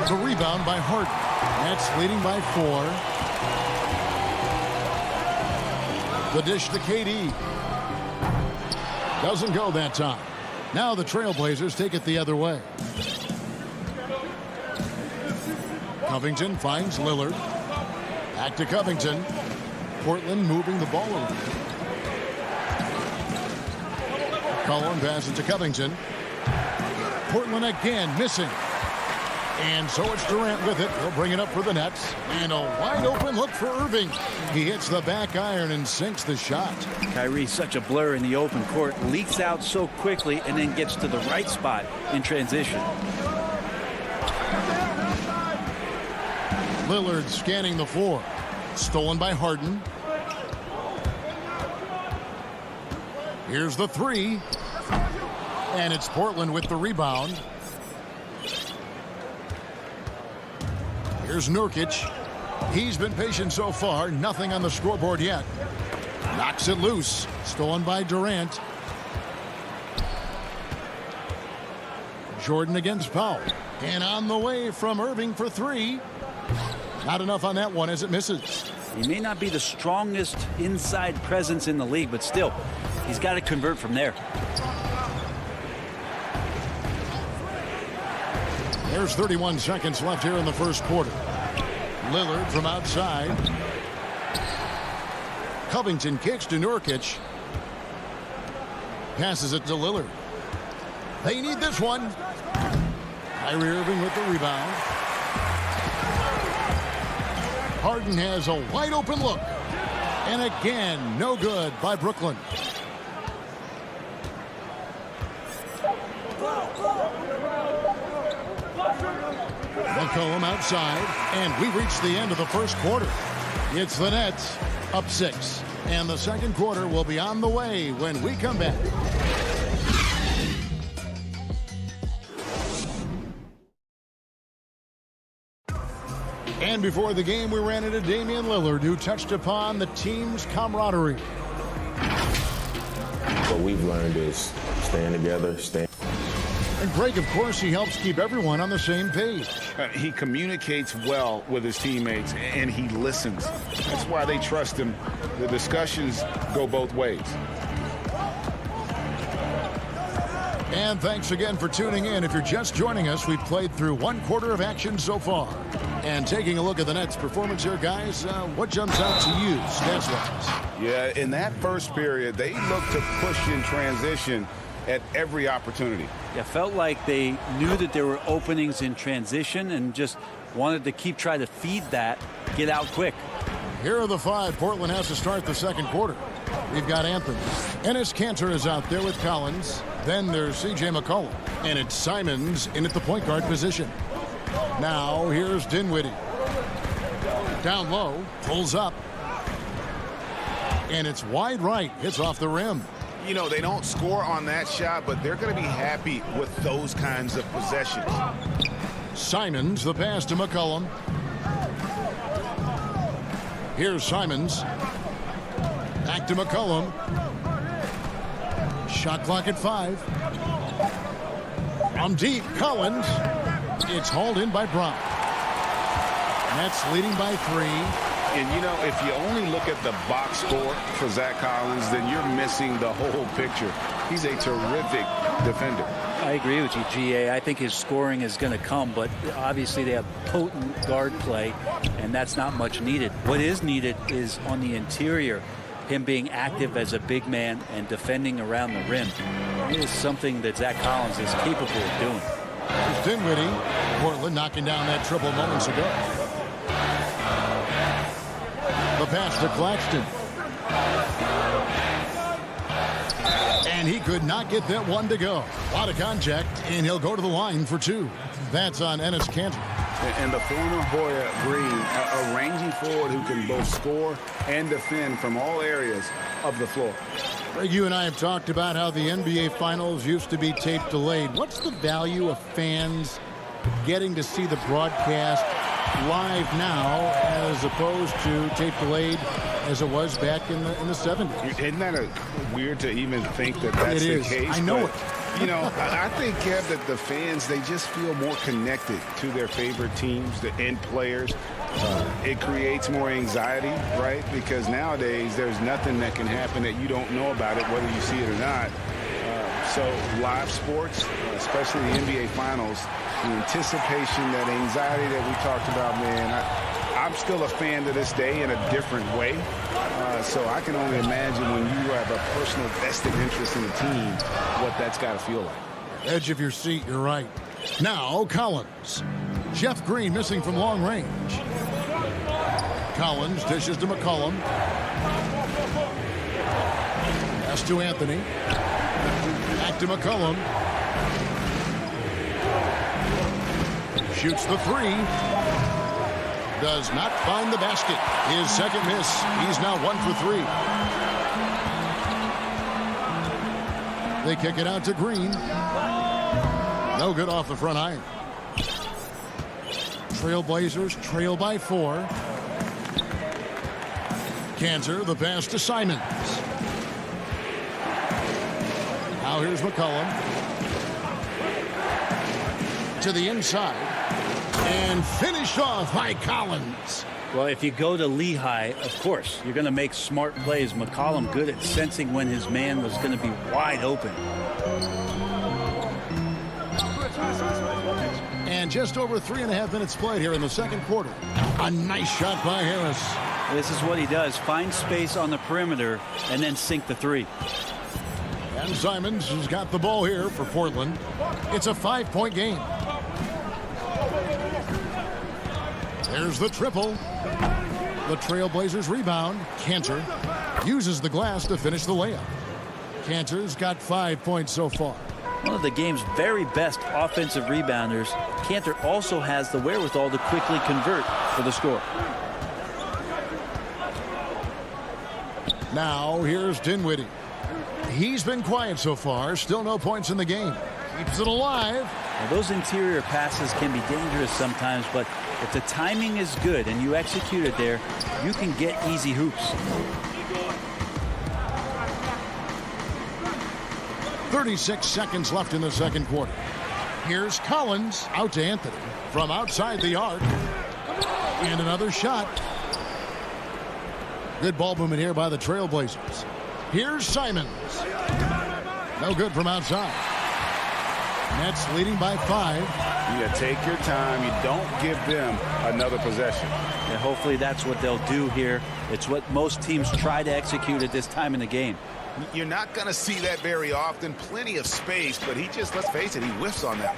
The rebound by Harden. Nets leading by 4. The dish to KD. Doesn't go that time. Now the Trailblazers take it the other way. Covington finds Lillard. Back to Covington. Portland moving the ball around. Cullen passes to Covington. Portland again missing. And so it's Durant with it. He'll bring it up for the Nets. And a wide open look for Irving. He hits the back iron and sinks the shot. Kyrie's such a blur in the open court. Leaks out so quickly and then gets to the right spot in transition. Lillard scanning the floor. Stolen by Harden. Here's the 3. And it's Portland with the rebound. Here's Nurkic. He's been patient so far. Nothing on the scoreboard yet. Knocks it loose. Stolen by Durant. Jordan against Powell. And on the way from Irving for 3. Not enough on that one as it misses. He may not be the strongest inside presence in the league, but still, he's got to convert from there. There's 31 seconds left here in the first quarter. Lillard from outside. Covington kicks to Nurkic. Passes it to Lillard. They need this one. Kyrie Irving with the rebound. Harden has a wide open look. And again, no good by Brooklyn. McCollum outside, and we reach the end of the first quarter. It's the Nets up 6, and the second quarter will be on the way when we come back. And before the game, we ran into Damian Lillard, who touched upon the team's camaraderie. What we've learned is staying together, And Greg, of course, he helps keep everyone on the same page. He communicates well with his teammates, and he listens. That's why they trust him. The discussions go both ways. And thanks again for tuning in. If you're just joining us, we've played through one quarter of action so far. And taking a look at the Nets' performance here, guys, what jumps out to you stats-wise? Yeah, in that first period, they looked to push in transition at every opportunity. Yeah, felt like they knew that there were openings in transition and just wanted to keep trying to feed that, get out quick. Here are the 5 Portland has to start the second quarter. We've got Anthony. Enes Kanter is out there with Collins. Then there's C.J. McCollum. And it's Simons in at the point guard position. Now here's Dinwiddie. Down low, pulls up. And it's wide right, hits off the rim. You know, they don't score on that shot, but they're going to be happy with those kinds of possessions. Simons, the pass to McCollum. Here's Simons. Back to McCollum. Shot clock at 5. From deep, Collins. It's hauled in by Brown. Nets leading by 3. And, you know, if you only look at the box score for Zach Collins, then you're missing the whole picture. He's a terrific defender. I agree with you, GA. I think his scoring is going to come, but obviously they have potent guard play, and that's not much needed. What is needed is on the interior, him being active as a big man and defending around the rim. It is something that Zach Collins is capable of doing. There's Dinwiddie. Portland knocking down that triple moments ago. The pass to Claxton. And he could not get that one to go. A lot of contact, and he'll go to the line for 2. That's on Enes Kanter. And the former Hoya Green, a rangy forward who can both score and defend from all areas of the floor. Greg, you and I have talked about how the NBA Finals used to be tape delayed. What's the value of fans getting to see the broadcast live now as opposed to tape delayed as it was back in the 70s? Isn't that weird to even think that that's the case? I know it. You know, I think, Kev, that the fans, they just feel more connected to their favorite teams and players. It creates more anxiety, right? Because nowadays there's nothing that can happen that you don't know about it, whether you see it or not. So live sports, especially the NBA Finals, the anticipation, that anxiety that we talked about, man, I'm still a fan to this day in a different way. So I can only imagine when you have a personal vested interest in the team, what that's got to feel like. Edge of your seat, you're right. Now Collins. Jeff Green missing from long range. Collins dishes to McCollum. Pass to Anthony. Back to McCollum. Shoots the 3. Does not find the basket. His second miss. He's now 1 for 3. They kick it out to Green. No good off the front iron. Trailblazers trail by 4. Kanter, the pass to Simons. Now here's McCollum. To the inside. And finished off by Collins. Well, if you go to Lehigh, of course, you're going to make smart plays. McCollum good at sensing when his man was going to be wide open. And just over 3.5 minutes played here in the second quarter. A nice shot by Harris. This is what he does. Find space on the perimeter and then sink the three. And Simons has got the ball here for Portland. It's a 5-point game. There's the triple. The Trailblazers rebound. Cantor uses the glass to finish the layup. Cantor's got 5 points so far. One of the game's very best offensive rebounders, Cantor also has the wherewithal to quickly convert for the score. Now here's Dinwiddie. He's been quiet so far. Still no points in the game. Keeps it alive. Now, those interior passes can be dangerous sometimes, but if the timing is good and you execute it there, you can get easy hoops. 36 seconds left in the second quarter. Here's Collins out to Anthony from outside the arc. And another shot. Good ball movement here by the Trailblazers. Here's Simons. No good from outside. Nets leading by 5. You take your time. You don't give them another possession. And hopefully that's what they'll do here. It's what most teams try to execute at this time in the game. You're not going to see that very often. Plenty of space, but he just, let's face it, he whiffs on that.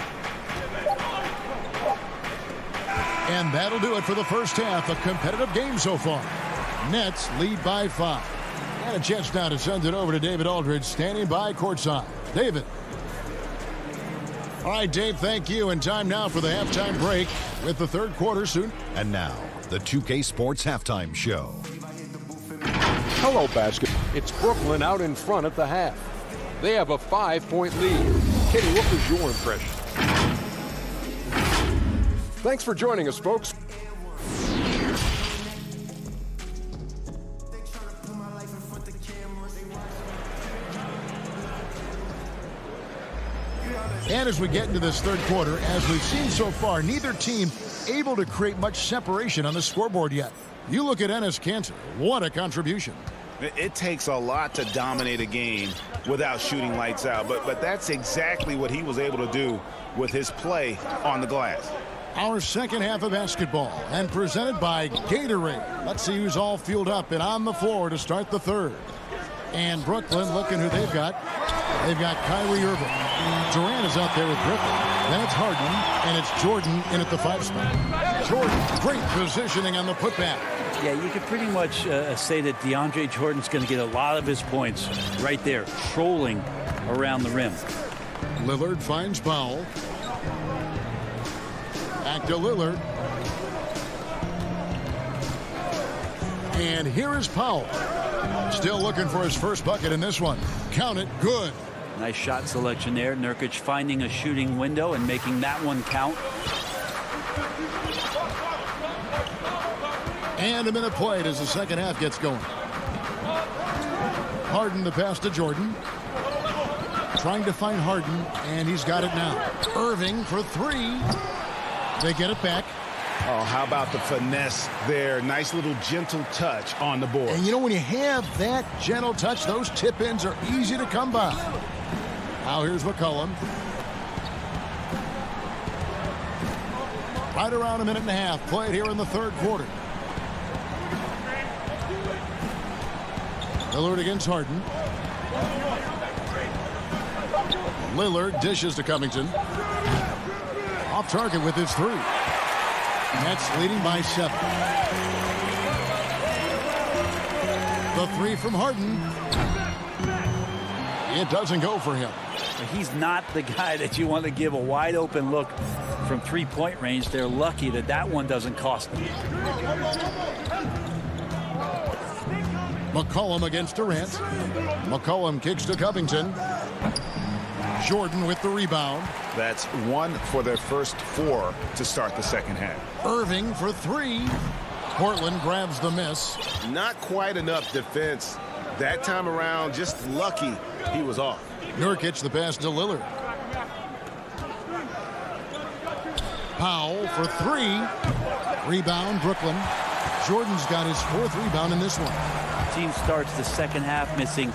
And that'll do it for the first half. A competitive game so far. Nets lead by 5. And a chance now to send it over to David Aldridge, standing by courtside. David. All right, Dave, thank you. And time now for the halftime break with the third quarter soon. And now, the 2K Sports Halftime Show. Hello, basket. It's Brooklyn out in front at the half. They have a 5-point lead. Kenny, what was your impression? Thanks for joining us, folks. And as we get into this third quarter, as we've seen so far, neither team able to create much separation on the scoreboard yet. You look at Enes Kanter. What a contribution. It takes a lot to dominate a game without shooting lights out, but that's exactly what he was able to do with his play on the glass. Our second half of basketball, and presented by Gatorade. Let's see who's all fueled up and on the floor to start the third. And Brooklyn, looking who they've got. They've got Kyrie Irving. Durant is out there with Griffin. Then it's Harden, and it's Jordan in at the 5 spot. Jordan, great positioning on the putback. Yeah, you could pretty much say that DeAndre Jordan's going to get a lot of his points right there, trolling around the rim. Lillard finds Powell. Back to Lillard. And here is Powell. Still looking for his first bucket in this one. Count it, good. Nice shot selection there. Nurkic finding a shooting window and making that one count. And a minute played as the second half gets going. Harden the pass to Jordan. Trying to find Harden, and he's got it now. Irving for 3. They get it back. Oh, how about the finesse there? Nice little gentle touch on the board. And you know, when you have that gentle touch, those tip-ins are easy to come by. Now here's McCollum. Right around a minute and a half played here in the third quarter. Lillard against Harden. Lillard dishes to Covington. Off target with his 3. Nets leading by 7. The 3 from Harden. It doesn't go for him. He's not the guy that you want to give a wide open look from 3-point range. They're lucky that that one doesn't cost them. McCollum against Durant. McCollum kicks to Covington. Jordan with the rebound. That's 1 for their first 4 to start the second half. Irving for 3. Portland grabs the miss. Not quite enough defense that time around. Just lucky he was off. Nurkic the pass to Lillard. Powell for 3. Rebound Brooklyn. Jordan's got his 4th rebound in this one. Team starts the second half missing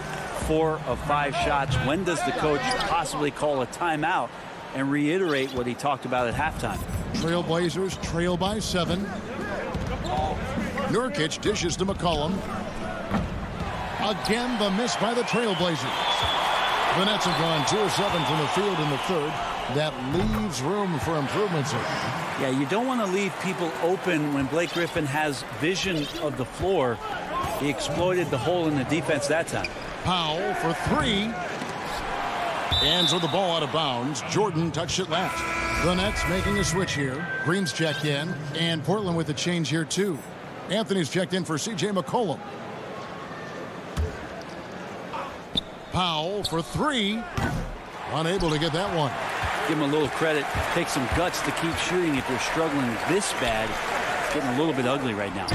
4 of 5 shots. When does the coach possibly call a timeout and reiterate what he talked about at halftime? Trailblazers trail by 7. Nurkic dishes to McCollum. Again, the miss by the Trailblazers. The Nets have gone 2 of 7 from the field in the third. That leaves room for improvements here. Yeah, you don't want to leave people open when Blake Griffin has vision of the floor. He exploited the hole in the defense that time. Powell for 3. Hands with the ball out of bounds. Jordan touched it last. The Nets making a switch here. Green's checked in, and Portland with a change here too. Anthony's checked in for C.J. McCollum. Powell for 3. Unable to get that one. Give him a little credit. Take some guts to keep shooting if you're struggling this bad. It's getting a little bit ugly right now.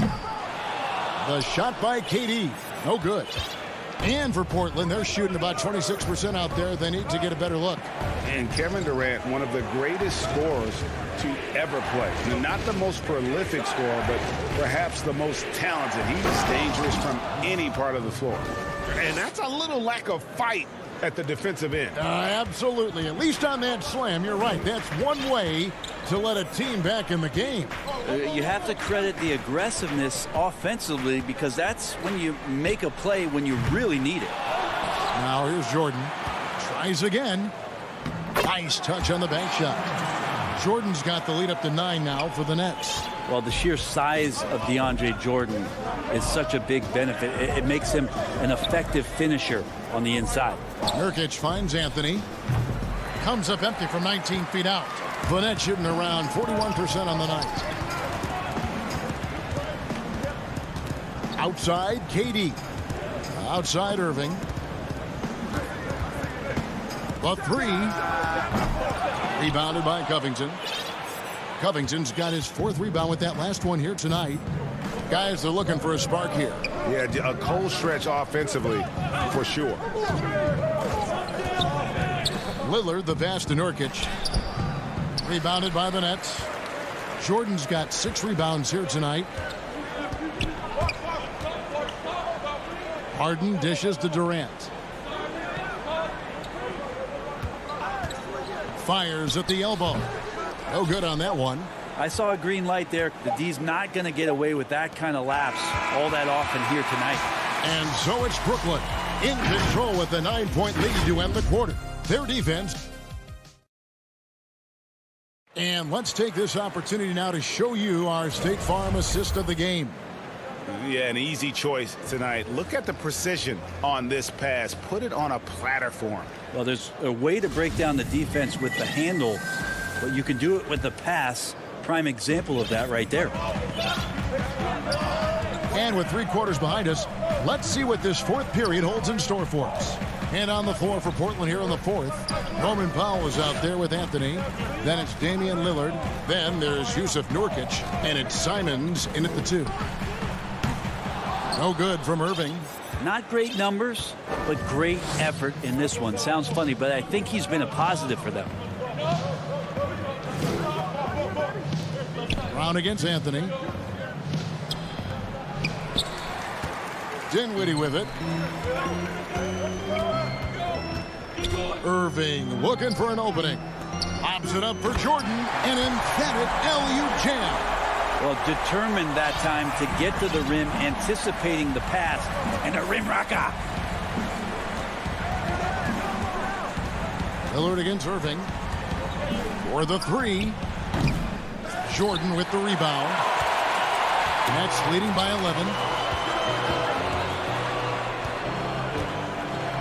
The shot by KD. No good. And for Portland, they're shooting about 26% out there. They need to get a better look. And Kevin Durant, one of the greatest scorers to ever play. Not the most prolific scorer, but perhaps the most talented. He's dangerous from any part of the floor. And that's a little lack of fight at the defensive end. Absolutely. At least on that slam, you're right. That's one way to let a team back in the game. You have to credit the aggressiveness offensively because that's when you make a play when you really need it. Now here's Jordan. Tries again. Nice touch on the bank shot. Jordan's got the lead up to 9 now for the Nets. Well, the sheer size of DeAndre Jordan is such a big benefit. It makes him an effective finisher on the inside. Nurkic finds Anthony. Comes up empty from 19 feet out. The Nets shooting around 41% on the night. Outside, KD. Outside, Irving. The 3. Rebounded by Covington. Covington's got his 4th rebound with that last one here tonight. Guys, they're looking for a spark here. Yeah, a cold stretch offensively for sure. Lillard, the pass to Nurkic. Rebounded by the Nets. Jordan's got 6 rebounds here tonight. Harden dishes to Durant. Fires at the elbow. No good on that one. I saw a green light there. The D's not going to get away with that kind of lapse all that often here tonight. And so it's Brooklyn in control with the 9-point lead to end the quarter. Their defense. And let's take this opportunity now to show you our State Farm assist of the game. Yeah, an easy choice tonight. Look at the precision on this pass. Put it on a platter form. Well, there's a way to break down the defense with the handle, but you can do it with the pass. Prime example of that right there. And with 3 quarters behind us, let's see what this 4th period holds in store for us. And on the floor for Portland here in the 4th, Norman Powell is out there with Anthony. Then it's Damian Lillard. Then there's Yusuf Nurkic. And it's Simons in at the 2. No good from Irving. Not great numbers, but great effort in this one. Sounds funny, but I think he's been a positive for them. Brown against Anthony. Dinwiddie with it. Irving looking for an opening. Pops it up for Jordan. An emphatic LU jam. Well, determined that time to get to the rim, anticipating the pass, and a rim rocker. Lillard against Irving. For the 3. Jordan with the rebound. Nets leading by 11.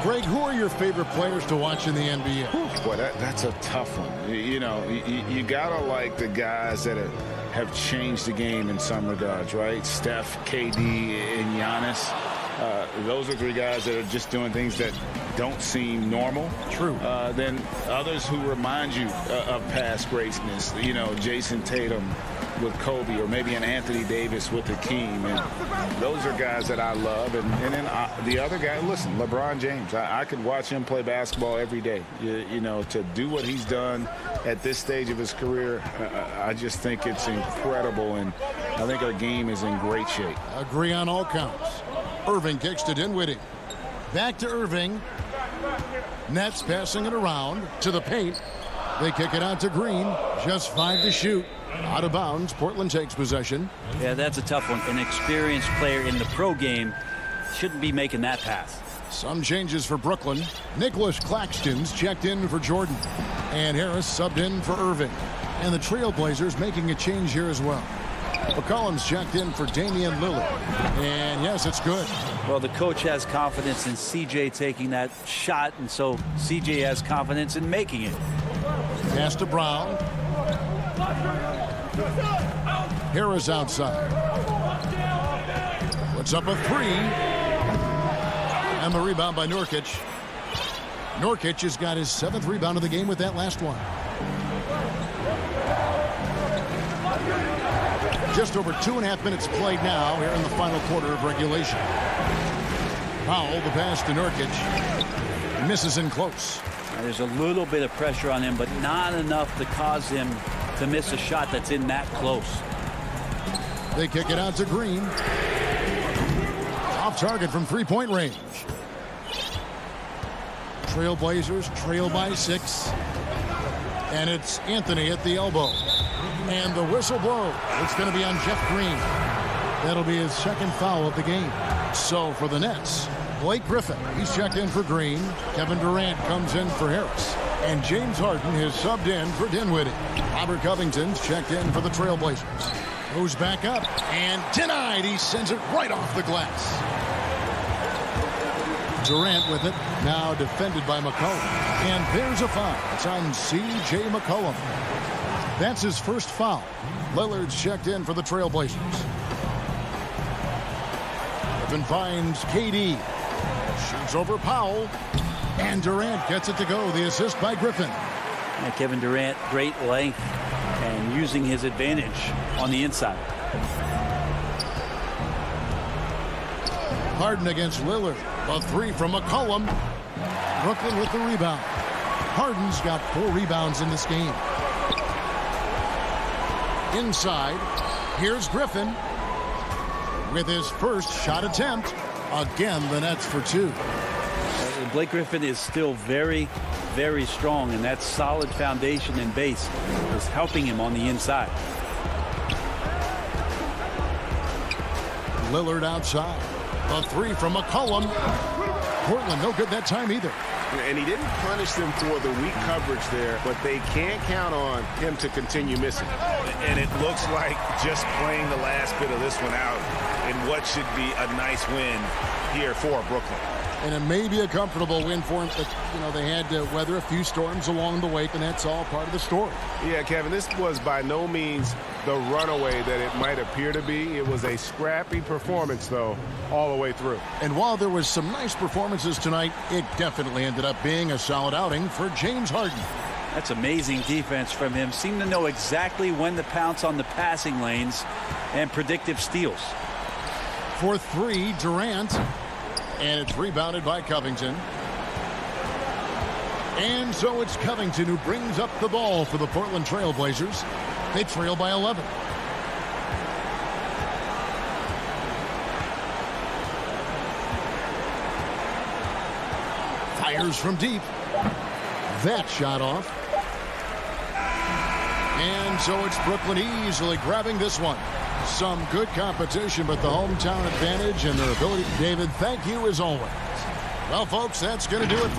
Greg, who are your favorite players to watch in the NBA? Boy, that's a tough one. You know, you gotta like the guys that have changed the game in some regards, right? Steph, KD, and Giannis. Those are 3 guys that are just doing things that don't seem normal. True. Then others who remind you of past greatness. You know, Jason Tatum with Kobe, or maybe an Anthony Davis with the King. And those are guys that I love. And then the other guy, listen, LeBron James. I could watch him play basketball every day. You know, to do what he's done at this stage of his career, I just think it's incredible. And I think our game is in great shape. Agree on all counts. Irving kicks to Dinwiddie. Back to Irving. Nets passing it around to the paint. They kick it out to Green. Just 5 to shoot. Out of bounds, Portland takes possession. Yeah, that's a tough one. An experienced player in the pro game shouldn't be making that pass. Some changes for Brooklyn. Nicholas Claxton's checked in for Jordan. And Harris subbed in for Irving. And the Trailblazers making a change here as well. McCollum's checked in for Damian Lillard. And yes, it's good. Well, the coach has confidence in CJ taking that shot, and so CJ has confidence in making it. Pass to Brown. Harris outside. Puts up a three. And the rebound by Nurkic. Nurkic has got his 7th rebound of the game with that last one. Just over 2.5 minutes played now here in the final quarter of regulation. Powell, the pass to Nurkic. Misses in close. There's a little bit of pressure on him, but not enough to cause him to miss a shot that's in that close. They kick it out to Green. Off target from three-point range. Trailblazers trail by 6. And it's Anthony at the elbow. And the whistle blows. It's going to be on Jeff Green. That'll be his 2nd foul of the game. So for the Nets, Blake Griffin, he's checked in for Green. Kevin Durant comes in for Harris. And James Harden has subbed in for Dinwiddie. Robert Covington's checked in for the Trailblazers. Goes back up and denied. He sends it right off the glass. Durant with it, now defended by McCollum. And there's a foul. It's on C.J. McCollum. That's his first foul. Lillard's checked in for the Trailblazers. Griffin finds KD. Shoots over Powell. And Durant gets it to go. The assist by Griffin. Yeah, Kevin Durant, great length and using his advantage on the inside. Harden against Lillard. A three from McCollum. Brooklyn with the rebound. Harden's got 4 rebounds in this game. Inside, here's Griffin with his first shot attempt. Again, the Nets for 2. Blake Griffin is still very, very strong, and that solid foundation and base is helping him on the inside. Lillard outside. A 3 from McCollum. Portland no good that time either. And he didn't punish them for the weak coverage there, but they can't count on him to continue missing. And it looks like just playing the last bit of this one out in what should be a nice win here for Brooklyn. And it may be a comfortable win for him, but, you know, they had to weather a few storms along the way, and that's all part of the story. Yeah, Kevin, this was by no means the runaway that it might appear to be. It was a scrappy performance, though, all the way through. And while there was some nice performances tonight, it definitely ended up being a solid outing for James Harden. That's amazing defense from him. Seemed to know exactly when to pounce on the passing lanes and predictive steals. For 3, Durant. And it's rebounded by Covington. And so it's Covington who brings up the ball for the Portland Trailblazers. They trail by 11. Fires from deep. That shot off. And so it's Brooklyn easily grabbing this one. Some good competition, but the hometown advantage and their ability. David, thank you as always. Well, folks, that's going to do it.